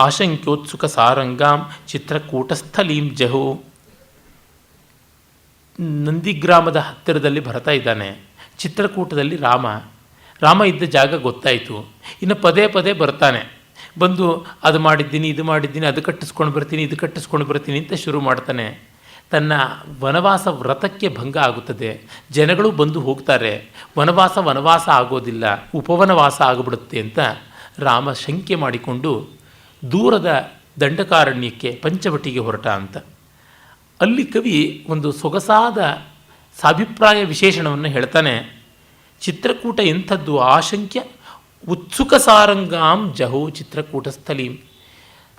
ಆಶಂಕ್ಯೋತ್ಸುಕ ಸಾರಂಗಾಂ ಚಿತ್ರಕೂಟಸ್ಥಲೀಂ ಜಹು. ನಂದಿಗ್ರಾಮದ ಹತ್ತಿರದಲ್ಲಿ ಭರತ ಇದ್ದಾನೆ, ಚಿತ್ರಕೂಟದಲ್ಲಿ ರಾಮ. ರಾಮ ಇದ್ದ ಜಾಗ ಗೊತ್ತಾಯಿತು. ಇನ್ನು ಪದೇ ಪದೇ ಬರ್ತಾನೆ. ಬಂದು ಅದು ಮಾಡಿದ್ದೀನಿ, ಇದು ಮಾಡಿದ್ದೀನಿ, ಅದು ಕಟ್ಟಿಸ್ಕೊಂಡು ಬರ್ತೀನಿ, ಇದು ಕಟ್ಟಿಸ್ಕೊಂಡು ಬರ್ತೀನಿ ಅಂತ ಶುರು ಮಾಡ್ತಾನೆ. ತನ್ನ ವನವಾಸ ವ್ರತಕ್ಕೆ ಭಂಗ ಆಗುತ್ತದೆ. ಜನಗಳು ಬಂದು ಹೋಗ್ತಾರೆ. ವನವಾಸ ಆಗೋದಿಲ್ಲ, ಉಪವನವಾಸ ಆಗಿಬಿಡುತ್ತೆ ಅಂತ ರಾಮ ಶಂಕೆ ಮಾಡಿಕೊಂಡು ದೂರದ ದಂಡಕಾರಣ್ಯಕ್ಕೆ ಪಂಚವಟಿಗೆ ಹೊರಟ ಅಂತ. ಅಲ್ಲಿ ಕವಿ ಒಂದು ಸೊಗಸಾದ ಸಾಭಿಪ್ರಾಯ ವಿಶೇಷಣವನ್ನು ಹೇಳ್ತಾನೆ. ಚಿತ್ರಕೂಟ ಎಂಥದ್ದು ಆಶಂಕ್ಯ ಉತ್ಸುಕ ಸಾರಂಗಾಂ ಜಹೋ ಚಿತ್ರಕೂಟ ಸ್ಥಳೀಂ.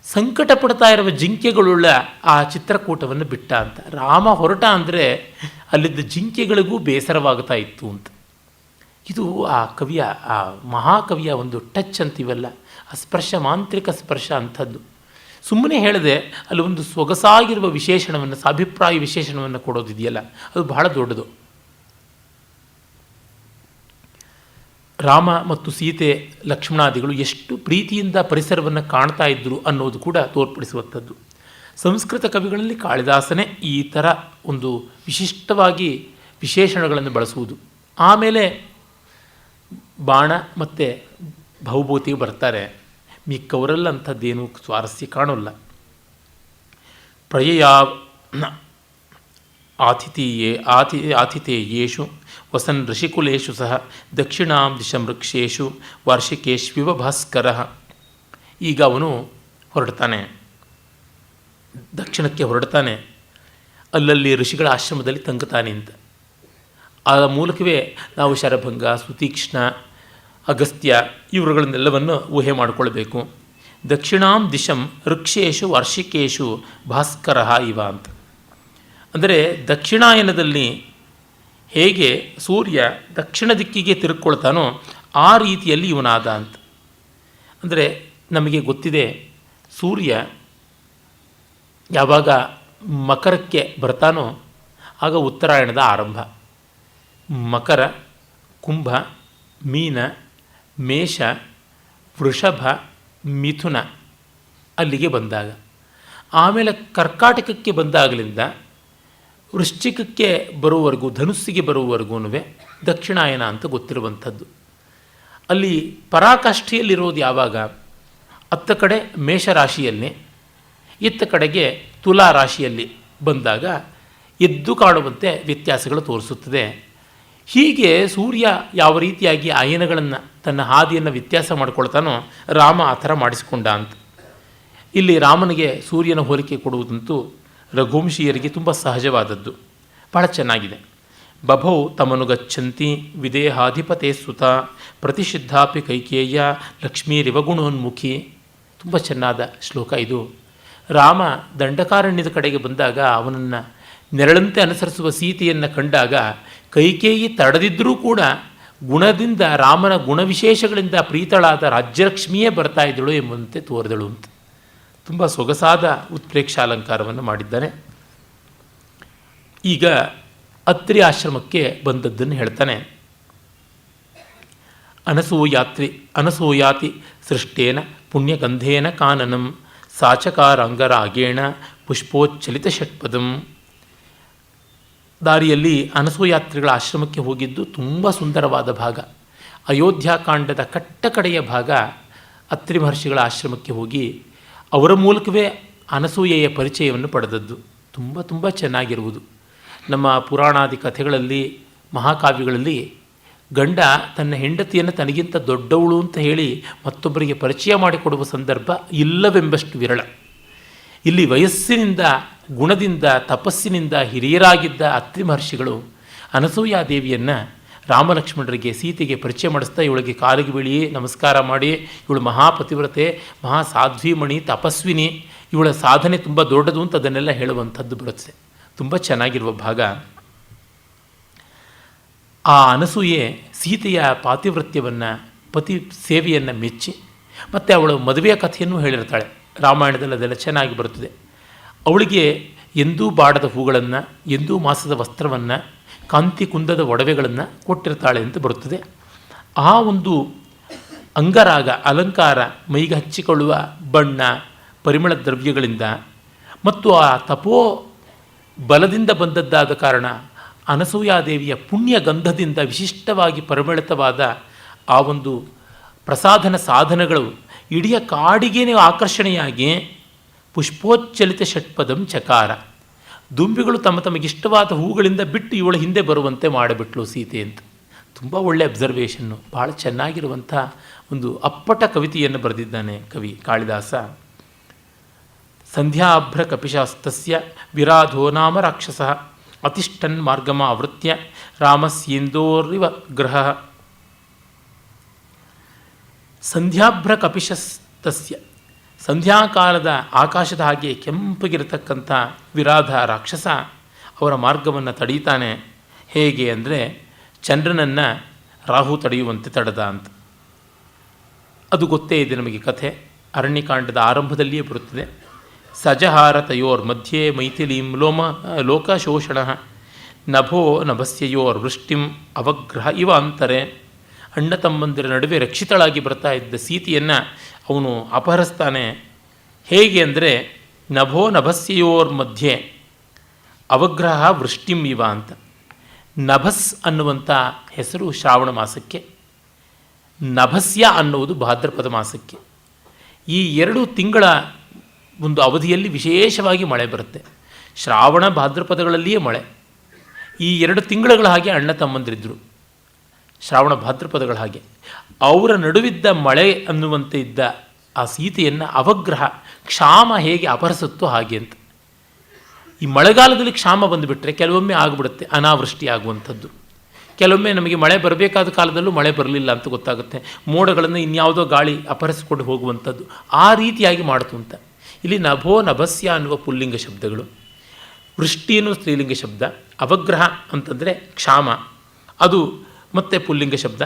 ಸಂಕಟ ಪಡ್ತಾ ಇರುವ ಜಿಂಕೆಗಳುಳ್ಳ ಆ ಚಿತ್ರಕೂಟವನ್ನು ಬಿಟ್ಟ ಅಂತ. ರಾಮ ಹೊರಟ ಅಂದರೆ ಅಲ್ಲಿದ್ದ ಜಿಂಕೆಗಳಿಗೂ ಬೇಸರವಾಗ್ತಾ ಇತ್ತು ಅಂತ. ಇದು ಆ ಕವಿಯ, ಆ ಮಹಾಕವಿಯ ಒಂದು ಟಚ್ ಅಂತೀವಲ್ಲ, ಆ ಸ್ಪರ್ಶ, ಮಾಂತ್ರಿಕ ಸ್ಪರ್ಶ ಅಂಥದ್ದು. ಸುಮ್ಮನೆ ಹೇಳಿದೆ ಅಲ್ಲಿ ಒಂದು ಸೊಗಸಾಗಿರುವ ವಿಶೇಷಣವನ್ನು, ಸಾಭಿಪ್ರಾಯ ವಿಶೇಷಣವನ್ನು ಕೊಡೋದಿದೆಯಲ್ಲ, ಅದು ಬಹಳ ದೊಡ್ಡದು. ರಾಮ ಮತ್ತು ಸೀತೆ, ಲಕ್ಷ್ಮಣಾದಿಗಳು ಎಷ್ಟು ಪ್ರೀತಿಯಿಂದ ಪರಿಸರವನ್ನು ಕಾಣ್ತಾ ಇದ್ದರು ಅನ್ನೋದು ಕೂಡ ತೋರ್ಪಡಿಸುವಂಥದ್ದು. ಸಂಸ್ಕೃತ ಕವಿಗಳಲ್ಲಿ ಕಾಳಿದಾಸನೇ ಈ ಥರ ಒಂದು ವಿಶಿಷ್ಟವಾಗಿ ವಿಶೇಷಣಗಳನ್ನು ಬಳಸುವುದು. ಆಮೇಲೆ ಬಾಣ ಮತ್ತು ಭೌಭೂತಿಗೆ ಬರ್ತಾರೆ. ಮಿಕ್ಕವರೆಲ್ಲ ಅಂಥದ್ದೇನು ಸ್ವಾರಸ್ಯ ಕಾಣೋಲ್ಲ. ಪ್ರಯಯ ಆತಿಥೇಯೇಷು ವಸನ್ ಋಷಿಕುಲೇಶು ಸಹ ದಕ್ಷಿಣಾಂ ದಿಶಂ ವೃಕ್ಷೇಶು ವಾರ್ಷಿಕೇಶ್ವಿವ ಭಾಸ್ಕರ. ಈಗ ಅವನು ಹೊರಡ್ತಾನೆ, ದಕ್ಷಿಣಕ್ಕೆ ಹೊರಡ್ತಾನೆ. ಅಲ್ಲಲ್ಲಿ ಋಷಿಗಳ ಆಶ್ರಮದಲ್ಲಿ ತಂಗುತ್ತಾನೆ ಅಂತ. ಆ ಮೂಲಕವೇ ನಾವು ಶರಭಂಗ, ಸುತೀಕ್ಷ್ಣ, ಅಗಸ್ತ್ಯ ಇವರುಗಳನ್ನೆಲ್ಲವನ್ನು ಊಹೆ ಮಾಡಿಕೊಳ್ಬೇಕು. ದಕ್ಷಿಣಾಂ ದಿಶಂ ವೃಕ್ಷೇಶು ವಾರ್ಷಿಕೇಶು ಭಾಸ್ಕರ ಇವ ಅಂತ. ಅಂದರೆ ದಕ್ಷಿಣಾಯನದಲ್ಲಿ ಹೇಗೆ ಸೂರ್ಯ ದಕ್ಷಿಣ ದಿಕ್ಕಿಗೆ ತಿರುಗ್ಕೊಳ್ತಾನೋ ಆ ರೀತಿಯಲ್ಲಿ ಇವನಾದ ಅಂತ. ಅಂದರೆ ನಮಗೆ ಗೊತ್ತಿದೆ, ಸೂರ್ಯ ಯಾವಾಗ ಮಕರಕ್ಕೆ ಬರ್ತಾನೋ ಆಗ ಉತ್ತರಾಯಣದ ಆರಂಭ. ಮಕರ, ಕುಂಭ, ಮೀನ, ಮೇಷ, ವೃಷಭ, ಮಿಥುನ ಅಲ್ಲಿಗೆ ಬಂದಾಗ, ಆಮೇಲೆ ಕರ್ಕಾಟಕಕ್ಕೆ ಬಂದಾಗಲಿಂದ ವೃಶ್ಚಿಕಕ್ಕೆ ಬರುವವರೆಗೂ, ಧನುಸ್ಸಿಗೆ ಬರುವವರೆಗೂ ದಕ್ಷಿಣಾಯನ ಅಂತ ಗೊತ್ತಿರುವಂಥದ್ದು. ಅಲ್ಲಿ ಪರಾಕಾಷ್ಠೆಯಲ್ಲಿರೋದು ಯಾವಾಗ, ಅತ್ತ ಕಡೆ ಮೇಷರಾಶಿಯಲ್ಲಿ, ಇತ್ತ ಕಡೆಗೆ ತುಲಾ ರಾಶಿಯಲ್ಲಿ ಬಂದಾಗ ಎದ್ದು ಕಾಣುವಂತೆ ವ್ಯತ್ಯಾಸಗಳು ತೋರಿಸುತ್ತದೆ. ಹೀಗೆ ಸೂರ್ಯ ಯಾವ ರೀತಿಯಾಗಿ ಆಯನಗಳನ್ನು, ತನ್ನ ಹಾದಿಯನ್ನು ವ್ಯತ್ಯಾಸ ಮಾಡಿಕೊಳ್ತಾನೋ ರಾಮ ಆ ಥರ ಮಾಡಿಸಿಕೊಂಡ ಅಂತ. ಇಲ್ಲಿ ರಾಮನಿಗೆ ಸೂರ್ಯನ ಹೋಲಿಕೆ ಕೊಡುವುದಂತೂ ರಘುವಂಶೀಯರಿಗೆ ತುಂಬ ಸಹಜವಾದದ್ದು, ಬಹಳ ಚೆನ್ನಾಗಿದೆ. ಬಭೌ ತಮನು ಗಚ್ಚಂತಿ ವಿದೇಹಾಧಿಪತೆ ಸುತ ಪ್ರತಿಷಿದ್ಧಾಪಿ ಕೈಕೇಯ ಲಕ್ಷ್ಮೀರಿವಗುಣೋನ್ಮುಖಿ. ತುಂಬ ಚೆನ್ನಾದ ಶ್ಲೋಕ ಇದು. ರಾಮ ದಂಡಕಾರಣ್ಯದ ಕಡೆಗೆ ಬಂದಾಗ ಅವನನ್ನು ನೆರಳಂತೆ ಅನುಸರಿಸುವ ಸೀತೆಯನ್ನು ಕಂಡಾಗ ಕೈಕೇಯಿ ತಡೆದಿದ್ದರೂ ಕೂಡ ಗುಣದಿಂದ, ರಾಮನ ಗುಣವಿಶೇಷಗಳಿಂದ ಪ್ರೀತಳಾದ ರಾಜ್ಯಲಕ್ಷ್ಮಿಯೇ ಬರ್ತಾ ಇದ್ದಳು ಎಂಬಂತೆ ತೋರಿದಳು ಅಂತ ತುಂಬ ಸೊಗಸಾದ ಉತ್ಪ್ರೇಕ್ಷಾಲಂಕಾರವನ್ನು ಮಾಡಿದ್ದಾನೆ. ಈಗ ಅತ್ರಿ ಆಶ್ರಮಕ್ಕೆ ಬಂದದ್ದನ್ನು ಹೇಳ್ತಾನೆ. ಅನಸೂಯಾತಿ ಸೃಷ್ಟೇನ ಪುಣ್ಯಗಂಧೇನ ಕಾನನಂ ಸಾಚಕಾರಂಗರಾಗೇಣ ಪುಷ್ಪೋಚ್ಚಲಿತ ಷಟ್ಪದಂ. ದಾರಿಯಲ್ಲಿ ಅನಸೂಯಾತ್ರಿಗಳ ಆಶ್ರಮಕ್ಕೆ ಹೋಗಿದ್ದು ತುಂಬ ಸುಂದರವಾದ ಭಾಗ. ಅಯೋಧ್ಯಾಕಾಂಡದ ಕಟ್ಟಕಡೆಯ ಭಾಗ ಅತ್ರಿ ಮಹರ್ಷಿಗಳ ಆಶ್ರಮಕ್ಕೆ ಹೋಗಿ ಅವರ ಮೂಲಕವೇ ಅನಸೂಯೆಯ ಪರಿಚಯವನ್ನು ಪಡೆದದ್ದು. ತುಂಬ ತುಂಬ ಚೆನ್ನಾಗಿರುವುದು. ನಮ್ಮ ಪುರಾಣಾದಿ ಕಥೆಗಳಲ್ಲಿ, ಮಹಾಕಾವ್ಯಗಳಲ್ಲಿ ಗಂಡ ತನ್ನ ಹೆಂಡತಿಯನ್ನು ತನಗಿಂತ ದೊಡ್ಡವಳು ಅಂತ ಹೇಳಿ ಮತ್ತೊಬ್ಬರಿಗೆ ಪರಿಚಯ ಮಾಡಿಕೊಡುವ ಸಂದರ್ಭ ಇಲ್ಲವೆಂಬಷ್ಟು ವಿರಳ. ಇಲ್ಲಿ ವಯಸ್ಸಿನಿಂದ, ಗುಣದಿಂದ, ತಪಸ್ಸಿನಿಂದ ಹಿರಿಯರಾಗಿದ್ದ ಅತ್ರಿ ಮಹರ್ಷಿಗಳು ಅನಸೂಯಾದೇವಿಯನ್ನು ರಾಮಲಕ್ಷ್ಮಣರಿಗೆ, ಸೀತೆಗೆ ಪರಿಚಯ ಮಾಡಿಸ್ತಾ ಇವಳಿಗೆ ಕಾಲಿಗೆ ಬೀಳಿ ನಮಸ್ಕಾರ ಮಾಡಿ, ಇವಳು ಮಹಾಪತಿವ್ರತೆ, ಮಹಾಸಾಧ್ವಿಮಣಿ, ತಪಸ್ವಿನಿ, ಇವಳ ಸಾಧನೆ ತುಂಬ ದೊಡ್ಡದು ಅಂತ ಅದನ್ನೆಲ್ಲ ಹೇಳುವಂಥದ್ದು ಬರುತ್ತೆ. ತುಂಬ ಚೆನ್ನಾಗಿರುವ ಭಾಗ. ಆ ಅನಸೂಯೆ ಸೀತೆಯ ಪಾತಿವ್ರತ್ಯವನ್ನು, ಪತಿ ಸೇವೆಯನ್ನು ಮೆಚ್ಚಿ ಮತ್ತು ಅವಳು ಮದುವೆಯ ಕಥೆಯನ್ನು ಹೇಳಿರ್ತಾಳೆ. ರಾಮಾಯಣದಲ್ಲಿ ಅದೆಲ್ಲ ಚೆನ್ನಾಗಿ ಬರುತ್ತದೆ. ಅವಳಿಗೆ ಎಂದೂ ಬಾಡದ ಹೂಗಳನ್ನು, ಎಂದೂ ಮಾಸದ ವಸ್ತ್ರವನ್ನು, ಕಾಂತಿ ಕುಂದದ ಒಡವೆಗಳನ್ನು ಕೊಟ್ಟಿರ್ತಾಳೆ ಅಂತ ಬರುತ್ತದೆ. ಆ ಒಂದು ಅಂಗರಾಗ, ಅಲಂಕಾರ, ಮೈಗೆ ಹಚ್ಚಿಕೊಳ್ಳುವ ಬಣ್ಣ, ಪರಿಮಳ ದ್ರವ್ಯಗಳಿಂದ ಮತ್ತು ಆ ತಪೋ ಬಲದಿಂದ ಬಂದದ್ದಾದ ಕಾರಣ ಅನಸೂಯಾದೇವಿಯ ಪುಣ್ಯ ಗಂಧದಿಂದ ವಿಶಿಷ್ಟವಾಗಿ ಪರಿಮಳಿತವಾದ ಆ ಒಂದು ಪ್ರಸಾಧನ ಸಾಧನಗಳು ಇಡೀ ಕಾಡಿಗೇನೆ ಆಕರ್ಷಣೆಯಾಗಿ ಪುಷ್ಪೋಚ್ಚಲಿತ ಷಟ್ಪದಂ ಚಕಾರ. ದುಂಬಿಗಳು ತಮಗಿಷ್ಟವಾದ ಹೂಗಳಿಂದ ಬಿಟ್ಟು ಇವಳ ಹಿಂದೆ ಬರುವಂತೆ ಮಾಡಿಬಿಟ್ಲು ಸೀತೆ ಅಂತ. ತುಂಬ ಒಳ್ಳೆಯ ಅಬ್ಸರ್ವೇಷನ್ನು, ಭಾಳ ಚೆನ್ನಾಗಿರುವಂಥ ಒಂದು ಅಪ್ಪಟ ಕವಿತೆಯನ್ನು ಬರೆದಿದ್ದಾನೆ ಕವಿ ಕಾಳಿದಾಸ. ಸಂಧ್ಯಾಭ್ರ ಕಪಿಶಾಸ್ತಸ್ಯ ವಿರಾಧೋ ನಾಮ ರಾಕ್ಷಸ ಅತಿಷ್ಠನ್ ಮಾರ್ಗಮ ಆವೃತ್ಯ ರಾಮಸ್ಯೇಂದೋರಿವ ಗ್ರಹ. ಸಂಧ್ಯಾಭ್ರ ಕಪಿಶಸ್ತಸ್ಯ, ಸಂಧ್ಯಾಕಾಲದ ಆಕಾಶದ ಹಾಗೆ ಕೆಂಪಗಿರತಕ್ಕಂಥ ವಿರಾಧ ರಾಕ್ಷಸ ಅವರ ಮಾರ್ಗವನ್ನು ತಡೀತಾನೆ. ಹೇಗೆ ಅಂದರೆ ಚಂದ್ರನನ್ನು ರಾಹು ತಡೆಯುವಂತೆ ತಡೆದ ಅಂತ. ಅದು ಗೊತ್ತೇ ಇದೆ ನಮಗೆ ಕಥೆ, ಅರಣ್ಯಕಾಂಡದ ಆರಂಭದಲ್ಲಿಯೇ ಬರುತ್ತದೆ. ಸಜಹಾರ ತಯೋರ್ ಮಧ್ಯೆ ಮೈಥಿಲೀಂ ಲೋಕಶೋಷಣ ನಭೋ ನಭಸ್ಯಯೋರ್ ವೃಷ್ಟಿಂ ಅವಗ್ರಹ ಇವ ಅಂತಾರೆ. ಅಣ್ಣ ತಮ್ಮಂದಿರ ನಡುವೆ ರಕ್ಷಿತಳಾಗಿ ಬರ್ತಾ ಇದ್ದ ಸೀತೆಯನ್ನು ಅವನು ಅಪಹರಿಸ್ತಾನೆ. ಹೇಗೆ ಅಂದರೆ ನಭೋ ನಭಸ್ಯಯೋರ್ ಮಧ್ಯೆ ಅವಗ್ರಹ ವೃಷ್ಟಿಂ ಇವ ಅಂತ. ನಭಸ್ ಅನ್ನುವಂಥ ಹೆಸರು ಶ್ರಾವಣ ಮಾಸಕ್ಕೆ, ನಭಸ್ಯ ಅನ್ನುವುದು ಭಾದ್ರಪದ ಮಾಸಕ್ಕೆ. ಈ 2 ತಿಂಗಳ ಒಂದು ಅವಧಿಯಲ್ಲಿ ವಿಶೇಷವಾಗಿ ಮಳೆ ಬರುತ್ತೆ. ಶ್ರಾವಣ ಭಾದ್ರಪದಗಳಲ್ಲಿಯೇ ಮಳೆ. ಈ 2 ತಿಂಗಳ ಹಾಗೆ ಅಣ್ಣ ತಮ್ಮಂದಿರಿದ್ದರು, ಶ್ರಾವಣ ಭಾದ್ರಪದಗಳ ಹಾಗೆ. ಅವರ ನಡುವಿದ್ದ ಮಳೆ ಅನ್ನುವಂತೆ ಇದ್ದ ಆ ಸೀತೆಯನ್ನು ಅವಗ್ರಹ, ಕ್ಷಾಮ ಹೇಗೆ ಅಪಹರಿಸುತ್ತೋ ಹಾಗೆ ಅಂತ. ಈ ಮಳೆಗಾಲದಲ್ಲಿ ಕ್ಷಾಮ ಬಂದುಬಿಟ್ರೆ ಕೆಲವೊಮ್ಮೆ ಆಗಿಬಿಡುತ್ತೆ ಅನಾವೃಷ್ಟಿ ಆಗುವಂಥದ್ದು. ಕೆಲವೊಮ್ಮೆ ನಮಗೆ ಮಳೆ ಬರಬೇಕಾದ ಕಾಲದಲ್ಲೂ ಮಳೆ ಬರಲಿಲ್ಲ ಅಂತ ಗೊತ್ತಾಗುತ್ತೆ. ಮೋಡಗಳನ್ನು ಇನ್ಯಾವುದೋ ಗಾಳಿ ಅಪಹರಿಸಿಕೊಂಡು ಹೋಗುವಂಥದ್ದು ಆ ರೀತಿಯಾಗಿ ಮಾಡ್ತು ಅಂತ. ಇಲ್ಲಿ ನಭೋ ನಭಸ್ಯ ಅನ್ನುವ ಪುಲ್ಲಿಂಗ ಶಬ್ದಗಳು, ವೃಷ್ಟಿ ಅನ್ನುವ ಸ್ತ್ರೀಲಿಂಗ ಶಬ್ದ, ಅವಗ್ರಹ ಅಂತಂದರೆ ಕ್ಷಾಮ ಅದು ಮತ್ತು ಪುಲ್ಲಿಂಗ ಶಬ್ದ.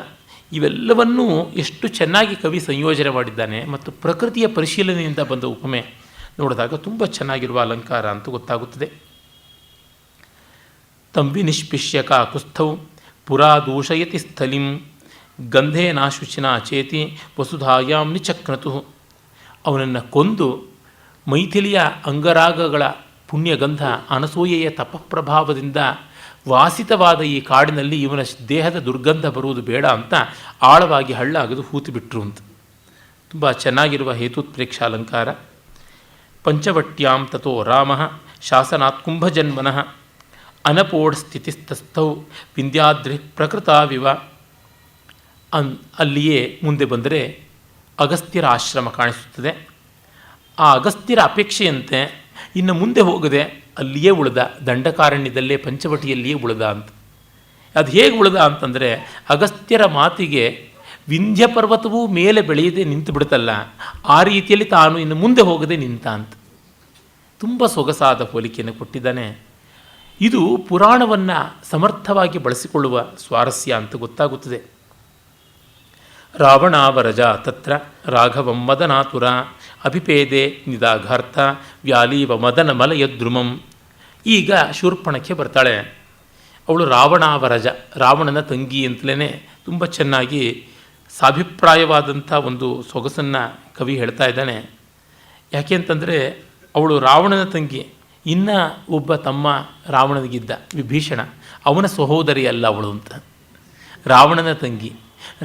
ಇವೆಲ್ಲವನ್ನೂ ಎಷ್ಟು ಚೆನ್ನಾಗಿ ಕವಿ ಸಂಯೋಜನೆ ಮಾಡಿದ್ದಾನೆ. ಮತ್ತು ಪ್ರಕೃತಿಯ ಪರಿಶೀಲನೆಯಿಂದ ಬಂದ ಉಪಮೆ ನೋಡಿದಾಗ ತುಂಬ ಚೆನ್ನಾಗಿರುವ ಅಲಂಕಾರ ಅಂತ ಗೊತ್ತಾಗುತ್ತದೆ. ತಂಬಿ ನಿಷ್ಪಿಷ್ಯ ಕಾಕುಸ್ಥೌ ಪುರಾ ದೂಷಯತಿ ಸ್ಥಲಿಂ ಗಂಧೇನಾಶುಚಿನಾ ಚೇತಿ ವಸುಧಾಯಾಂ ನಿಚಕ್ನತು. ಅವನನ್ನು ಕೊಂದು ಮೈಥಿಲಿಯ ಅಂಗರಾಗಗಳ ಪುಣ್ಯಗಂಧ ಅನಸೂಯೆಯ ತಪಪ್ರಭಾವದಿಂದ ವಾಸಿತವಾದ ಈ ಕಾಡಿನಲ್ಲಿ ಇವನ ದೇಹದ ದುರ್ಗಂಧ ಬರುವುದು ಬೇಡ ಅಂತ ಆಳವಾಗಿ ಹಳ್ಳ ಅಗೆದು ಹೂತಿಬಿಟ್ರು ಅಂತ. ತುಂಬ ಚೆನ್ನಾಗಿರುವ ಹೇತುತ್ಪ್ರೇಕ್ಷ ಅಲಂಕಾರ. ಪಂಚವಟ್ಯಾಂ ತಥೋ ರಾಮ ಶಾಸನಾತ್ ಕುಂಭಜನ್ಮನಃ ಅನಪೋಢ ಸ್ಥಿತಿಸ್ತಸ್ಥೌ ವಿಂಧ್ಯಾದ್ರಿ ಪ್ರಕೃತಾವಿವ. ಅಲ್ಲಿಯೇ ಮುಂದೆ ಬಂದರೆ ಅಗಸ್ತ್ಯರ ಆಶ್ರಮ ಕಾಣಿಸುತ್ತದೆ. ಆ ಅಗಸ್ತ್ಯರ ಅಪೇಕ್ಷೆಯಂತೆ ಇನ್ನು ಮುಂದೆ ಹೋಗದೆ ಅಲ್ಲಿಯೇ ಉಳಿದ, ದಂಡಕಾರಣ್ಯದಲ್ಲೇ ಪಂಚವಟಿಯಲ್ಲಿಯೇ ಉಳಿದ ಅಂತ. ಅದು ಹೇಗೆ ಉಳಿದ ಅಂತಂದರೆ ಅಗಸ್ತ್ಯರ ಮಾತಿಗೆ ವಿಂಧ್ಯ ಪರ್ವತವೂ ಮೇಲೆ ಬೆಳೆಯದೆ ನಿಂತು ಬಿಡುತ್ತಲ್ಲ, ಆ ರೀತಿಯಲ್ಲಿ ತಾನು ಇನ್ನು ಮುಂದೆ ಹೋಗದೆ ನಿಂತ ಅಂತ. ತುಂಬ ಸೊಗಸಾದ ಹೋಲಿಕೆಯನ್ನು ಕೊಟ್ಟಿದ್ದಾನೆ. ಇದು ಪುರಾಣವನ್ನು ಸಮರ್ಥವಾಗಿ ಬಳಸಿಕೊಳ್ಳುವ ಸ್ವಾರಸ್ಯ ಅಂತ ಗೊತ್ತಾಗುತ್ತದೆ. ರಾವಣಾವರಜ ತತ್ರ ರಾಘವಂ ಮದನಾತುರ ಅಭಿಪೇದೆ ನಿದಾಘಾರ್ಥ ವ್ಯಾಲೀವ ಮದನ ಮಲಯದ್ರುಮಂ. ಈಗ ಶೂರ್ಪಣಕ್ಕೆ ಬರ್ತಾಳೆ. ಅವಳು ರಾವಣಾವರಜ, ರಾವಣನ ತಂಗಿ ಅಂತಲೇ ತುಂಬ ಚೆನ್ನಾಗಿ ಸಾಭಿಪ್ರಾಯವಾದಂಥ ಒಂದು ಸೊಗಸನ್ನು ಕವಿ ಹೇಳ್ತಾ ಇದ್ದಾನೆ. ಯಾಕೆ ಅಂತಂದರೆ ಅವಳು ರಾವಣನ ತಂಗಿ, ಇನ್ನು ಒಬ್ಬ ತಮ್ಮ ರಾವಣನಿಗಿದ್ದ ವಿಭೀಷಣ, ಅವನ ಸಹೋದರಿ ಅಲ್ಲ ಅವಳು ಅಂತ. ರಾವಣನ ತಂಗಿ.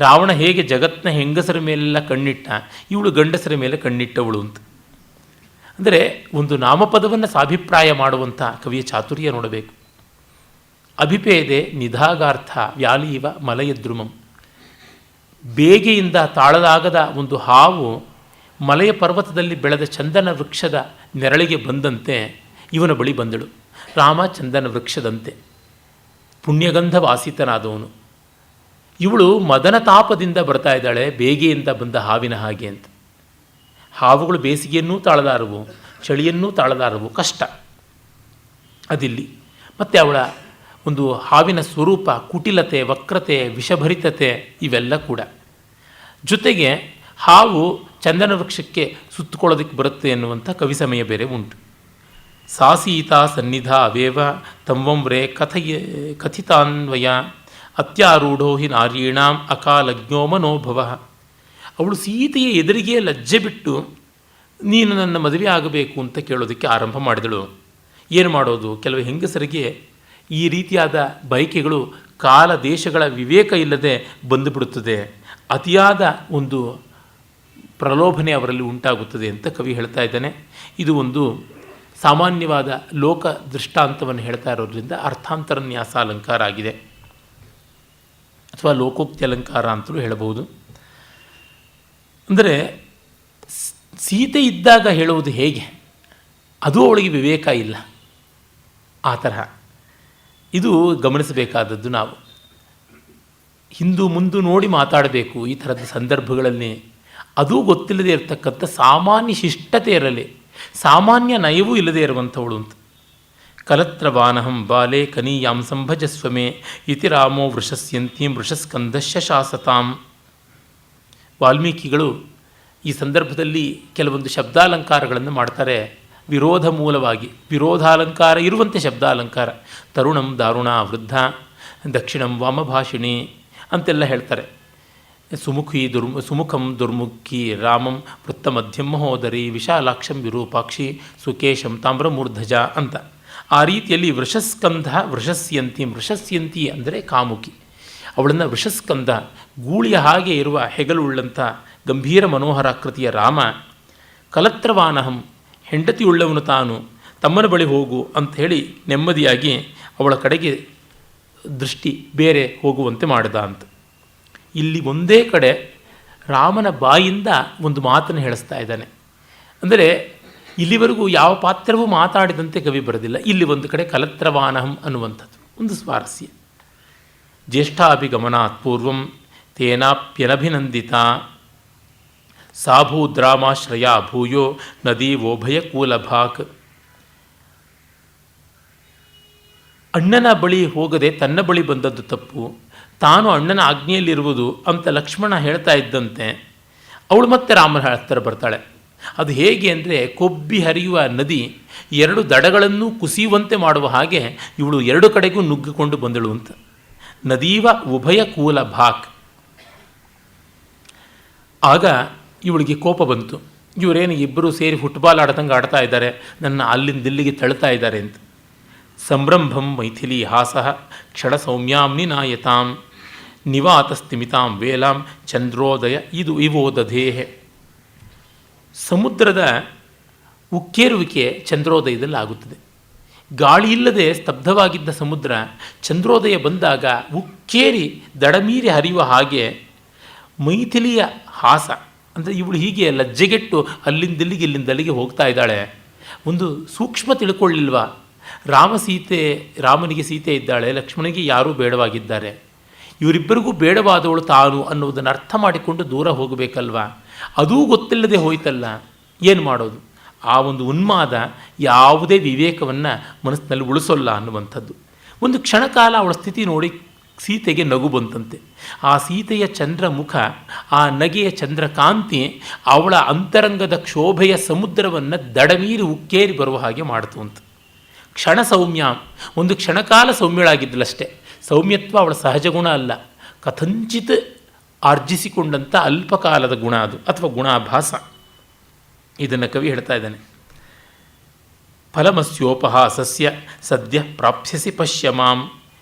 ರಾವಣ ಹೇಗೆ ಜಗತ್ತಿನ ಹೆಂಗಸರ ಮೇಲೆಲ್ಲ ಕಣ್ಣಿಟ್ಟ, ಇವಳು ಗಂಡಸರ ಮೇಲೆ ಕಣ್ಣಿಟ್ಟವಳು ಅಂತ. ಅಂದರೆ ಒಂದು ನಾಮಪದವನ್ನು ಸಾಭಿಪ್ರಾಯ ಮಾಡುವಂಥ ಕವಿಯ ಚಾತುರ್ಯ ನೋಡಬೇಕು. ಅಭಿಪೇದೆ ನಿಧಾಗಾರ್ಥ ವ್ಯಾಲೀವ ಮಲಯದ್ರುಮಂ. ಬೇಗೆಯಿಂದ ತಾಳಲಾಗದ ಒಂದು ಹಾವು ಮಲಯ ಪರ್ವತದಲ್ಲಿ ಬೆಳೆದ ಚಂದನ ವೃಕ್ಷದ ನೆರಳಿಗೆ ಬಂದಂತೆ ಇವನ ಬಳಿ ಬಂದಳು. ರಾಮ ಚಂದನ ವೃಕ್ಷದಂತೆ ಪುಣ್ಯಗಂಧ ವಾಸಿತನಾದವನು. ಇವಳು ಮದನ ತಾಪದಿಂದ ಬರ್ತಾ ಇದ್ದಾಳೆ, ಬೇಗೆಯಿಂದ ಬಂದ ಹಾವಿನ ಹಾಗೆ ಅಂತ. ಹಾವುಗಳು ಬೇಸಿಗೆಯನ್ನೂ ತಾಳಲಾರವು, ಚಳಿಯನ್ನೂ ತಾಳಲಾರವು, ಕಷ್ಟ ಅದಿಲ್ಲಿ. ಮತ್ತು ಅವಳ ಒಂದು ಹಾವಿನ ಸ್ವರೂಪ, ಕುಟಿಲತೆ, ವಕ್ರತೆ, ವಿಷಭರಿತತೆ ಇವೆಲ್ಲ ಕೂಡ. ಜೊತೆಗೆ ಹಾವು ಚಂದನ ವೃಕ್ಷಕ್ಕೆ ಸುತ್ತಕೊಳ್ಳೋದಕ್ಕೆ ಬರುತ್ತೆ ಎನ್ನುವಂಥ ಕವಿಸಮಯ ಬೇರೆ ಉಂಟು. ಸಾಸೀತಾ ಸನ್ನಿಧ ಅವೇವ ತಂವಂವ್ರೆ ಕಥಿತಾನ್ವಯ ಅತ್ಯಾರೂಢೋ ಹಿ ನಾರೀಣಾಂ ಅಕಾಲಜ್ಞೋ ಮನೋಭವ. ಅವಳು ಸೀತೆಯ ಎದುರಿಗೆ ಲಜ್ಜೆ ಬಿಟ್ಟು ನೀನು ನನ್ನ ಮದುವೆ ಆಗಬೇಕು ಅಂತ ಕೇಳೋದಕ್ಕೆ ಆರಂಭ ಮಾಡಿದಳು. ಏನು ಮಾಡೋದು, ಕೆಲವು ಹೆಂಗಸರಿಗೆ ಈ ರೀತಿಯಾದ ಬಯಕೆಗಳು ಕಾಲ ದೇಶಗಳ ವಿವೇಕ ಇಲ್ಲದೆ ಬಂದುಬಿಡುತ್ತದೆ. ಅತಿಯಾದ ಒಂದು ಪ್ರಲೋಭನೆ ಅವರಲ್ಲಿ ಉಂಟಾಗುತ್ತದೆ ಅಂತ ಕವಿ ಹೇಳ್ತಾ ಇದ್ದಾನೆ. ಇದು ಒಂದು ಸಾಮಾನ್ಯವಾದ ಲೋಕ ದೃಷ್ಟಾಂತವನ್ನು ಹೇಳ್ತಾ ಇರೋದ್ರಿಂದ ಅರ್ಥಾಂತರನ್ಯಾಸ ಅಲಂಕಾರ ಆಗಿದೆ, ಅಥವಾ ಲೋಕೋಕ್ತಿ ಅಲಂಕಾರ ಅಂತಲೂ ಹೇಳಬಹುದು. ಅಂದರೆ ಸೀತೆ ಇದ್ದಾಗ ಹೇಳುವುದು ಹೇಗೆ, ಅದು ಅವಳಿಗೆ ವಿವೇಕ ಇಲ್ಲ. ಆ ತರಹ ಇದು ಗಮನಿಸಬೇಕಾದದ್ದು. ನಾವು ಹಿಂದು ಮುಂದು ನೋಡಿ ಮಾತಾಡಬೇಕು ಈ ಥರದ ಸಂದರ್ಭಗಳಲ್ಲಿ. ಅದೂ ಗೊತ್ತಿಲ್ಲದೆ ಇರತಕ್ಕಂಥ ಸಾಮಾನ್ಯ ಶಿಷ್ಟತೆ ಇರಲಿ, ಸಾಮಾನ್ಯ ನಯವೂ ಇಲ್ಲದೆ ಇರುವಂಥವಳು ಅಂತ. ಕಲತ್ರವಾನಹಂ ಬಾಲೆ ಕನೀಯಾಂ ಸಂಭಜಸ್ವಮೆ ಇತಿ ರಾಮೋ ವೃಷಸ್ಯಂತೀಂ ವೃಷಸ್ಕಂದಶ್ಯ ಶಾಸತಾಂ. ವಾಲ್ಮೀಕಿಗಳು ಈ ಸಂದರ್ಭದಲ್ಲಿ ಕೆಲವೊಂದು ಶಬ್ದಾಲಂಕಾರಗಳನ್ನು ಮಾಡ್ತಾರೆ, ವಿರೋಧ ಮೂಲವಾಗಿ. ವಿರೋಧಾಲಂಕಾರ ಇರುವಂತೆ ಶಬ್ದಾಲಂಕಾರ. ತರುಣಂ ದಾರುಣ ವೃದ್ಧ, ದಕ್ಷಿಣಂ ವಾಮಭಾಷಿಣಿ ಅಂತೆಲ್ಲ ಹೇಳ್ತಾರೆ. ಸುಮುಖಂ ದುರ್ಮುಖಿ ರಾಮಂ ವೃತ್ತಮಧ್ಯಂ ಮಹೋದರಿ ವಿಶಾಲಾಕ್ಷಂ ವಿರೂಪಾಕ್ಷಿ ಸುಕೇಶಂ ತಾಮ್ರಮೂರ್ಧಜ ಅಂತ. ಆ ರೀತಿಯಲ್ಲಿ ವೃಷಸ್ಕಂಧ ವೃಷಸ್ಯಂತಿ. ವೃಷಸ್ಯಂತಿ ಅಂದರೆ ಕಾಮುಕಿ. ಅವಳನ್ನು ವೃಷಸ್ಕಂಧ, ಗೂಳಿಯ ಹಾಗೆ ಇರುವ ಹೆಗಲುಳ್ಳಂಥ ಗಂಭೀರ ಮನೋಹರಾಕೃತಿಯ ರಾಮ. ಕಲತ್ರವಾನಹಂ, ಹೆಂಡತಿಯುಳ್ಳವನು ತಾನು, ತಮ್ಮನ ಬಳಿ ಹೋಗು ಅಂಥೇಳಿ ನೆಮ್ಮದಿಯಾಗಿ ಅವಳ ಕಡೆಗೆ ದೃಷ್ಟಿ ಬೇರೆ ಹೋಗುವಂತೆ ಮಾಡಿದ ಅಂತ. ಇಲ್ಲಿ ಒಂದೇ ಕಡೆ ರಾಮನ ಬಾಯಿಂದ ಒಂದು ಮಾತನ್ನು ಹೇಳಿಸ್ತಾ ಇದ್ದಾನೆ. ಅಂದರೆ ಇಲ್ಲಿವರೆಗೂ ಯಾವ ಪಾತ್ರವೂ ಮಾತಾಡಿದಂತೆ ಕವಿ ಬರೆದಿಲ್ಲ. ಇಲ್ಲಿ ಒಂದು ಕಡೆ ಕಲತ್ರವಾನಹಂ ಅನ್ನುವಂಥದ್ದು ಒಂದು ಸ್ವಾರಸ್ಯ. ಜ್ಯೇಷ್ಠಾಭಿಗಮನಾತ್ ಪೂರ್ವಂ ತೇನಾಪ್ಯನಭಿನಂದಿತ ಸಾಭೂದ್ರಾಮಾಶ್ರಯ ಭೂಯೋ ನದೀವೋಭಯಕೂಲಭಾಕ್. ಅಣ್ಣನ ಬಳಿ ಹೋಗದೆ ತನ್ನ ಬಳಿ ಬಂದದ್ದು ತಪ್ಪು, ತಾನು ಅಣ್ಣನ ಆಜ್ಞೆಯಲ್ಲಿರುವುದು ಅಂತ ಲಕ್ಷ್ಮಣ ಹೇಳ್ತಾ ಇದ್ದಂತೆ ಅವಳು ಮತ್ತೆ ರಾಮನ ಹತ್ತಿರ ಬರ್ತಾಳೆ. ಅದು ಹೇಗೆ ಅಂದರೆ ಕೊಬ್ಬಿ ಹರಿಯುವ ನದಿ ಎರಡು ದಡಗಳನ್ನು ಕುಸಿಯುವಂತೆ ಮಾಡುವ ಹಾಗೆ ಇವಳು ಎರಡು ಕಡೆಗೂ ನುಗ್ಗಿಕೊಂಡು ಬಂದಳು ಅಂತ. ನದೀವ ಉಭಯ ಕೂಲ ಭಾಕ್. ಆಗ ಇವಳಿಗೆ ಕೋಪ ಬಂತು. ಇವರೇನು ಇಬ್ಬರು ಸೇರಿ ಫುಟ್ಬಾಲ್ ಆಡ್ದಂಗೆ ಆಡ್ತಾ ಇದ್ದಾರೆ, ನನ್ನ ಅಲ್ಲಿಂದ ಇಲ್ಲಿಗೆ ತಳ್ತಾ ಇದ್ದಾರೆ ಅಂತ. ಸಂಭ್ರಂಭಂ ಮೈಥಿಲಿ ಹಾಸಃ ಕ್ಷಣ ಸೌಮ್ಯಾಂ ನಾಯತಾಂ ನಿವಾತಸ್ಥಿಮಿತಾಂ ವೇಲಾಂ ಚಂದ್ರೋದಯ ಇದು ಇವೋದಧೇಹೆ. ಸಮುದ್ರದ ಉಕ್ಕೇರುವಿಕೆ ಚಂದ್ರೋದಯದಲ್ಲಿ ಆಗುತ್ತದೆ. ಗಾಳಿಯಿಲ್ಲದೆ ಸ್ತಬ್ಧವಾಗಿದ್ದ ಸಮುದ್ರ ಚಂದ್ರೋದಯ ಬಂದಾಗ ಉಕ್ಕೇರಿ ದಡಮೀರಿ ಹರಿಯುವ ಹಾಗೆ ಮೈಥಿಲಿಯ ಹಾಸ ಅಂದರೆ ಇವಳು ಹೀಗೆ ಲಜ್ಜೆಗೆಟ್ಟು ಅಲ್ಲಿಂದಲ್ಲಿಗೆ ಇಲ್ಲಿಂದಲ್ಲಿಗೆ ಹೋಗ್ತಾ ಇದ್ದಾಳೆ. ಒಂದು ಸೂಕ್ಷ್ಮ ತಿಳ್ಕೊಳ್ಳಿಲ್ವಾ? ರಾಮನಿಗೆ ಸೀತೆ ಇದ್ದಾಳೆ, ಲಕ್ಷ್ಮಣಿಗೆ ಯಾರೂ ಬೇಡವಾಗಿದ್ದಾರೆ. ಇವರಿಬ್ಬರಿಗೂ ಬೇಡವಾದವಳು ತಾನು ಅನ್ನೋದನ್ನು ಅರ್ಥ ಮಾಡಿಕೊಂಡು ದೂರ ಹೋಗಬೇಕಲ್ವ. ಅದೂ ಗೊತ್ತಿಲ್ಲದೆ ಹೋಯ್ತಲ್ಲ, ಏನು ಮಾಡೋದು? ಆ ಒಂದು ಉನ್ಮಾದ ಯಾವುದೇ ವಿವೇಕವನ್ನು ಮನಸ್ಸಿನಲ್ಲಿ ಉಳಿಸೋಲ್ಲ ಅನ್ನುವಂಥದ್ದು. ಒಂದು ಕ್ಷಣಕಾಲ ಅವಳ ಸ್ಥಿತಿ ನೋಡಿ ಸೀತೆಗೆ ನಗು ಬಂತಂತೆ. ಆ ಸೀತೆಯ ಚಂದ್ರಮುಖ, ಆ ನಗೆಯ ಚಂದ್ರಕಾಂತಿ ಅವಳ ಅಂತರಂಗದ ಕ್ಷೋಭೆಯ ಸಮುದ್ರವನ್ನು ದಡಮೀರಿ ಉಕ್ಕೇರಿ ಬರುವ ಹಾಗೆ ಮಾಡ್ತು ಅಂತ. ಕ್ಷಣ ಸೌಮ್ಯ, ಒಂದು ಕ್ಷಣಕಾಲ ಸೌಮ್ಯಳಾಗಿದ್ದಲಷ್ಟೇ. ಸೌಮ್ಯತ್ವ ಅವಳ ಸಹಜ ಗುಣ ಅಲ್ಲ, ಕಥಂಚಿತ್ ಆರ್ಜಿಸಿಕೊಂಡಂಥ ಅಲ್ಪಕಾಲದ ಗುಣ ಅದು, ಅಥವಾ ಗುಣಾಭಾಸ. ಇದನ್ನು ಕವಿ ಹೇಳ್ತಾ ಇದ್ದಾನೆ. ಫಲಮಸ್ಯೋಪಹಾಸಸ್ಯ ಸದ್ಯ ಪ್ರಾಪ್ಸ್ಯಸಿ ಪಶ್ಯ ಮಾಂ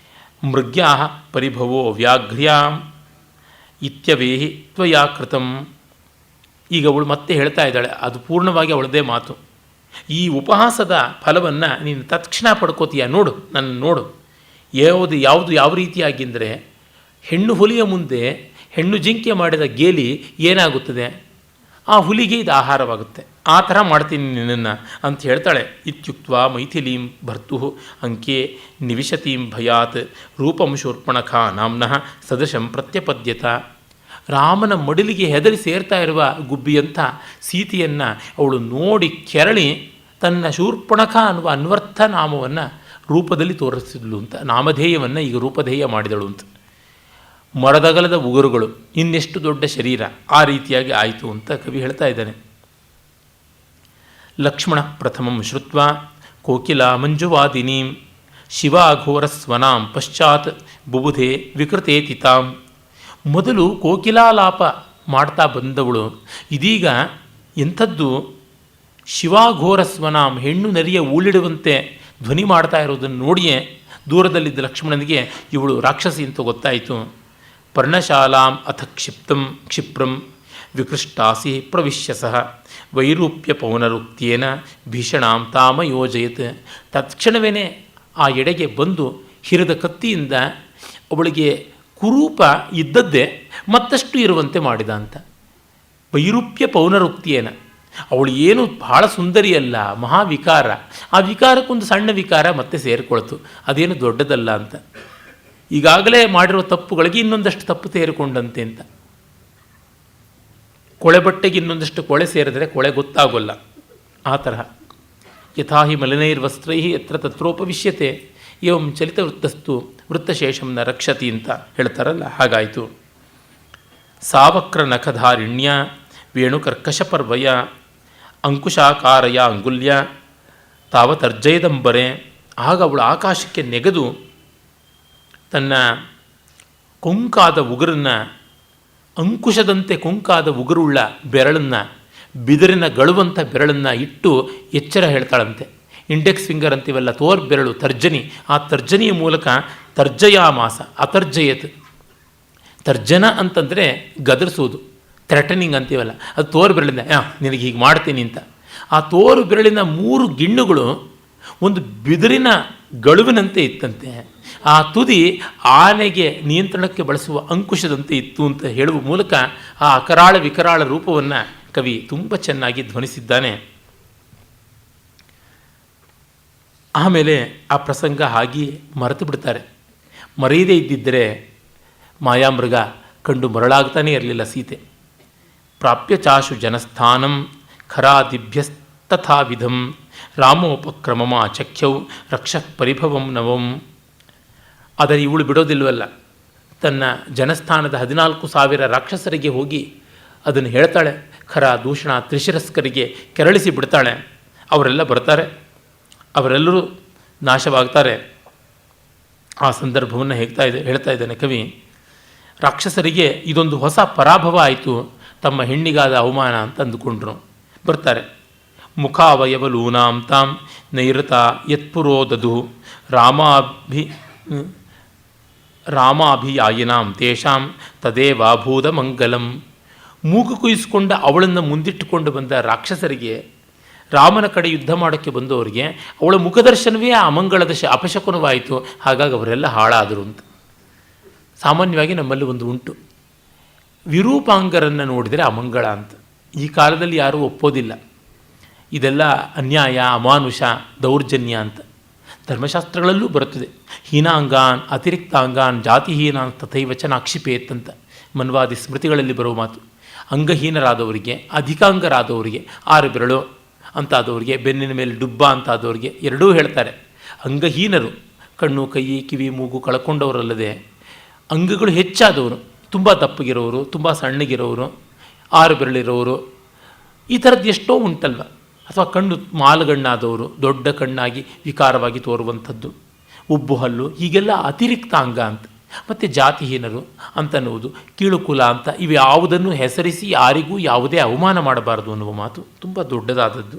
ಮೃಗ್ಯಾ ಪರಿಭವೋ ವ್ಯಾಘ್ರ್ಯಾಂ ಇತ್ಯವೇಹಿ ತ್ವಯಾ ಕೃತಂ. ಈಗ ಅವಳು ಮತ್ತೆ ಹೇಳ್ತಾ ಇದ್ದಾಳೆ, ಅದು ಪೂರ್ಣವಾಗಿ ಅವಳದೇ ಮಾತು. ಈ ಉಪಹಾಸದ ಫಲವನ್ನು ನೀನು ತತ್ಕ್ಷಣ ಪಡ್ಕೋತೀಯ, ನೋಡು, ನನ್ನ ನೋಡು. ಯಾವುದು ಯಾವ ರೀತಿಯಾಗಿ ಅಂದರೆ, ಹೆಣ್ಣು ಹುಲಿಯ ಮುಂದೆ ಹೆಣ್ಣು ಜಿಂಕೆ ಮಾಡಿದ ಗೇಲಿ ಏನಾಗುತ್ತದೆ, ಆ ಹುಲಿಗೆ ಇದು ಆಹಾರವಾಗುತ್ತೆ. ಆ ಥರ ಮಾಡ್ತೀನಿ ನಿನ್ನನ್ನು ಅಂತ ಹೇಳ್ತಾಳೆ. ಇತ್ಯುಕ್ತ ಮೈಥಿಲೀಂ ಭರ್ತು ಅಂಕೆ ನಿವಿಶತೀಂ ಭಯಾತ್ ರೂಪಂ ಶೂರ್ಪಣಖಾ ನಾಮ್ನಃ ಸದೃಶಂ ಪ್ರತ್ಯಪದ್ಯತ. ರಾಮನ ಮಡಿಲಿಗೆ ಹೆದರಿ ಸೇರ್ತಾ ಇರುವ ಗುಬ್ಬಿಯಂಥ ಸೀತೆಯನ್ನು ಅವಳು ನೋಡಿ ಕೆರಳಿ ತನ್ನ ಶೂರ್ಪಣಖ ಅನ್ನುವ ಅನ್ವರ್ಥ ನಾಮವನ್ನು ರೂಪದಲ್ಲಿ ತೋರಿಸಿದ್ಳು ಅಂತ. ನಾಮಧೇಯವನ್ನು ಈಗ ರೂಪಧೇಯ ಮಾಡಿದಳು ಅಂತ. ಮರದಗಲದ ಉಗುರುಗಳು, ಇನ್ನೆಷ್ಟು ದೊಡ್ಡ ಶರೀರ, ಆ ರೀತಿಯಾಗಿ ಆಯಿತು ಅಂತ ಕವಿ ಹೇಳ್ತಾ ಇದ್ದಾನೆ. ಲಕ್ಷ್ಮಣ ಪ್ರಥಮಂ ಶ್ರುತ್ವ ಕೋಕಿಲಾ ಮಂಜುವಾದಿನೀಂ ಶಿವಾಘೋರಸ್ವನಾಂ ಪಶ್ಚಾತ್ ಬುಬುಧೆ ವಿಕೃತೇತಿತಾಂ. ಮೊದಲು ಕೋಕಿಲಾಲಾಪ ಮಾಡ್ತಾ ಬಂದವಳು ಇದೀಗ ಎಂಥದ್ದು, ಶಿವಾಘೋರಸ್ವನಾಂ, ಹೆಣ್ಣು ನರಿಯ ಊಳಿಡುವಂತೆ ಧ್ವನಿ ಮಾಡ್ತಾ ಇರೋದನ್ನು ನೋಡಿಯೇ ದೂರದಲ್ಲಿದ್ದ ಲಕ್ಷ್ಮಣನಿಗೆ ಇವಳು ರಾಕ್ಷಸಿ ಅಂತ ಗೊತ್ತಾಯಿತು. ಪರ್ಣಶಾಲಾಂ ಅಥ ಕ್ಷಿಪ್ರಂ ವಿಕೃಷ್ಟಾಸಿ ಪ್ರವಿಶ್ಯ ಸಹ ವೈರೂಪ್ಯ ಪೌನರುಕ್ತೇನ ಭೀಷಣಾಂ ತಾಮ ಯೋಜಯತ್. ತತ್ಕ್ಷಣವೇ ಆ ಎಡೆಗೆ ಬಂದು ಹಿರಿದ ಕತ್ತಿಯಿಂದ ಅವಳಿಗೆ ಕುರೂಪ ಇದ್ದದ್ದೇ ಮತ್ತಷ್ಟು ಇರುವಂತೆ ಮಾಡಿದ ಅಂತ. ವೈರೂಪ್ಯ ಪೌನರುಕ್ತಿಯೇನ, ಅವಳು ಏನು ಬಹಳ ಸುಂದರಿಯಲ್ಲ, ಮಹಾವಿಕಾರ. ಆ ವಿಕಾರಕ್ಕೊಂದು ಸಣ್ಣ ವಿಕಾರ ಮತ್ತೆ ಸೇರಿಕೊಳ್ತು, ಅದೇನು ದೊಡ್ಡದಲ್ಲ ಅಂತ. ಈಗಾಗಲೇ ಮಾಡಿರುವ ತಪ್ಪುಗಳಿಗೆ ಇನ್ನೊಂದಷ್ಟು ತಪ್ಪು ಸೇರಿಕೊಂಡಂತೆ ಅಂತ. ಕೊಳೆ ಬಟ್ಟೆಗೆ ಇನ್ನೊಂದಷ್ಟು ಕೊಳೆ ಸೇರಿದರೆ ಕೊಳೆ ಗೊತ್ತಾಗೋಲ್ಲ. ಆ ತರಹ ಯಥಾ ಹಿ ಮಲಿನೈರ್ವಸ್ತ್ರೈ ಯತ್ರ ತತ್ರೋಪವಿಶ್ಯತೆ ಏವಂ ಚಲಿತ ವೃತ್ತಸ್ತು ವೃತ್ತಶೇಷಂನ ರಕ್ಷತಿ ಅಂತ ಹೇಳ್ತಾರಲ್ಲ, ಹಾಗಾಯಿತು. ಸಾವಕ್ರ ನಖಧಾರಿಣ್ಯ ವೇಣುಕರ್ಕಶಪರ್ವಯ ಅಂಕುಶಾಕಾರಯ ಅಂಗುಲ್ಯ ತಾವತರ್ಜಯದಂಬರೆ. ಆಗ ಅವಳು ಆಕಾಶಕ್ಕೆ ನೆಗೆದು ತನ್ನ ಕೊಂಕಾದ ಉಗುರನ್ನು, ಅಂಕುಶದಂತೆ ಕೊಂಕಾದ ಉಗುರುಳ್ಳ ಬೆರಳನ್ನು, ಬಿದಿರಿನ ಗಳುವಂಥ ಬೆರಳನ್ನು ಇಟ್ಟು ಎಚ್ಚರ ಹೇಳ್ತಾಳಂತೆ. ಇಂಡೆಕ್ಸ್ ಫಿಂಗರ್ ಅಂತೀವಲ್ಲ, ತೋರ್ ಬೆರಳು ತರ್ಜನಿ, ಆ ತರ್ಜನಿಯ ಮೂಲಕ ತರ್ಜಯಾಮಾಸ ಅತರ್ಜಯತ್. ತರ್ಜನ ಅಂತಂದರೆ ಗದರಿಸೋದು, ಥ್ರೆಟನಿಂಗ್ ಅಂತೀವಲ್ಲ, ಅದು ತೋರು ಬೆರಳಿಂದ ನಿನಗೆ ಹೀಗೆ ಮಾಡ್ತೀನಿ ಅಂತ. ಆ ತೋರು ಬೆರಳಿನ 3 ಗಿಣ್ಣುಗಳು ಒಂದು ಬಿದಿರಿನ ಗಳುವಿನಂತೆ ಇತ್ತಂತೆ. ಆ ತುದಿ ಆನೆಗೆ ನಿಯಂತ್ರಣಕ್ಕೆ ಬಳಸುವ ಅಂಕುಶದಂತೆ ಇತ್ತು ಅಂತ ಹೇಳುವ ಮೂಲಕ ಆ ಅಕರಾಳ ವಿಕರಾಳ ರೂಪವನ್ನು ಕವಿ ತುಂಬ ಚೆನ್ನಾಗಿ ಧ್ವನಿಸಿದ್ದಾನೆ. ಆಮೇಲೆ ಆ ಪ್ರಸಂಗ ಹಾಗೆ ಮರೆತು ಬಿಡ್ತಾರೆ. ಮರೆಯದೇ ಇದ್ದಿದ್ದರೆ ಮಾಯಾಮೃಗ ಕಂಡು ಮರಳಾಗ್ತಾನೇ ಇರಲಿಲ್ಲ ಸೀತೆ. ಪ್ರಾಪ್ಯ ಚಾಶು ಜನಸ್ಥಾನಂ ಖರಾದಿಭ್ಯಸ್ತಥಾವಿಧಂ ರಾಮೋಪಕ್ರಮಮ ಚಖ್ಯೌ ರಕ್ಷಃ ಪರಿಭವಂ ನವಂ. ಆದರೆ ಇವಳು ಬಿಡೋದಿಲ್ವಲ್ಲ, ತನ್ನ ಜನಸ್ಥಾನದ 14,000 ರಾಕ್ಷಸರಿಗೆ ಹೋಗಿ ಅದನ್ನು ಹೇಳ್ತಾಳೆ. ಖರ ದೂಷಣ ತ್ರಿಶಿರಸ್ಕರಿಗೆ ಕೆರಳಿಸಿ ಬಿಡ್ತಾಳೆ. ಅವರೆಲ್ಲ ಬರ್ತಾರೆ, ಅವರೆಲ್ಲರೂ ನಾಶವಾಗ್ತಾರೆ. ಆ ಸಂದರ್ಭವನ್ನು ಹೇಳ್ತಾ ಇದ್ದಾನೆ ಕವಿ. ರಾಕ್ಷಸರಿಗೆ ಇದೊಂದು ಹೊಸ ಪರಾಭವ ಆಯಿತು, ತಮ್ಮ ಹೆಣ್ಣಿಗಾದ ಅವಮಾನ ಅಂತ ಅಂದುಕೊಂಡ್ರು. ಬರ್ತಾರೆ. ಮುಖಾವಯವಲೂನಾಂ ತಾಂ ನೈಋತ ಯತ್ಪುರೋದದು ರಾಮಾಭಿಯಾಯಿನಾಂ ತೇಷಾಂ ತದೇವಾಭೂತ ಮಂಗಲಂ. ಮೂಗು ಕುಯಿಸ್ಕೊಂಡ ಅವಳನ್ನು ಮುಂದಿಟ್ಟುಕೊಂಡು ಬಂದ ರಾಕ್ಷಸರಿಗೆ, ರಾಮನ ಕಡೆ ಯುದ್ಧ ಮಾಡೋಕ್ಕೆ ಬಂದವರಿಗೆ ಅವಳ ಮುಖದರ್ಶನವೇ ಅಮಂಗಳದ ಅಪಶಕುನವಾಯಿತು. ಹಾಗಾಗಿ ಅವರೆಲ್ಲ ಹಾಳಾದರು ಅಂತ. ಸಾಮಾನ್ಯವಾಗಿ ನಮ್ಮಲ್ಲಿ ಒಂದು ಉಂಟು, ವಿರೂಪಾಂಗರನ್ನು ನೋಡಿದರೆ ಅಮಂಗಳ ಅಂತ. ಈ ಕಾಲದಲ್ಲಿ ಯಾರೂ ಒಪ್ಪೋದಿಲ್ಲ, ಇದೆಲ್ಲ ಅನ್ಯಾಯ, ಅಮಾನುಷ, ದೌರ್ಜನ್ಯ ಅಂತ. ಧರ್ಮಶಾಸ್ತ್ರಗಳಲ್ಲೂ ಬರುತ್ತದೆ. ಹೀನಾಂಗಾನ್ ಅತಿರಿಕ್ತಾಂಗಾನ್ ಜಾತಿಹೀನಾನ್ ತಥೈವಚನ ಆಕ್ಷಿಪೇತ್ ಅಂತ ಮನ್ವಾದಿ ಸ್ಮೃತಿಗಳಲ್ಲಿ ಬರುವ ಮಾತು. ಅಂಗಹೀನರಾದವರಿಗೆ, ಅಧಿಕಾಂಗರಾದವರಿಗೆ, 6 ಬೆರಳು ಅಂತಾದವರಿಗೆ, ಬೆನ್ನಿನ ಮೇಲೆ ಡುಬ್ಬ ಅಂತಾದವರಿಗೆ ಎರಡೂ ಹೇಳ್ತಾರೆ. ಅಂಗಹೀನರು ಕಣ್ಣು, ಕೈ, ಕಿವಿ, ಮೂಗು ಕಳ್ಕೊಂಡವರಲ್ಲದೆ ಅಂಗಗಳು ಹೆಚ್ಚಾದವರು, ತುಂಬ ದಪ್ಪಗಿರೋರು, ತುಂಬ ಸಣ್ಣಗಿರೋರು, 6 ಬೆರಳಿರೋರು, ಈ ಥರದ್ದು ಎಷ್ಟೋ ಉಂಟಲ್ವ. ಅಥವಾ ಕಣ್ಣು ಮಾಲಗಣ್ಣಾದವರು, ದೊಡ್ಡ ಕಣ್ಣಾಗಿ ವಿಕಾರವಾಗಿ ತೋರುವಂಥದ್ದು, ಉಬ್ಬು ಹಲ್ಲು, ಹೀಗೆಲ್ಲ ಅತಿರಿಕ್ತ ಅಂಗ ಅಂತ. ಮತ್ತು ಜಾತಿಹೀನರು ಅಂತನ್ನುವುದು, ಕೀಳುಕುಲ ಅಂತ, ಇವು ಯಾವುದನ್ನು ಹೆಸರಿಸಿ ಯಾರಿಗೂ ಯಾವುದೇ ಅವಮಾನ ಮಾಡಬಾರದು ಅನ್ನುವ ಮಾತು ತುಂಬ ದೊಡ್ಡದಾದದ್ದು.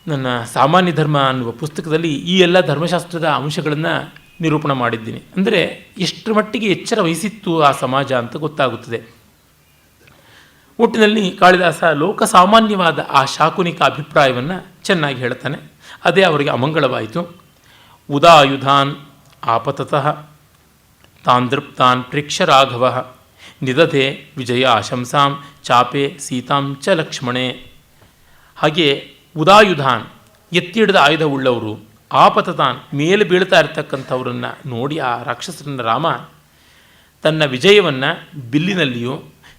ನನ್ನ ಸಾಮಾನ್ಯ ಧರ್ಮ ಅನ್ನುವ ಪುಸ್ತಕದಲ್ಲಿ ಈ ಎಲ್ಲ ಧರ್ಮಶಾಸ್ತ್ರದ ಅಂಶಗಳನ್ನು ನಿರೂಪಣೆ ಮಾಡಿದ್ದೀನಿ. ಅಂದರೆ ಎಷ್ಟರ ಮಟ್ಟಿಗೆ ಎಚ್ಚರ ವಹಿಸಿತ್ತು ಆ ಸಮಾಜ ಅಂತ ಗೊತ್ತಾಗುತ್ತದೆ. ಒಟ್ಟಿನಲ್ಲಿ ಕಾಳಿದಾಸ ಲೋಕಸಾಮಾನ್ಯವಾದ ಆ ಶಾಕುನಿಕ ಅಭಿಪ್ರಾಯವನ್ನು ಚೆನ್ನಾಗಿ ಹೇಳ್ತಾನೆ. ಅದೇ ಅವರಿಗೆ ಅಮಂಗಳವಾಯಿತು. ಉದಾಯುಧಾನ್ ಆಪತತಃ ತಾಂದೃಪ್ತಾನ್ ಪ್ರೇಕ್ಷ ರಾಘವ ನಿದಧೆ ವಿಜಯ ಆಶಂಸಾಂ ಚಾಪೆ ಸೀತಾಂ ಚ ಲಕ್ಷ್ಮಣೆ. ಹಾಗೆ ಉದಾಯುಧಾನ್, ಎತ್ತಿ ಹಿಡಿದ ಆಯುಧವುಳ್ಳವರು, ಆಪತತಾನ್, ಮೇಲೆ ಬೀಳ್ತಾ ಇರ್ತಕ್ಕಂಥವ್ರನ್ನು ನೋಡಿ ಆ ರಾಕ್ಷಸರನ್ನ ರಾಮ ತನ್ನ ವಿಜಯವನ್ನು ಬಿಲ್ಲಿನಲ್ಲಿಯೂ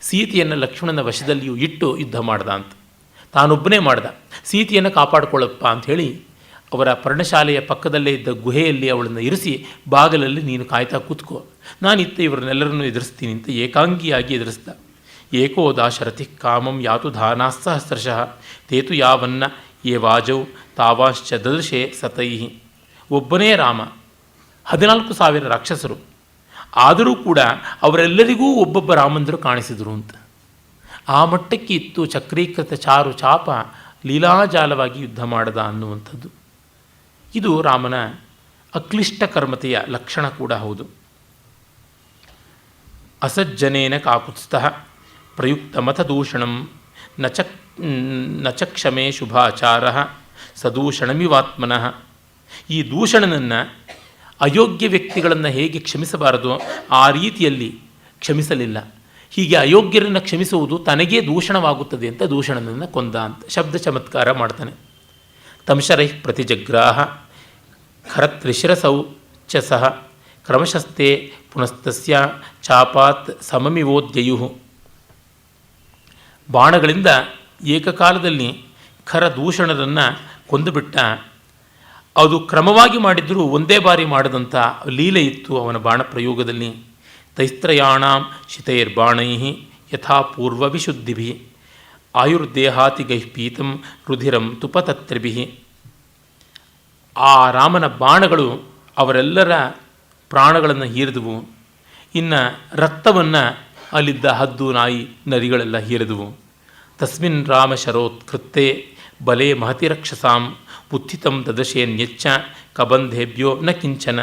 ಸೀತೆಯನ್ನು ಲಕ್ಷ್ಮಣನ ವಶದಲ್ಲಿಯೂ ಇಟ್ಟು ಯುದ್ಧ ಮಾಡ್ದ ಅಂತ. ತಾನೊಬ್ಬನೇ ಮಾಡ್ದ. ಸೀತೆಯನ್ನು ಕಾಪಾಡಿಕೊಳ್ಳಪ್ಪ ಅಂಥೇಳಿ ಅವರ ಪರ್ಣಶಾಲೆಯ ಪಕ್ಕದಲ್ಲೇ ಇದ್ದ ಗುಹೆಯಲ್ಲಿ ಅವಳನ್ನು ಇರಿಸಿ, ಬಾಗಲಲ್ಲಿ ನೀನು ಕಾಯ್ತಾ ಕೂತ್ಕೋ, ನಾನಿತ್ತ ಇವರನ್ನೆಲ್ಲರನ್ನೂ ಎದುರಿಸ್ತೀನಿ ಅಂತ ಏಕಾಂಗಿಯಾಗಿ ಎದುರಿಸ್ದ. ಏಕೋ ದಾಶರಥಿ ಕಾಮಂ ಯಾತು ಧಾನಾಸ್ಸಹಸ್ರಶಃ ತೇತು ಯಾವನ್ನ ಯೇ ವಾಜೌ ತಾವಾಶ್ಚ ದದೃಶೆ ಸತೈಹಿ. ಒಬ್ಬನೇ ರಾಮ, 14,000 ರಾಕ್ಷಸರು, ಆದರೂ ಕೂಡ ಅವರೆಲ್ಲರಿಗೂ ಒಬ್ಬೊಬ್ಬ ರಾಮಂದರು ಕಾಣಿಸಿದರು ಅಂತ. ಆ ಮಟ್ಟಕ್ಕೆ ಇತ್ತು ಚಕ್ರೀಕೃತ ಚಾರು ಚಾಪ ಲೀಲಾಜಾಲವಾಗಿ ಯುದ್ಧ ಮಾಡದ ಅನ್ನುವಂಥದ್ದು. ಇದು ರಾಮನ ಅಕ್ಲಿಷ್ಟ ಕರ್ಮತೆಯ ಲಕ್ಷಣ ಕೂಡ ಹೌದು. ಅಸಜ್ಜನೇನ ಕಾಕುತ್ಸ್ಥಃ ಪ್ರಯುಕ್ತಮಥ ದೂಷಣಂ ನ ಚ ಕ್ಷಮೆ ಶುಭಾಚಾರ ಸದೂಷಣಮಿವಾತ್ಮನಃ. ಈ ದೂಷಣನನ್ನು, ಅಯೋಗ್ಯ ವ್ಯಕ್ತಿಗಳನ್ನು ಹೇಗೆ ಕ್ಷಮಿಸಬಾರದು ಆ ರೀತಿಯಲ್ಲಿ ಕ್ಷಮಿಸಲಿಲ್ಲ. ಹೀಗೆ ಅಯೋಗ್ಯರನ್ನು ಕ್ಷಮಿಸುವುದು ತನಗೇ ದೂಷಣವಾಗುತ್ತದೆ ಅಂತ ದೂಷಣನನ್ನು ಕೊಂದ ಅಂತ ಶಬ್ದ ಚಮತ್ಕಾರ ಮಾಡ್ತಾನೆ. ತಂಶರೈ ಪ್ರತಿಜಗ್ರಾಹ ಖರತ್ರಿಶಿರಸೌ ಚ ಸಹ ಕ್ರಮಶಸ್ತೆ ಪುನಸ್ತಸ್ಯ ಚಾಪಾತ್ ಸಮಮಿವೋದ್ಯಯು. ಬಾಣಗಳಿಂದ ಏಕಕಾಲದಲ್ಲಿ ಖರ ದೂಷಣರನ್ನು ಕೊಂದುಬಿಟ್ಟ. ಅದು ಕ್ರಮವಾಗಿ ಮಾಡಿದ್ದರೂ ಒಂದೇ ಬಾರಿ ಮಾಡಿದಂಥ ಲೀಲೆ ಇತ್ತು ಅವನ ಬಾಣ ಪ್ರಯೋಗದಲ್ಲಿ. ತೈಸ್ತ್ರಯಾಣಾಂ ಶಿತೈರ್ಬಾಣೈ ಯಥಾ ಪೂರ್ವ ವಿಶುದ್ಧಿಭಿ ಆಯುರ್ದೇಹಾತಿಗೈ ಪೀತಂ ರುಧಿರಂ ತುಪತತ್ರಿಭಿ. ಆ ರಾಮನ ಬಾಣಗಳು ಅವರೆಲ್ಲರ ಪ್ರಾಣಗಳನ್ನು ಹೀರಿದವು. ಇನ್ನು ರಕ್ತವನ್ನು ಅಲ್ಲಿದ್ದ ಹದ್ದು, ನಾಯಿ, ನರಿಗಳೆಲ್ಲ ಹೀರಿದವು. ತಸ್ಮಿನ್ ರಾಮ ಶರೋತ್ಕೃತ್ತೆ ಬಲೆ ಮಹತಿ ರಕ್ಷಸಾಂ ಉತ್ಥಿತಂ ದದಶೇನ್ಯಚ್ಚ ಕಬಂಧೇಭ್ಯೋ ನ ಕಿಂಚನ.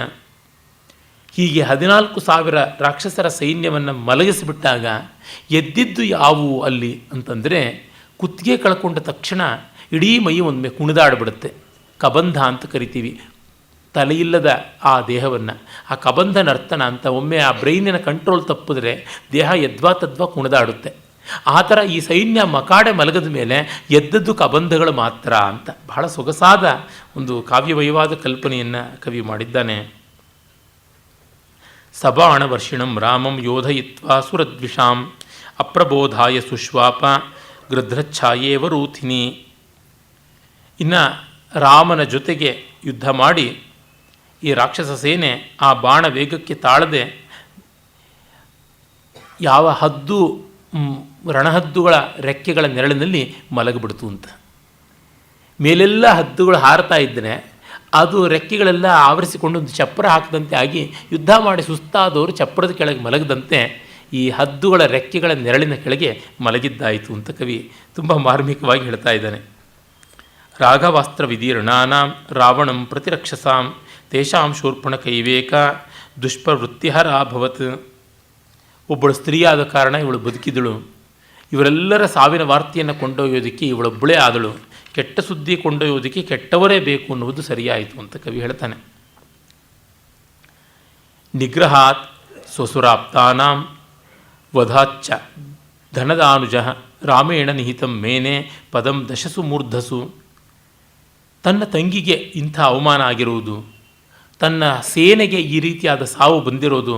ಹೀಗೆ 14,000 ರಾಕ್ಷಸರ ಸೈನ್ಯವನ್ನು ಮಲಗಿಸಿಬಿಟ್ಟಾಗ ಎದ್ದಿದ್ದು ಯಾವುವು ಅಲ್ಲಿ ಅಂತಂದರೆ, ಕುತ್ತಿಗೆ ಕಳ್ಕೊಂಡ ತಕ್ಷಣ ಇಡೀ ಮೈ ಒಮ್ಮೆ ಕುಣಿದಾಡ್ಬಿಡುತ್ತೆ. ಕಬಂಧ ಅಂತ ಕರಿತೀವಿ ತಲೆಯಿಲ್ಲದ ಆ ದೇಹವನ್ನು. ಆ ಕಬಂಧ ನರ್ತನ ಅಂತ. ಒಮ್ಮೆ ಆ ಬ್ರೈನಿನ ಕಂಟ್ರೋಲ್ ತಪ್ಪಿದ್ರೆ ದೇಹ ಯದ್ವಾ ತದ್ವಾ ಕುಣಿದಾಡುತ್ತೆ. ಆ ಥರ ಈ ಸೈನ್ಯ ಮಕಾಡೆ ಮಲಗದ ಮೇಲೆ ಎದ್ದದ್ದು ಕಬಂಧಗಳು ಮಾತ್ರ ಅಂತ ಬಹಳ ಸೊಗಸಾದ ಒಂದು ಕಾವ್ಯವಯವಾದ ಕಲ್ಪನೆಯನ್ನು ಕವಿ ಮಾಡಿದ್ದಾನೆ. ಸಬಾಣವರ್ಷಿಣಂ ರಾಮಂ ಯೋಧಯಿತ್ವಾ ಸುರದ್ವಿಷಾಂ ಅಪ್ರಬೋಧಾಯ ಸುಶ್ವಾಪ ಗೃಧ್ರಚ್ಛಾಯೇವರೂಥಿನಿ. ಇನ್ನು ರಾಮನ ಜೊತೆಗೆ ಯುದ್ಧ ಮಾಡಿ ಈ ರಾಕ್ಷಸ ಸೇನೆ ಆ ಬಾಣ ವೇಗಕ್ಕೆ ತಾಳದೆ ಯಾವ ಹದ್ದು ರಣಹದ್ದುಗಳ ರೆಕ್ಕೆಗಳ ನೆರಳಿನಲ್ಲಿ ಮಲಗಿಬಿಡ್ತು ಅಂತ. ಮೇಲೆಲ್ಲ ಹದ್ದುಗಳು ಹಾರತಾ ಇದ್ದರೆ ಅದು ರೆಕ್ಕೆಗಳೆಲ್ಲ ಆವರಿಸಿಕೊಂಡು ಒಂದು ಚಪ್ಪರ ಹಾಕದಂತೆ ಆಗಿ ಯುದ್ಧ ಮಾಡಿ ಸುಸ್ತಾದವರು ಚಪ್ಪರದ ಕೆಳಗೆ ಮಲಗದಂತೆ ಈ ಹದ್ದುಗಳ ರೆಕ್ಕೆಗಳ ನೆರಳಿನ ಕೆಳಗೆ ಮಲಗಿದ್ದಾಯಿತು ಅಂತ ಕವಿ ತುಂಬ ಮಾರ್ಮಿಕವಾಗಿ ಹೇಳ್ತಾ ಇದ್ದಾನೆ. ರಾಘವಾಸ್ತ್ರ ವಿದೀರ್ಣಾನಾಂ ರಾವಣಂ ಪ್ರತಿರಕ್ಷಸಾಂ ತೇಷಾಂ ಶೂರ್ಪಣ ಕೈವೇಕ ದುಷ್ಪ್ರವೃತ್ತಿಹರಾಭವತ್. ಒಬ್ಬಳು ಸ್ತ್ರೀಯಾದ ಕಾರಣ ಇವಳು ಬದುಕಿದಳು. ಇವರೆಲ್ಲರ ಸಾವಿನ ವಾರ್ತೆಯನ್ನು ಕೊಂಡೊಯ್ಯೋದಕ್ಕೆ ಇವಳೊಬ್ಬಳೇ ಆದಳು. ಕೆಟ್ಟ ಸುದ್ದಿ ಕೊಂಡೊಯ್ಯೋದಕ್ಕೆ ಕೆಟ್ಟವರೇ ಬೇಕು ಅನ್ನುವುದು ಸರಿಯಾಯಿತು ಅಂತ ಕವಿ ಹೇಳ್ತಾನೆ. ನಿಗ್ರಹಾತ್ ಸ್ವಸುರಾಪ್ತಾನಾಂ ವಧಾಚ್ಚ ಧನದಾನುಜ ರಾಮೇಣ ನಿಹಿತಂ ಮೇನೆ ಪದಂ ದಶಸು ಮೂರ್ಧಸು. ತನ್ನ ತಂಗಿಗೆ ಇಂಥ ಅವಮಾನ ಆಗಿರುವುದು, ತನ್ನ ಸೇನೆಗೆ ಈ ರೀತಿಯಾದ ಸಾವು ಬಂದಿರೋದು,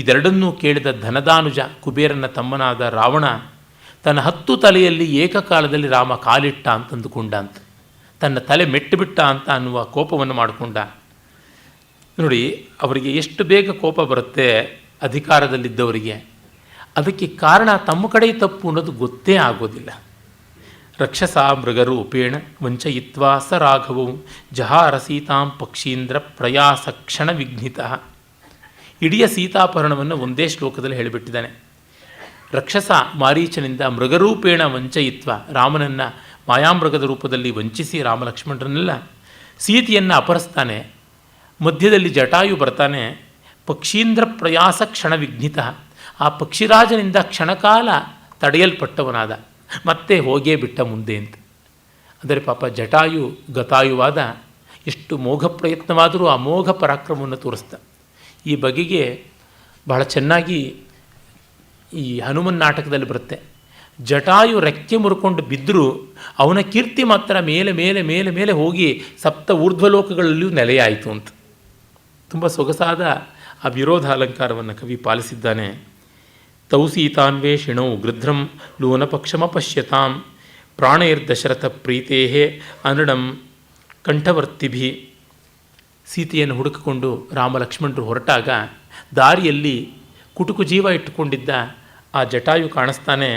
ಇದೆರಡನ್ನೂ ಕೇಳಿದ ಧನದಾನುಜ ಕುಬೇರನ ತಮ್ಮನಾದ ರಾವಣ ತನ್ನ 10 ತಲೆಯಲ್ಲಿ ಏಕಕಾಲದಲ್ಲಿ ರಾಮ ಕಾಲಿಟ್ಟ ಅಂತಂದುಕೊಂಡ ಅಂತ, ತನ್ನ ತಲೆ ಮೆಟ್ಟುಬಿಟ್ಟ ಅಂತ ಅನ್ನುವ ಕೋಪವನ್ನು ಮಾಡಿಕೊಂಡ. ನೋಡಿ, ಅವರಿಗೆ ಎಷ್ಟು ಬೇಗ ಕೋಪ ಬರುತ್ತೆ ಅಧಿಕಾರದಲ್ಲಿದ್ದವರಿಗೆ. ಅದಕ್ಕೆ ಕಾರಣ ತಮ್ಮ ಕಡೆ ತಪ್ಪು ಅನ್ನೋದು ಗೊತ್ತೇ ಆಗೋದಿಲ್ಲ. ರಕ್ಷಸ ಮೃಗರೂಪೇಣ ವಂಚಯಿತ್ವಾ ಸ ರಾಘವಂ ಜಹಾರ ಸೀತಾಂ ಪಕ್ಷೀಂದ್ರ ಪ್ರಯಾಸ ಕ್ಷಣ ವಿಘ್ನಿತ. ಇಡೀ ಸೀತಾಪಹರಣವನ್ನು ಒಂದೇ ಶ್ಲೋಕದಲ್ಲಿ ಹೇಳಿಬಿಟ್ಟಿದ್ದಾನೆ. ರಕ್ಷಸ ಮಾರೀಚನಿಂದ ಮೃಗರೂಪೇಣ ವಂಚಯಿತ್ವ, ರಾಮನನ್ನು ಮಾಯಾಮೃಗದ ರೂಪದಲ್ಲಿ ವಂಚಿಸಿ ರಾಮಲಕ್ಷ್ಮಣರನ್ನೆಲ್ಲ ಸೀತೆಯನ್ನು ಅಪಹರಿಸ್ತಾನೆ. ಮಧ್ಯದಲ್ಲಿ ಜಟಾಯು ಬರ್ತಾನೆ. ಪಕ್ಷೀಂದ್ರ ಪ್ರಯಾಸ ಕ್ಷಣ ವಿಘ್ನಿತ, ಆ ಪಕ್ಷಿರಾಜನಿಂದ ಕ್ಷಣಕಾಲ ತಡೆಯಲ್ಪಟ್ಟವನಾದ, ಮತ್ತೆ ಹೋಗೇ ಬಿಟ್ಟ ಮುಂದೆ ಅಂತ. ಅಂದರೆ ಪಾಪ ಜಟಾಯು ಗತಾಯುವಾದ, ಎಷ್ಟು ಮೋಘ ಪ್ರಯತ್ನವಾದರೂ ಅಮೋಘ ಪರಾಕ್ರಮವನ್ನು ತೋರಿಸ್ತ. ಈ ಬಗೆಗೆ ಬಹಳ ಚೆನ್ನಾಗಿ ಈ ಹನುಮನ್ ನಾಟಕದಲ್ಲಿ ಬರುತ್ತೆ. ಜಟಾಯು ರೆಕ್ಕೆ ಮುರ್ಕೊಂಡು ಬಿದ್ದರೂ ಅವನ ಕೀರ್ತಿ ಮಾತ್ರ ಮೇಲೆ ಮೇಲೆ ಮೇಲೆ ಮೇಲೆ ಹೋಗಿ ಸಪ್ತ ಊರ್ಧ್ವಲೋಕಗಳಲ್ಲಿಯೂ ನೆಲೆಯಾಯಿತು ಅಂತ. ತುಂಬ ಸೊಗಸಾದ ಆ ವಿರೋಧ ಅಲಂಕಾರವನ್ನು ಕವಿ ಪಾಲಿಸಿದ್ದಾನೆ. ತೌ ಸೀತಾನ್ವೇಷಿಣೌ ಗೃಧ್ರಂ ಲೂನಪಕ್ಷಮಪಶ್ಯತಾಂ ಪ್ರಾಣೈರ್ದಶರಥ ಪ್ರೀತೇ ಅನಡಂ ಕಂಠವರ್ತಿಭಿ. ಸೀತೆಯನ್ನು ಹುಡುಕಿಕೊಂಡು ರಾಮ ಲಕ್ಷ್ಮಣರು ಹೊರಟಾಗ ದಾರಿಯಲ್ಲಿ ಕುಟುಕು ಜೀವ ಇಟ್ಟುಕೊಂಡಿದ್ದ ಆ ಜಟಾಯು ಕಾಣಿಸ್ತಾನೆ.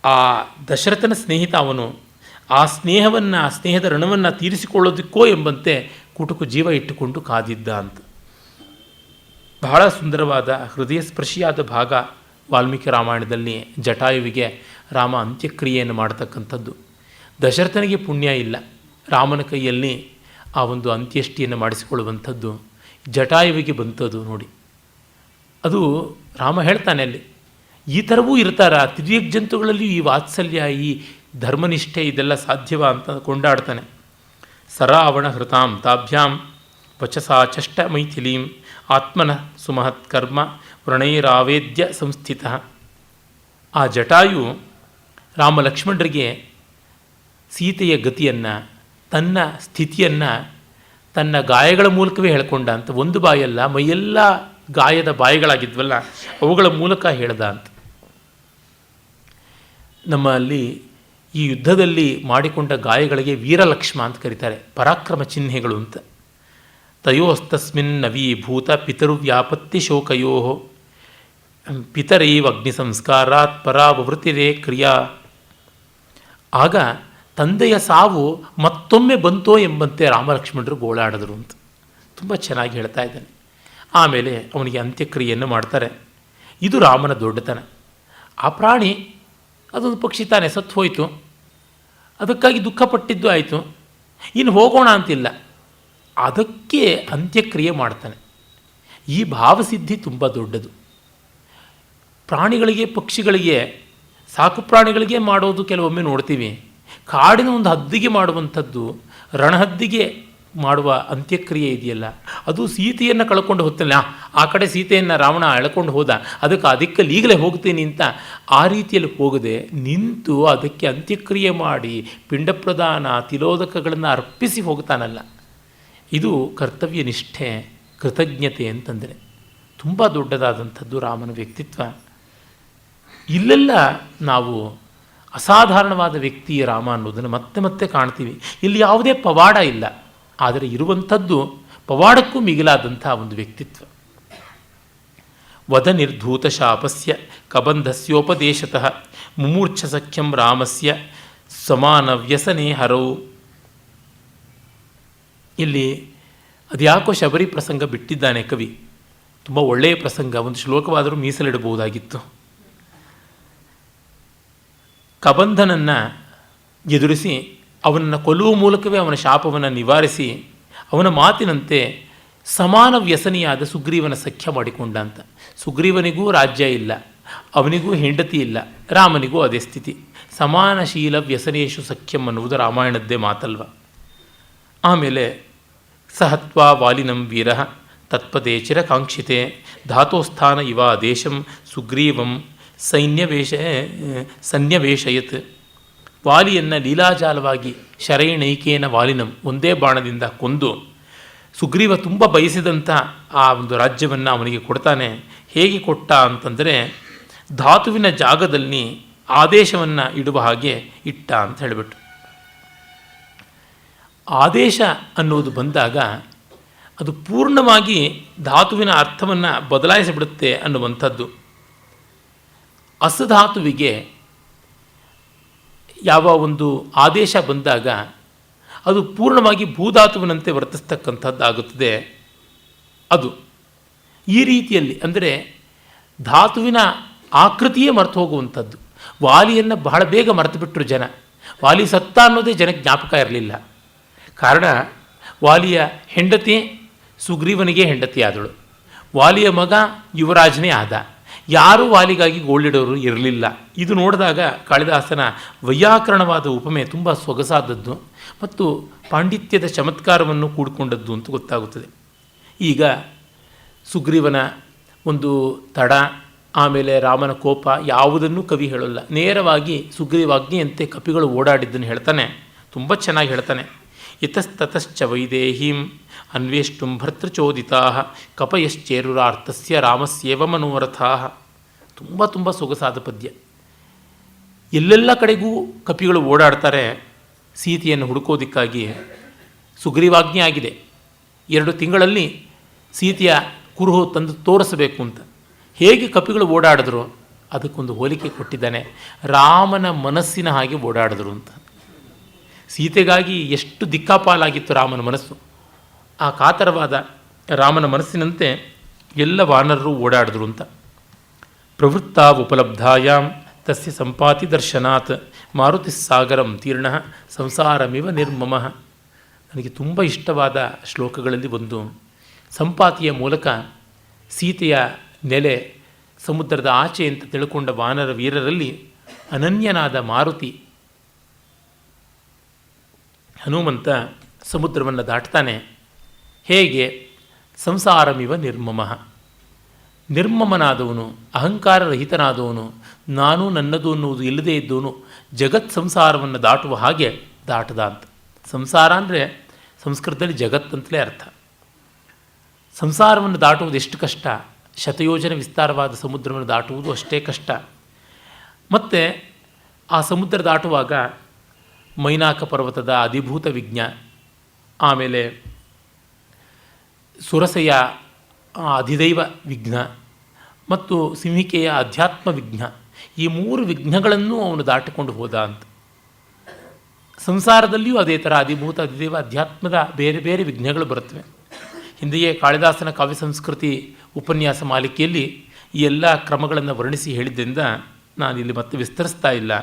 ಆ ದಶರಥನ ಸ್ನೇಹಿತ ಅವನು. ಆ ಸ್ನೇಹವನ್ನು, ಆ ಸ್ನೇಹದ ಋಣವನ್ನು ತೀರಿಸಿಕೊಳ್ಳೋದಕ್ಕೋ ಎಂಬಂತೆ ಕುಟುಕು ಜೀವ ಇಟ್ಟುಕೊಂಡು ಕಾದಿದ್ದ ಅಂತ. ಬಹಳ ಸುಂದರವಾದ ಹೃದಯ ಸ್ಪರ್ಶಿಯಾದ ಭಾಗ ವಾಲ್ಮೀಕಿ ರಾಮಾಯಣದಲ್ಲಿ ಜಟಾಯುವಿಗೆ ರಾಮ ಅಂತ್ಯಕ್ರಿಯೆಯನ್ನು ಮಾಡತಕ್ಕಂಥದ್ದು. ದಶರಥನಿಗೆ ಪುಣ್ಯ ಇಲ್ಲ, ರಾಮನ ಕೈಯಲ್ಲಿ ಆ ಒಂದು ಅಂತ್ಯಷ್ಟಿಯನ್ನು ಮಾಡಿಸಿಕೊಳ್ಳುವಂಥದ್ದು ಜಟಾಯುವಿಗೆ ಬಂತದ್ದು. ನೋಡಿ, ಅದು ರಾಮ ಹೇಳ್ತಾನೆ ಅಲ್ಲಿ. ಈ ಥರವೂ ಇರ್ತಾರ, ತಿರ್ಯಕ್ ಜಂತುಗಳಲ್ಲಿ ಈ ವಾತ್ಸಲ್ಯ, ಈ ಧರ್ಮನಿಷ್ಠೆ ಇದೆಲ್ಲ ಸಾಧ್ಯವ ಅಂತ ಕೊಂಡಾಡ್ತಾನೆ. ಸರಾವಣ ಹೃತಾಂ ತಾಭ್ಯಾಂ ವಚಸಾ ಚಷ್ಟ ಮೈಥಿಲೀಂ ಆತ್ಮನ ಸುಮಹತ್ ಕರ್ಮ ವ್ರಣೈರಾವೇದ್ಯ ಸಂಸ್ಥಿತ. ಆ ಜಟಾಯು ರಾಮ ಲಕ್ಷ್ಮಣರಿಗೆ ಸೀತೆಯ ಗತಿಯನ್ನು, ತನ್ನ ಸ್ಥಿತಿಯನ್ನು ತನ್ನ ಗಾಯಗಳ ಮೂಲಕವೇ ಹೇಳ್ಕೊಂಡ ಅಂತ. ಒಂದು ಬಾಯಲ್ಲ, ಮೈಯೆಲ್ಲ ಗಾಯದ ಬಾಯಿಗಳಾಗಿದ್ವಲ್ಲ ಅವುಗಳ ಮೂಲಕ ಹೇಳ್ದ ಅಂತ. ನಮ್ಮಲ್ಲಿ ಈ ಯುದ್ಧದಲ್ಲಿ ಮಾಡಿಕೊಂಡ ಗಾಯಗಳಿಗೆ ವೀರಲಕ್ಷ್ಮ ಅಂತ ಕರೀತಾರೆ, ಪರಾಕ್ರಮ ಚಿಹ್ನೆಗಳು ಅಂತ. ತಯೋಸ್ತಸ್ಮಿನ್ ನವೀಭೂತ ಪಿತೃವ್ಯಾಪತ್ತಿ ಶೋಕಯೋ ಪಿತರೈವ ಅಗ್ನಿ ಸಂಸ್ಕಾರಾತ್ ಪರಾವೃತ್ತಿರೇ ಕ್ರಿಯಾ. ಆಗ ತಂದೆಯ ಸಾವು ಮತ್ತೊಮ್ಮೆ ಬಂತೋ ಎಂಬಂತೆ ರಾಮಲಕ್ಷ್ಮಣರು ಗೋಳಾಡಿದ್ರು ಅಂತ ತುಂಬ ಚೆನ್ನಾಗಿ ಹೇಳ್ತಾ ಇದ್ದಾನೆ. ಆಮೇಲೆ ಅವನಿಗೆ ಅಂತ್ಯಕ್ರಿಯೆಯನ್ನು ಮಾಡ್ತಾರೆ. ಇದು ರಾಮನ ದೊಡ್ಡತನ. ಆ ಪ್ರಾಣಿ ಅದೊಂದು ಪಕ್ಷಿ ತಾನೆ, ಸತ್ತು ಹೋಯಿತು, ಅದಕ್ಕಾಗಿ ದುಃಖಪಟ್ಟಿದ್ದು ಆಯಿತು, ಇನ್ನು ಹೋಗೋಣ ಅಂತಿಲ್ಲ, ಅದಕ್ಕೆ ಅಂತ್ಯಕ್ರಿಯೆ ಮಾಡ್ತಾನೆ. ಈ ಭಾವಸಿದ್ಧಿ ತುಂಬ ದೊಡ್ಡದು. ಪ್ರಾಣಿಗಳಿಗೆ, ಪಕ್ಷಿಗಳಿಗೆ, ಸಾಕು ಪ್ರಾಣಿಗಳಿಗೆ ಮಾಡೋದು ಕೆಲವೊಮ್ಮೆ ನೋಡ್ತೀವಿ. ಕಾಡಿನ ಒಂದು ಹದ್ದಿಗೆ ಮಾಡುವಂಥದ್ದು, ರಣಹದ್ದಿಗೆ ಮಾಡುವ ಅಂತ್ಯಕ್ರಿಯೆ ಇದೆಯಲ್ಲ, ಅದು ಸೀತೆಯನ್ನು ಕಳ್ಕೊಂಡು ಹೋಗ್ತಾನೆ. ಆ ಕಡೆ ಸೀತೆಯನ್ನು ರಾವಣ ಎಳ್ಕೊಂಡು ಹೋದ, ಅದಕ್ಕೆ ಈಗಲೇ ಹೋಗ್ತೀನಿ ಅಂತ ಆ ರೀತಿಯಲ್ಲಿ ಹೋಗದೆ ನಿಂತು ಅದಕ್ಕೆ ಅಂತ್ಯಕ್ರಿಯೆ ಮಾಡಿ ಪಿಂಡ ಪ್ರದಾನ ತಿಲೋದಕಗಳನ್ನು ಅರ್ಪಿಸಿ ಹೋಗ್ತಾನಲ್ಲ, ಇದು ಕರ್ತವ್ಯ ನಿಷ್ಠೆ, ಕೃತಜ್ಞತೆ ಅಂತಂದರೆ ತುಂಬ ದೊಡ್ಡದಾದಂಥದ್ದು ರಾಮನ ವ್ಯಕ್ತಿತ್ವ. ಇಲ್ಲೆಲ್ಲ ನಾವು ಅಸಾಧಾರಣವಾದ ವ್ಯಕ್ತಿ ರಾಮ ಅನ್ನೋದನ್ನು ಮತ್ತೆ ಮತ್ತೆ ಕಾಣ್ತೀವಿ. ಇಲ್ಲಿ ಯಾವುದೇ ಪವಾಡ ಇಲ್ಲ, ಆದರೆ ಇರುವಂಥದ್ದು ಪವಾಡಕ್ಕೂ ಮಿಗಿಲಾದಂಥ ಒಂದು ವ್ಯಕ್ತಿತ್ವ. ವದ ನಿರ್ಧೂತ ಶಾಪಸ್ಯ ಕಬಂಧಸ್ಯೋಪದೇಶತಃ ಮುಮೂರ್ಛ ಸಖ್ಯಂ ರಾಮಸ್ಯ ಸಮಾನ ವ್ಯಸನೇ ಹರೌ. ಇಲ್ಲಿ ಅದ್ಯಾಕೋ ಶಬರಿ ಪ್ರಸಂಗ ಬಿಟ್ಟಿದ್ದಾನೆ ಕವಿ. ತುಂಬ ಒಳ್ಳೆಯ ಪ್ರಸಂಗ, ಒಂದು ಶ್ಲೋಕವಾದರೂ ಮೀಸಲಿಡಬಹುದಾಗಿತ್ತು. ಕಬಂಧನನ್ನು ಎದುರಿಸಿ ಅವನನ್ನು ಕೊಲ್ಲುವ ಮೂಲಕವೇ ಅವನ ಶಾಪವನ್ನು ನಿವಾರಿಸಿ ಅವನ ಮಾತಿನಂತೆ ಸಮಾನ ವ್ಯಸನಿಯಾದ ಸುಗ್ರೀವನ ಸಖ್ಯ ಮಾಡಿಕೊಂಡ ಅಂತ. ಸುಗ್ರೀವನಿಗೂ ರಾಜ್ಯ ಇಲ್ಲ, ಅವನಿಗೂ ಹೆಂಡತಿ ಇಲ್ಲ, ರಾಮನಿಗೂ ಅದೇ ಸ್ಥಿತಿ. ಸಮಾನಶೀಲ ವ್ಯಸನೇಶು ಸಖ್ಯಂ ಅನ್ನುವುದು ರಾಮಾಯಣದ್ದೇ ಮಾತಲ್ವ. ಆಮೇಲೆ ಸಹತ್ವಾ ವಾಲಿನಂ ವೀರ ತತ್ಪದೇ ಚಿರಕಾಂಕ್ಷಿತೆ ಧಾತೋಸ್ಥಾನ ಇವ ದೇಶಂ ಸುಗ್ರೀವಂ ಸನ್ಯವೇಶಯತ್. ವಾಲಿಯನ್ನು ಲೀಲಾಜಾಲವಾಗಿ ಶರೈಣೈಕೇನ ವಾಲಿನಂ ಒಂದೇ ಬಾಣದಿಂದ ಕೊಂದು ಸುಗ್ರೀವ ತುಂಬ ಬಯಸಿದಂಥ ಆ ಒಂದು ರಾಜ್ಯವನ್ನು ಅವನಿಗೆ ಕೊಡ್ತಾನೆ. ಹೇಗೆ ಕೊಟ್ಟ ಅಂತಂದರೆ ಧಾತುವಿನ ಜಾಗದಲ್ಲಿ ಆದೇಶವನ್ನು ಇಡುವ ಹಾಗೆ ಇಟ್ಟ ಅಂತ ಹೇಳಿಬಿಟ್ಟು. ಆದೇಶ ಅನ್ನೋದು ಬಂದಾಗ ಅದು ಪೂರ್ಣವಾಗಿ ಧಾತುವಿನ ಅರ್ಥವನ್ನು ಬದಲಾಯಿಸಿಬಿಡುತ್ತೆ ಅನ್ನುವಂಥದ್ದು. ಅಸಧಾತುವಿಗೆ ಯಾವ ಒಂದು ಆದೇಶ ಬಂದಾಗ ಅದು ಪೂರ್ಣವಾಗಿ ಭೂಧಾತುವಿನಂತೆ ವರ್ತಿಸ್ತಕ್ಕಂಥದ್ದಾಗುತ್ತದೆ. ಅದು ಈ ರೀತಿಯಲ್ಲಿ ಅಂದರೆ ಧಾತುವಿನ ಆಕೃತಿಯೇ ಮರೆತು ಹೋಗುವಂಥದ್ದು. ವಾಲಿಯನ್ನು ಬಹಳ ಬೇಗ ಮರೆತು ಬಿಟ್ಟರು ಜನ. ವಾಲಿ ಸತ್ತ ಅನ್ನೋದೇ ಜನಕ್ಕೆ ಜ್ಞಾಪಕ ಇರಲಿಲ್ಲ. ಕಾರಣ, ವಾಲಿಯ ಹೆಂಡತಿ ಸುಗ್ರೀವನಿಗೆ ಹೆಂಡತಿ ಆದಳು, ವಾಲಿಯ ಮಗ ಯುವರಾಜನೇ ಆದ. ಯಾರೂ ವಾಲಿಗಾಗಿ ಗೋಳಿಡೋರು ಇರಲಿಲ್ಲ. ಇದು ನೋಡಿದಾಗ ಕಾಳಿದಾಸನ ವೈಯಾಕರಣವಾದ ಉಪಮೆ ತುಂಬ ಸೊಗಸಾದದ್ದು ಮತ್ತು ಪಾಂಡಿತ್ಯದ ಚಮತ್ಕಾರವನ್ನು ಕೂಡಿಕೊಂಡದ್ದು ಅಂತ ಗೊತ್ತಾಗುತ್ತದೆ. ಈಗ ಸುಗ್ರೀವನ ಒಂದು ತಡ, ಆಮೇಲೆ ರಾಮನ ಕೋಪ ಯಾವುದನ್ನು ಕವಿ ಹೇಳೋಲ್ಲ. ನೇರವಾಗಿ ಸುಗ್ರೀವಾಜ್ಞೆಯಂತೆ ಕಪಿಗಳು ಓಡಾಡಿದ್ದನ್ನು ಹೇಳ್ತಾನೆ. ತುಂಬ ಚೆನ್ನಾಗಿ ಹೇಳ್ತಾನೆ. ಇತಸ್ತತಶ್ಚ ವೈದೇಹೀಂ ಅನ್ವೇಷ್ಟುಂ ಭರ್ತೃಚೋದಿತಾ ಕಪಯಶ್ಚೇರುರಾರ್ಥಸ್ಯ ರಾಮಸ್ಯೇವ ಮನೋರಥಾ. ತುಂಬ ತುಂಬ ಸೊಗಸಾದ ಪದ್ಯ. ಎಲ್ಲೆಲ್ಲ ಕಡೆಗೂ ಕಪಿಗಳು ಓಡಾಡ್ತಾರೆ ಸೀತೆಯನ್ನು ಹುಡುಕೋದಕ್ಕಾಗಿ. ಸುಗ್ರೀವಾಜ್ಞೆ ಆಗಿದೆ, 2 ತಿಂಗಳಲ್ಲಿ ಸೀತೆಯ ಕುರುಹು ತಂದು ತೋರಿಸಬೇಕು ಅಂತ. ಹೇಗೆ ಕಪಿಗಳು ಓಡಾಡಿದ್ರು ಅದಕ್ಕೊಂದು ಹೋಲಿಕೆ ಕೊಟ್ಟಿದ್ದಾನೆ. ರಾಮನ ಮನಸ್ಸಿನ ಹಾಗೆ ಓಡಾಡಿದ್ರು ಅಂತ. ಸೀತೆಗಾಗಿ ಎಷ್ಟು ದಿಕ್ಕಾಪಾಲಾಗಿತ್ತು ರಾಮನ ಮನಸ್ಸು. ಆ ಕಾತರವಾದ ರಾಮನ ಮನಸ್ಸಿನಂತೆ ಎಲ್ಲ ವಾನರರು ಓಡಾಡಿದ್ರು ಅಂತ. ಪ್ರವೃತ್ತ ಉಪಲಬ್ಧಾಯಾಂ ತಸ್ಯ ಸಂಪಾತಿ ದರ್ಶನಾತ್ ಮಾರುತಿಸ್ಸಾಗರಂ ತೀರ್ಣ ಸಂಸಾರಮಿವ ನಿರ್ಮಮಃ. ನನಗೆ ತುಂಬ ಇಷ್ಟವಾದ ಶ್ಲೋಕಗಳಲ್ಲಿ ಒಂದು. ಸಂಪಾತಿಯ ಮೂಲಕ ಸೀತೆಯ ನೆಲೆ ಸಮುದ್ರದ ಆಚೆ ಅಂತ ತಿಳ್ಕೊಂಡ ವಾನರ ವೀರರಲ್ಲಿ ಅನನ್ಯನಾದ ಮಾರುತಿ ಹನುಮಂತ ಸಮುದ್ರವನ್ನು ದಾಟ್ತಾನೆ. ಹೇಗೆ? ಸಂಸಾರಮಿವ ನಿರ್ಮಮಃ, ನಿರ್ಮಮನಾದವನು, ಅಹಂಕಾರರಹಿತನಾದವನು, ನಾನು ನನ್ನದು ಅನ್ನುವುದು ಇಲ್ಲದೇ ಇದ್ದವನು ಜಗತ್ ಸಂಸಾರವನ್ನು ದಾಟುವ ಹಾಗೆ ದಾಟದ ಅಂತ. ಸಂಸಾರ ಅಂದರೆ ಸಂಸ್ಕೃತದಲ್ಲಿ ಜಗತ್ತಂತಲೇ ಅರ್ಥ. ಸಂಸಾರವನ್ನು ದಾಟುವುದು ಎಷ್ಟು ಕಷ್ಟ, ಶತಯೋಜನೆ ವಿಸ್ತಾರವಾದ ಸಮುದ್ರವನ್ನು ದಾಟುವುದು ಅಷ್ಟೇ ಕಷ್ಟ. ಮತ್ತು ಆ ಸಮುದ್ರ ದಾಟುವಾಗ ಮೈನಾಕ ಪರ್ವತದ ಅಧಿಭೂತ ವಿಜ್ಞ, ಆಮೇಲೆ ಸುರಸೆಯ ಅಧಿದೈವ ವಿಘ್ನ ಮತ್ತು ಸಿಂಹಿಕೆಯ ಅಧ್ಯಾತ್ಮ ವಿಘ್ನ, ಈ 3 ವಿಘ್ನಗಳನ್ನು ಅವನು ದಾಟಿಕೊಂಡು ಹೋದ ಅಂತ. ಸಂಸಾರದಲ್ಲಿಯೂ ಅದೇ ಥರ ಅಧಿಭೂತ ಅಧಿದೈವ ಅಧ್ಯಾತ್ಮದ ಬೇರೆ ಬೇರೆ ವಿಘ್ನಗಳು ಬರುತ್ತವೆ. ಹಿಂದೆಯೇ ಕಾಳಿದಾಸನ ಕಾವ್ಯ ಸಂಸ್ಕೃತಿ ಉಪನ್ಯಾಸ ಮಾಲಿಕೆಯಲ್ಲಿ ಈ ಎಲ್ಲ ಕ್ರಮಗಳನ್ನು ವರ್ಣಿಸಿ ಹೇಳಿದ್ದರಿಂದ ನಾನಿಲ್ಲಿ ಮತ್ತೆ ವಿಸ್ತರಿಸ್ತಾ ಇಲ್ಲ.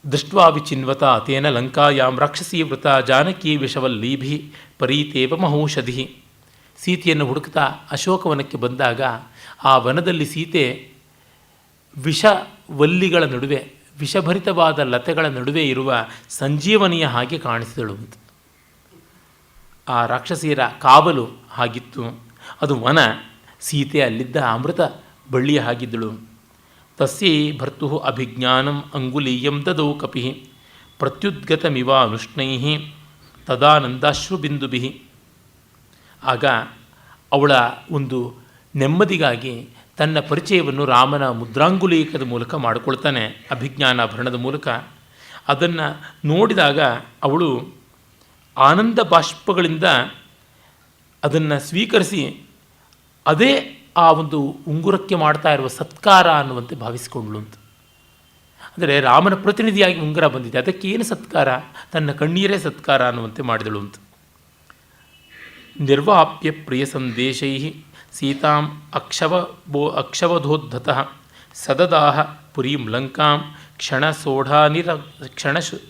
ದೃಷ್ಟ್ವಾ ವಿಚಿನ್ವತ ತೇನ ಲಂಕಾಯಾಂ ರಾಕ್ಷಸೀ ವೃತ ಜಾನಕಿ ವಿಷವಲ್ಲೀಭಿ ಪರೀತೇವ ಮಹೌಷಧಿ. ಸೀತೆಯನ್ನು ಹುಡುಕ್ತಾ ಅಶೋಕವನಕ್ಕೆ ಬಂದಾಗ ಆ ವನದಲ್ಲಿ ಸೀತೆ ವಿಷವಲ್ಲಿಗಳ ನಡುವೆ, ವಿಷಭರಿತವಾದ ಲತೆಗಳ ನಡುವೆ ಇರುವ ಸಂಜೀವನಿಯ ಹಾಗೆ ಕಾಣಿಸಿದಳು ಅಂತ. ಆ ರಾಕ್ಷಸಿಯರ ಕಾವಲು ಹಾಗಿತ್ತು. ಅದು ವನ, ಸೀತೆ ಅಲ್ಲಿದ್ದ ಅಮೃತ ಬಳ್ಳಿಯ ಹಾಗಿದ್ದಳು. ತಸ್ಯೈ ಭರ್ತುಃ ಅಭಿಜ್ಞಾನಂ ಅಂಗುಲೀಯಂ ದದೌ ಕಪಿಃ ಪ್ರತ್ಯುದ್ಗತಮಿವಾನುಷ್ಣೈ ತದಾನಂದಾಶ್ರುಬಿಂದುಭಿಃ. ಆಗ ಅವಳ ಒಂದು ನೆಮ್ಮದಿಗಾಗಿ ತನ್ನ ಪರಿಚಯವನ್ನು ರಾಮನ ಮುದ್ರಾಂಗುಲೀಕದ ಮೂಲಕ ಮಾಡಿಕೊಳ್ತಾನೆ, ಅಭಿಜ್ಞಾನಾಭರಣದ ಮೂಲಕ. ಅದನ್ನು ನೋಡಿದಾಗ ಅವಳು ಆನಂದ ಬಾಷ್ಪಗಳಿಂದ ಅದನ್ನು ಸ್ವೀಕರಿಸಿ ಅದೇ ಆ ಒಂದು ಉಂಗುರಕ್ಕೆ ಮಾಡ್ತಾ ಇರುವ ಸತ್ಕಾರ ಅನ್ನುವಂತೆ ಭಾವಿಸಿಕೊಂಡ್ಳು ಅಂತ. ಅಂದರೆ ರಾಮನ ಪ್ರತಿನಿಧಿಯಾಗಿ ಉಂಗುರ ಬಂದಿದೆ, ಅದಕ್ಕೇನು ಸತ್ಕಾರ? ತನ್ನ ಕಣ್ಣೀರೇ ಸತ್ಕಾರ ಅನ್ನುವಂತೆ ಮಾಡಿದಳು ಅಂತ. ನಿರ್ವಾಪ್ಯ ಪ್ರಿಯ ಸಂದೇಶೈ ಸೀತಾಂ ಅಕ್ಷವಧೋದ್ಧತಃ ಸದದಾಹ ಪುರೀಂ ಲಂಕಾಂ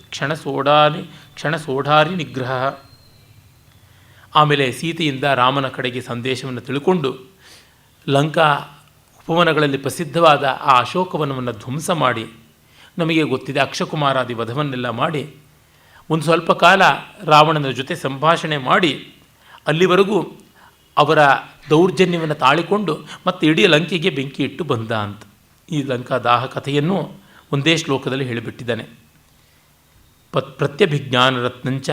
ಕ್ಷಣಸೋಢಾರಿ ನಿಗ್ರಹ. ಆಮೇಲೆ ಸೀತೆಯಿಂದ ರಾಮನ ಕಡೆಗೆ ಸಂದೇಶವನ್ನು ತಿಳ್ಕೊಂಡು ಲಂಕಾ ಉಪವನಗಳಲ್ಲಿ ಪ್ರಸಿದ್ಧವಾದ ಆ ಅಶೋಕವನವನ್ನು ಧ್ವಂಸ ಮಾಡಿ, ನಮಗೆ ಗೊತ್ತಿದೆ ಅಕ್ಷಕುಮಾರಾದಿ ವಧವನ್ನೆಲ್ಲ ಮಾಡಿ, ಒಂದು ಸ್ವಲ್ಪ ಕಾಲ ರಾವಣನ ಜೊತೆ ಸಂಭಾಷಣೆ ಮಾಡಿ ಅಲ್ಲಿವರೆಗೂ ಅವರ ದೌರ್ಜನ್ಯವನ್ನು ತಾಳಿಕೊಂಡು ಮತ್ತೆ ಇಡೀ ಲಂಕೆಗೆ ಬೆಂಕಿ ಇಟ್ಟು ಬಂದ ಅಂತ. ಈ ಲಂಕಾ ದಾಹ ಕಥೆಯನ್ನು ಒಂದೇ ಶ್ಲೋಕದಲ್ಲಿ ಹೇಳಿಬಿಟ್ಟಿದ್ದಾನೆ. ಪ್ರತ್ಯಭಿಜ್ಞಾನರತ್ನಂಚ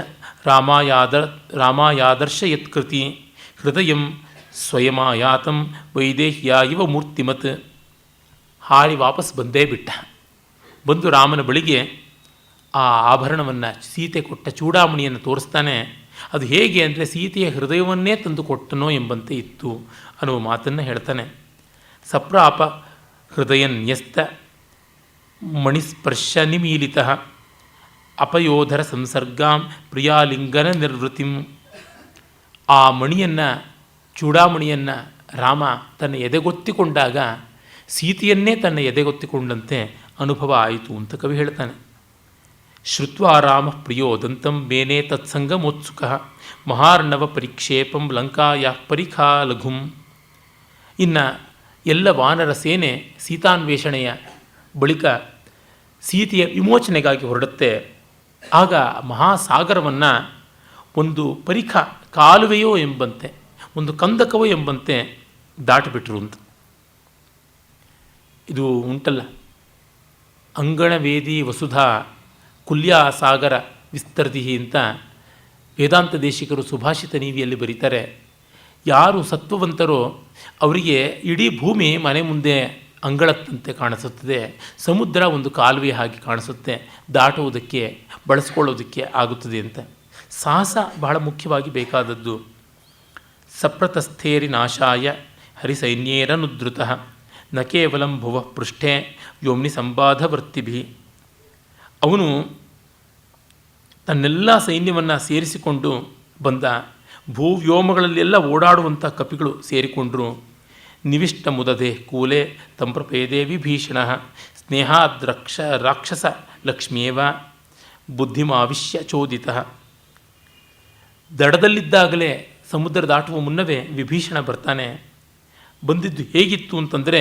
ರಾಮಾಯಾದರ್ಶ ಯತ್ಕೃತಿ ಹೃದಯಂ ಸ್ವಯಮಾಯಾತಂ ವೈದೇಹ್ಯ ಇವ ಮೂರ್ತಿಮತ್. ಹಾರಿ ವಾಪಸ್ ಬಂದೇ ಬಿಟ್ಟ. ಬಂದು ರಾಮನ ಬಳಿಗೆ ಆ ಆಭರಣವನ್ನು, ಸೀತೆ ಕೊಟ್ಟ ಚೂಡಾಮಣಿಯನ್ನು ತೋರಿಸ್ತಾನೆ. ಅದು ಹೇಗೆ ಅಂದರೆ ಸೀತೆಯ ಹೃದಯವನ್ನೇ ತಂದು ಕೊಟ್ಟನೋ ಎಂಬಂತೆ ಇತ್ತು ಅನ್ನುವ ಮಾತನ್ನು ಹೇಳ್ತಾನೆ. ಸಪ್ರಾಪ ಹೃದಯನ್ಯಸ್ತ ಮಣಿಸ್ಪರ್ಶ ನಿಮೀಲಿತ ಅಪಯೋಧರ ಸಂಸರ್ಗಾಂ ಪ್ರಿಯಾಲಿಂಗನ ನಿರ್ವೃತಿಂ. ಆ ಮಣಿಯನ್ನು, ಚೂಡಾಮಣಿಯನ್ನು ರಾಮ ತನ್ನ ಎದೆಗೊತ್ತಿಕೊಂಡಾಗ ಸೀತೆಯನ್ನೇ ತನ್ನ ಎದೆಗೊತ್ತಿಕೊಂಡಂತೆ ಅನುಭವ ಆಯಿತು ಅಂತ ಕವಿ ಹೇಳ್ತಾನೆ. ಶ್ರುತ್ವಾ ರಾಮ ಪ್ರಿಯೋದಂತಂ ಮೇನೆ ತತ್ಸಂಗಮೋತ್ಸುಕ ಮಹಾರ್ಣವ ಪರಿಕ್ಷೇಪಂ ಲಂಕಾಯ ಪರಿಖಾ ಲಘುಂ. ಇನ್ನು ಎಲ್ಲ ವಾನರ ಸೇನೆ ಸೀತಾನ್ವೇಷಣೆಯ ಬಳಿಕ ಸೀತೆಯ ವಿಮೋಚನೆಗಾಗಿ ಹೊರಡುತ್ತೆ. ಆಗ ಮಹಾಸಾಗರವನ್ನು ಒಂದು ಪರಿಖ, ಕಾಲುವೆಯೋ ಎಂಬಂತೆ, ಒಂದು ಕಂದಕವೋ ಎಂಬಂತೆ ದಾಟಿಬಿಟ್ರು ಅಂತ. ಇದು ಉಂಟಲ್ಲ, ಅಂಗಣವೇದಿ ವಸುಧಾ ಕುಲ್ಯಾಸಾಗರ ವಿಸ್ತರ್ತಿ ಅಂತ ವೇದಾಂತ ದೇಶಿಕರು ಸುಭಾಷಿತ ನೀವಿಯಲ್ಲಿ ಬರೀತಾರೆ. ಯಾರು ಸತ್ವವಂತರೋ ಅವರಿಗೆ ಇಡೀ ಭೂಮಿ ಮನೆ ಮುಂದೆ ಅಂಗಳತ್ತಂತೆ ಕಾಣಿಸುತ್ತದೆ, ಸಮುದ್ರ ಒಂದು ಕಾಲುವೆ ಹಾಗೆ ಕಾಣಿಸುತ್ತೆ, ದಾಟುವುದಕ್ಕೆ ಬಳಸ್ಕೊಳ್ಳೋದಕ್ಕೆ ಆಗುತ್ತದೆ ಅಂತ. ಸಾಹಸ ಬಹಳ ಮುಖ್ಯವಾಗಿ ಬೇಕಾದದ್ದು. ಸಪ್ರತಸ್ಥೇರಿ ನಾಶಾಯ ಹರಿಸೈನ್ಯೇರನುದ್ರುತಃ ನ ಕೇವಲಂ ಭುವ ಪೃಷ್ಠೆ ವ್ಯೋಮ್ನಿ ಸಂಬಾಧವರ್ತಿಭಿ. ಅವನು ತನ್ನೆಲ್ಲ ಸೈನ್ಯವನ್ನು ಸೇರಿಸಿಕೊಂಡು ಬಂದ. ಭೂವ್ಯೋಮಗಳಲ್ಲೆಲ್ಲ ಓಡಾಡುವಂಥ ಕಪಿಗಳು ಸೇರಿಕೊಂಡರು. ನಿವಿಷ್ಟ ಮುದದೆ ಕೂಲೆ ತಂಪ್ರಪೇದೆ ವಿಭೀಷಣ ಸ್ನೇಹಾದ್ ರಾಕ್ಷಸ ಲಕ್ಷ್ಮಿಯೇವ ಬುದ್ಧಿಮಾವಿಶ್ಯ ಚೋದಿತ. ದಡದಲ್ಲಿದ್ದಾಗಲೇ ಸಮುದ್ರ ದಾಟುವ ಮುನ್ನವೇ ವಿಭೀಷಣ ಬರ್ತಾನೆ. ಬಂದಿದ್ದು ಹೇಗಿತ್ತು ಅಂತಂದರೆ,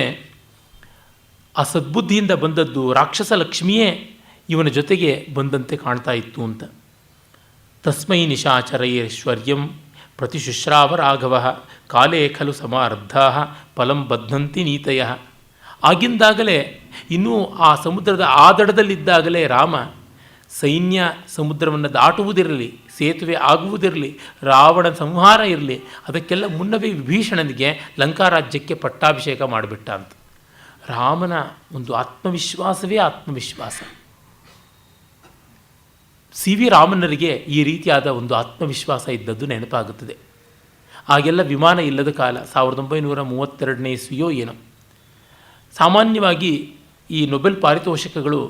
ಆ ಸದ್ಬುದ್ಧಿಯಿಂದ ಬಂದದ್ದು ರಾಕ್ಷಸ ಲಕ್ಷ್ಮಿಯೇ ಇವನ ಜೊತೆಗೆ ಬಂದಂತೆ ಕಾಣ್ತಾ ಇತ್ತು ಅಂತ. ತಸ್ಮೈ ನಿಶಾಚರೈಶ್ವರ್ಯಂ ಪ್ರತಿಶುಶ್ರಾವ ರಾಘವ ಕಾಲೇ ಖಲು ಸಮಾರಬ್ಧಾ ಫಲಂ ಬದ್ಧಂತಿ ನೀತಯ. ಆಗಿಂದಾಗಲೇ ಇನ್ನೂ ಆ ಸಮುದ್ರದ ಆ ದಡದಲ್ಲಿದ್ದಾಗಲೇ ರಾಮ ಸೈನ್ಯ ಸಮುದ್ರವನ್ನು ದಾಟುವುದಿರಲಿ, ಸೇತುವೆ ಆಗುವುದಿರಲಿ, ರಾವಣ ಸಂಹಾರ ಇರಲಿ, ಅದಕ್ಕೆಲ್ಲ ಮುನ್ನವೇ ವಿಭೀಷಣನಿಗೆ ಲಂಕಾರಾಜ್ಯಕ್ಕೆ ಪಟ್ಟಾಭಿಷೇಕ ಮಾಡಿಬಿಟ್ಟ ಅಂತ. ರಾಮನ ಒಂದು ಆತ್ಮವಿಶ್ವಾಸವೇ ಆತ್ಮವಿಶ್ವಾಸ. ಸಿ ವಿ ರಾಮನರಿಗೆ ಈ ರೀತಿಯಾದ ಒಂದು ಆತ್ಮವಿಶ್ವಾಸ ಇದ್ದದ್ದು ನೆನಪಾಗುತ್ತದೆ. ಆಗೆಲ್ಲ ವಿಮಾನ ಇಲ್ಲದ ಕಾಲ, 1932ನೇ ಇಸ್ವಿಯೋ ಏನೋ. ಸಾಮಾನ್ಯವಾಗಿ ಈ ನೊಬೆಲ್ ಪಾರಿತೋಷಕಗಳು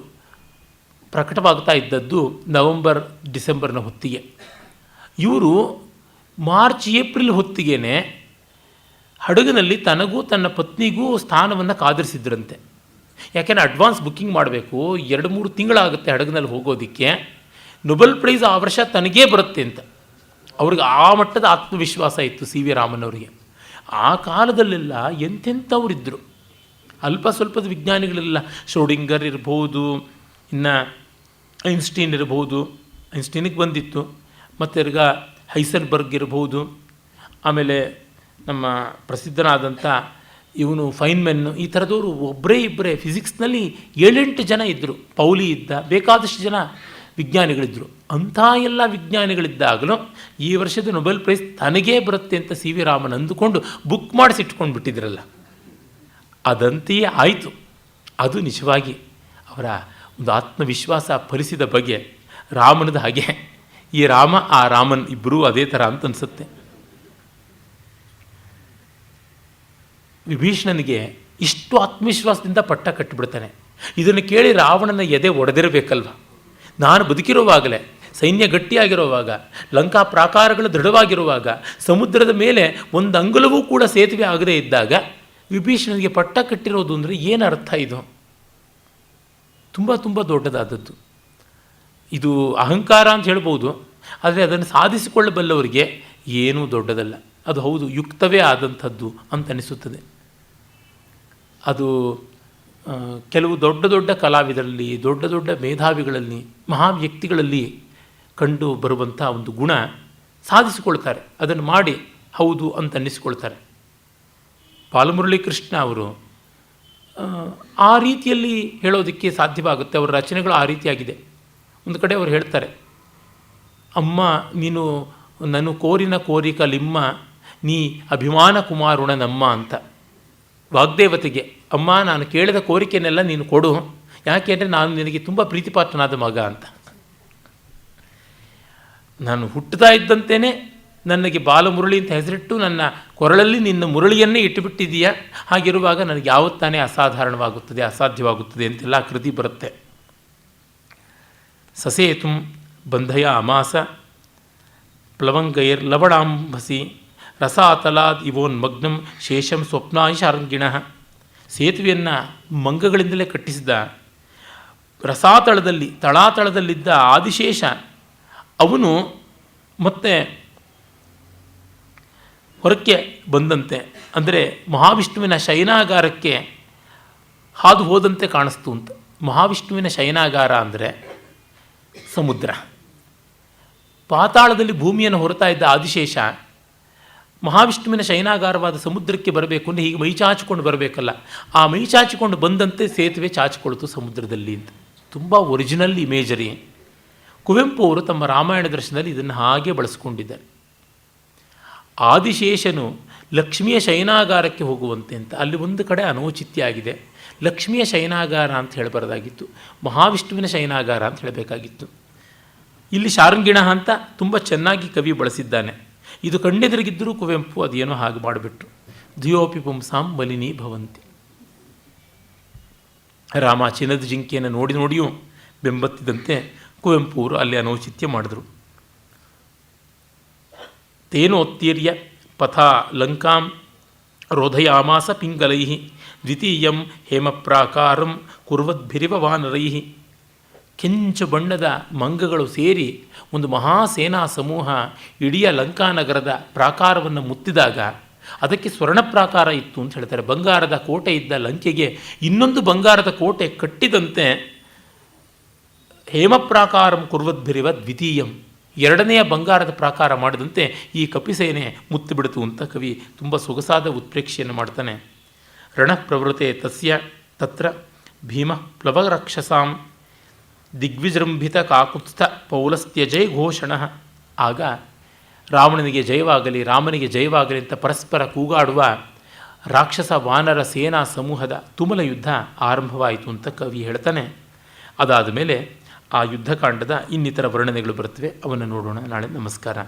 ಪ್ರಕಟವಾಗ್ತಾ ಇದ್ದದ್ದು ನವಂಬರ್ ಡಿಸೆಂಬರ್ನ ಹೊತ್ತಿಗೆ. ಇವರು ಮಾರ್ಚ್ ಏಪ್ರಿಲ್ ಹೊತ್ತಿಗೆ ಹಡಗಿನಲ್ಲಿ ತನಗೂ ತನ್ನ ಪತ್ನಿಗೂ ಸ್ಥಾನವನ್ನು ಕಾದಿರಿಸಿದ್ರಂತೆ. ಯಾಕೆಂದರೆ ಅಡ್ವಾನ್ಸ್ ಬುಕ್ಕಿಂಗ್ ಮಾಡಬೇಕು, 2-3 ತಿಂಗಳಾಗುತ್ತೆ ಹಡಗಿನಲ್ಲಿ ಹೋಗೋದಕ್ಕೆ. ನೊಬೆಲ್ ಪ್ರೈಸ್ ಆ ವರ್ಷ ತನಗೇ ಬರುತ್ತೆ ಅಂತ ಅವ್ರಿಗೆ ಆ ಮಟ್ಟದ ಆತ್ಮವಿಶ್ವಾಸ ಇತ್ತು ಸಿ ವಿ ರಾಮನವರಿಗೆ. ಆ ಕಾಲದಲ್ಲೆಲ್ಲ ಎಂಥೆಂಥವರಿದ್ದರು, ಅಲ್ಪ ಸ್ವಲ್ಪದ ವಿಜ್ಞಾನಿಗಳೆಲ್ಲ. ಶ್ರೋಡಿಂಗರ್ ಇರ್ಬೋದು, ಇನ್ನು ಐನ್ಸ್ಟೀನ್ ಇರ್ಬೋದು, ಐನ್ಸ್ಟೀನಿಗೆ ಬಂದಿತ್ತು. ಮತ್ತು ಈಗ ಹೈಸನ್ಬರ್ಗ್ ಇರ್ಬೋದು, ಆಮೇಲೆ ನಮ್ಮ ಪ್ರಸಿದ್ಧನಾದಂಥ ಇವನು ಫೈನ್ಮೆನ್ನು, ಈ ಥರದವರು ಒಬ್ಬರೇ ಇಬ್ಬರೇ. ಫಿಸಿಕ್ಸ್ನಲ್ಲಿ 7-8 ಜನ ಇದ್ದರು. ಪೌಲಿ ಇದ್ದ, ಬೇಕಾದಷ್ಟು ಜನ ವಿಜ್ಞಾನಿಗಳಿದ್ದರು. ಅಂಥ ಎಲ್ಲ ವಿಜ್ಞಾನಿಗಳಿದ್ದಾಗಲೂ ಈ ವರ್ಷದ ನೊಬೆಲ್ ಪ್ರೈಸ್ ತನಗೇ ಬರುತ್ತೆ ಅಂತ ಸಿ ವಿ ರಾಮನ್ ಅಂದುಕೊಂಡು ಬುಕ್ ಮಾಡಿಸಿಟ್ಕೊಂಡು ಬಿಟ್ಟಿದ್ರಲ್ಲ, ಅದಂತೆಯೇ ಆಯಿತು. ಅದು ನಿಜವಾಗಿ ಅವರ ಒಂದು ಆತ್ಮವಿಶ್ವಾಸ ಫಲಿಸಿದ ಬಗೆ ರಾಮನದ ಹಾಗೆ. ಈ ರಾಮ ಆ ರಾಮನ್ ಇಬ್ಬರೂ ಅದೇ ಥರ ಅಂತ ಅನಿಸುತ್ತೆ. ವಿಭೀಷಣನಿಗೆ ಇಷ್ಟು ಆತ್ಮವಿಶ್ವಾಸದಿಂದ ಪಟ್ಟ ಕಟ್ಟಿಬಿಡ್ತಾನೆ. ಇದನ್ನು ಕೇಳಿ ರಾವಣನ ಎದೆ ಒಡೆದಿರಬೇಕಲ್ವ. ನಾನು ಬದುಕಿರುವಾಗಲೇ, ಸೈನ್ಯ ಗಟ್ಟಿಯಾಗಿರುವಾಗ, ಲಂಕಾ ಪ್ರಾಕಾರಗಳು ದೃಢವಾಗಿರುವಾಗ, ಸಮುದ್ರದ ಮೇಲೆ ಒಂದು ಅಂಗುಲವೂ ಕೂಡ ಸೇತುವೆ ಆಗದೇ ಇದ್ದಾಗ ವಿಭೀಷಣನಿಗೆ ಪಟ್ಟ ಕಟ್ಟಿರೋದು ಅಂದರೆ ಏನು ಅರ್ಥ? ಇದು ತುಂಬ ತುಂಬ ದೊಡ್ಡದಾದದ್ದು. ಇದು ಅಹಂಕಾರ ಅಂತ ಹೇಳ್ಬೋದು, ಆದರೆ ಅದನ್ನು ಸಾಧಿಸಿಕೊಳ್ಳಬಲ್ಲವರಿಗೆ ಏನೂ ದೊಡ್ಡದಲ್ಲ. ಅದು ಹೌದು, ಯುಕ್ತವೇ ಆದಂಥದ್ದು ಅಂತ ಅನಿಸುತ್ತದೆ. ಅದು ಕೆಲವು ದೊಡ್ಡ ದೊಡ್ಡ ಕಲಾವಿದರಲ್ಲಿ, ದೊಡ್ಡ ದೊಡ್ಡ ಮೇಧಾವಿಗಳಲ್ಲಿ, ಮಹಾವ್ಯಕ್ತಿಗಳಲ್ಲಿ ಕಂಡು ಬರುವಂಥ ಒಂದು ಗುಣ. ಸಾಧಿಸಿಕೊಳ್ತಾರೆ, ಅದನ್ನು ಮಾಡಿ ಹೌದು ಅಂತ ಅನ್ನಿಸ್ಕೊಳ್ತಾರೆ. ಬಾಲಮುರಳಿ ಕೃಷ್ಣ ಅವರು ಆ ರೀತಿಯಲ್ಲಿ ಹೇಳೋದಕ್ಕೆ ಸಾಧ್ಯವಾಗುತ್ತೆ. ಅವರ ರಚನೆಗಳು ಆ ರೀತಿಯಾಗಿದೆ. ಒಂದು ಕಡೆ ಅವರು ಹೇಳ್ತಾರೆ, ಅಮ್ಮ ನೀನು ನಾನು ಕೋರಿನ ಕೋರಿಕಲಿಮ್ಮ, ನೀ ಅಭಿಮಾನ ಕುಮಾರುಣ ನಮ್ಮ ಅಂತ. ವಾಗ್ದೇವತೆಗೆ, ಅಮ್ಮ ನಾನು ಕೇಳಿದ ಕೋರಿಕೆಯನ್ನೆಲ್ಲ ನೀನು ಕೊಡು, ಯಾಕೆಂದರೆ ನಾನು ನಿನಗೆ ತುಂಬ ಪ್ರೀತಿಪಾತ್ರನಾದ ಮಗ ಅಂತ. ನಾನು ಹುಟ್ಟುತ್ತಾ ಇದ್ದಂತೆಯೇ ನನಗೆ ಬಾಲಮುರಳಿ ಅಂತ ಹೆಸರಿಟ್ಟು ನನ್ನ ಕೊರಳಲ್ಲಿ ನಿನ್ನ ಮುರಳಿಯನ್ನೇ ಇಟ್ಟುಬಿಟ್ಟಿದೀಯ. ಹಾಗಿರುವಾಗ ನನಗೆ ಯಾವತ್ತಾನೇ ಅಸಾಧಾರಣವಾಗುತ್ತದೆ, ಅಸಾಧ್ಯವಾಗುತ್ತದೆ ಅಂತೆಲ್ಲ ಕೃತಿ ಬರುತ್ತೆ. ಸಸೇತುಂ ಬಂಧಯ ಅಮಾಸ ಪ್ಲವಂಗೈರ್ ಲವಣಾಂಬಸಿ ರಸಾತಲಾದ್ ಇವೋನ್ಮಗ್ನಂ ಶೇಷಂ ಸ್ವಪ್ನಾಯಿಶಾರಂಗಿಣ. ಸೇತುವೆಯನ್ನು ಮಂಗಗಳಿಂದಲೇ ಕಟ್ಟಿಸಿದ. ರಸಾತಳದಲ್ಲಿ, ತಳಾತಳದಲ್ಲಿದ್ದ ಆದಿಶೇಷ ಅವನು ಮತ್ತೆ ಹೊರಕ್ಕೆ ಬಂದಂತೆ, ಅಂದರೆ ಮಹಾವಿಷ್ಣುವಿನ ಶಯನಾಗಾರಕ್ಕೆ ಹಾದು ಹೋದಂತೆ ಕಾಣಿಸ್ತು ಅಂತ. ಮಹಾವಿಷ್ಣುವಿನ ಶಯನಾಗಾರ ಅಂದರೆ ಸಮುದ್ರ. ಪಾತಾಳದಲ್ಲಿ ಭೂಮಿಯನ್ನು ಹೊರತಾ ಇದ್ದ ಆದಿಶೇಷ ಮಹಾವಿಷ್ಣುವಿನ ಶಯನಾಗಾರವಾದ ಸಮುದ್ರಕ್ಕೆ ಬರಬೇಕು ಅಂದರೆ ಹೀಗೆ ಮೈ ಚಾಚಿಕೊಂಡು ಬರಬೇಕಲ್ಲ, ಆ ಮೈ ಚಾಚಿಕೊಂಡು ಬಂದಂತೆ ಸೇತುವೆ ಚಾಚಿಕೊಳ್ತು ಸಮುದ್ರದಲ್ಲಿ ಅಂತ. ತುಂಬ ಒರಿಜಿನಲ್ ಇಮೇಜರಿ. ಕುವೆಂಪು ಅವರು ತಮ್ಮ ರಾಮಾಯಣ ದರ್ಶನದಲ್ಲಿ ಇದನ್ನು ಹಾಗೆ ಬಳಸ್ಕೊಂಡಿದ್ದಾರೆ. ಆದಿಶೇಷನು ಲಕ್ಷ್ಮಿಯ ಶಯನಾಗಾರಕ್ಕೆ ಹೋಗುವಂತೆ ಅಂತ. ಅಲ್ಲಿ ಒಂದು ಕಡೆ ಅನೌಚಿತ್ಯ ಆಗಿದೆ. ಲಕ್ಷ್ಮಿಯ ಶಯನಾಗಾರ ಅಂತ ಹೇಳಬಾರ್ದಾಗಿತ್ತು, ಮಹಾವಿಷ್ಣುವಿನ ಶಯನಾಗಾರ ಅಂತ ಹೇಳಬೇಕಾಗಿತ್ತು. ಇಲ್ಲಿ ಶಾರಂಗಿಣ ಅಂತ ತುಂಬ ಚೆನ್ನಾಗಿ ಕವಿ ಬಳಸಿದ್ದಾನೆ. ಇದು ಕಣ್ಣೆದುರಿಗಿದ್ದರೂ ಕುವೆಂಪು ಅದೇನೋ ಹಾಗೆ ಮಾಡಿಬಿಟ್ರು. ಧಿಯೋಪಿ ಪುಂಸಾಂ ಮಲಿನಿ ಭವಂತಿ. ರಾಮ ಚಿನ್ನದ ಜಿಂಕೆಯನ್ನು ನೋಡಿ ನೋಡಿಯೂ ಬೆಂಬತ್ತಿದಂತೆ ಕುವೆಂಪು ಅವರು ಅಲ್ಲಿ ಅನೌಚಿತ್ಯ ಮಾಡಿದರು. ತೇನೋತ್ತೀರ್ಯ ಪಥಾ ಲಂಕಾಂ ರೋಧಯಾಮಾಸ ಪಿಂಗಲೈ ದ್ವಿತೀಯಂ ಹೇಮಪ್ರಾಕಾರಂ ಕುರ್ವದ್ಭಿರಿವ ವಾನರೈ. ಕೆಂಚು ಬಣ್ಣದ ಮಂಗಗಳು ಸೇರಿ ಒಂದು ಮಹಾಸೇನಾ ಸಮೂಹ ಇಡೀ ಲಂಕಾನಗರದ ಪ್ರಾಕಾರವನ್ನು ಮುತ್ತಿದಾಗ ಅದಕ್ಕೆ ಸ್ವರ್ಣ ಪ್ರಾಕಾರ ಇತ್ತು ಅಂತ ಹೇಳ್ತಾರೆ. ಬಂಗಾರದ ಕೋಟೆ ಇದ್ದ ಲಂಕೆಗೆ ಇನ್ನೊಂದು ಬಂಗಾರದ ಕೋಟೆ ಕಟ್ಟಿದಂತೆ ಹೇಮಪ್ರಾಕಾರಂ ಕುರ್ವದ್ಭಿರಿವ ದ್ವಿತೀಯಂ, ಎರಡನೆಯ ಬಂಗಾರದ ಪ್ರಾಕಾರ ಮಾಡಿದಂತೆ ಈ ಕಪಿಸೇನೆ ಮುತ್ತು ಬಿಡಿತು ಅಂತ ಕವಿ ತುಂಬ ಸೊಗಸಾದ ಉತ್ಪ್ರೇಕ್ಷೆಯನ್ನು ಮಾಡ್ತಾನೆ. ರಣಃ ಪ್ರವೃತೆ ತಸ್ಯ ತತ್ರ ಭೀಮ ಪ್ಲವರಕ್ಷಸಾಂ ದಿಗ್ವಿಜೃಂಭಿತ ಕಾಕುತ್ಸ್ಥ ಪೌಲಸ್ತ್ಯಜೈ ಘೋಷಣ. ಆಗ ರಾವಣನಿಗೆ ಜಯವಾಗಲಿ, ರಾಮನಿಗೆ ಜಯವಾಗಲಿ ಅಂತ ಪರಸ್ಪರ ಕೂಗಾಡುವ ರಾಕ್ಷಸ ವಾನರ ಸೇನಾ ಸಮೂಹದ ತುಮಲ ಯುದ್ಧ ಆರಂಭವಾಯಿತು ಅಂತ ಕವಿ ಹೇಳ್ತಾನೆ. ಅದಾದ ಮೇಲೆ ಆ ಯುದ್ಧಕಾಂಡದ ಇನ್ನಿತರ ವರ್ಣನೆಗಳು ಬರುತ್ತವೆ, ಅವನ್ನು ನೋಡೋಣ ನಾಳೆ. ನಮಸ್ಕಾರ.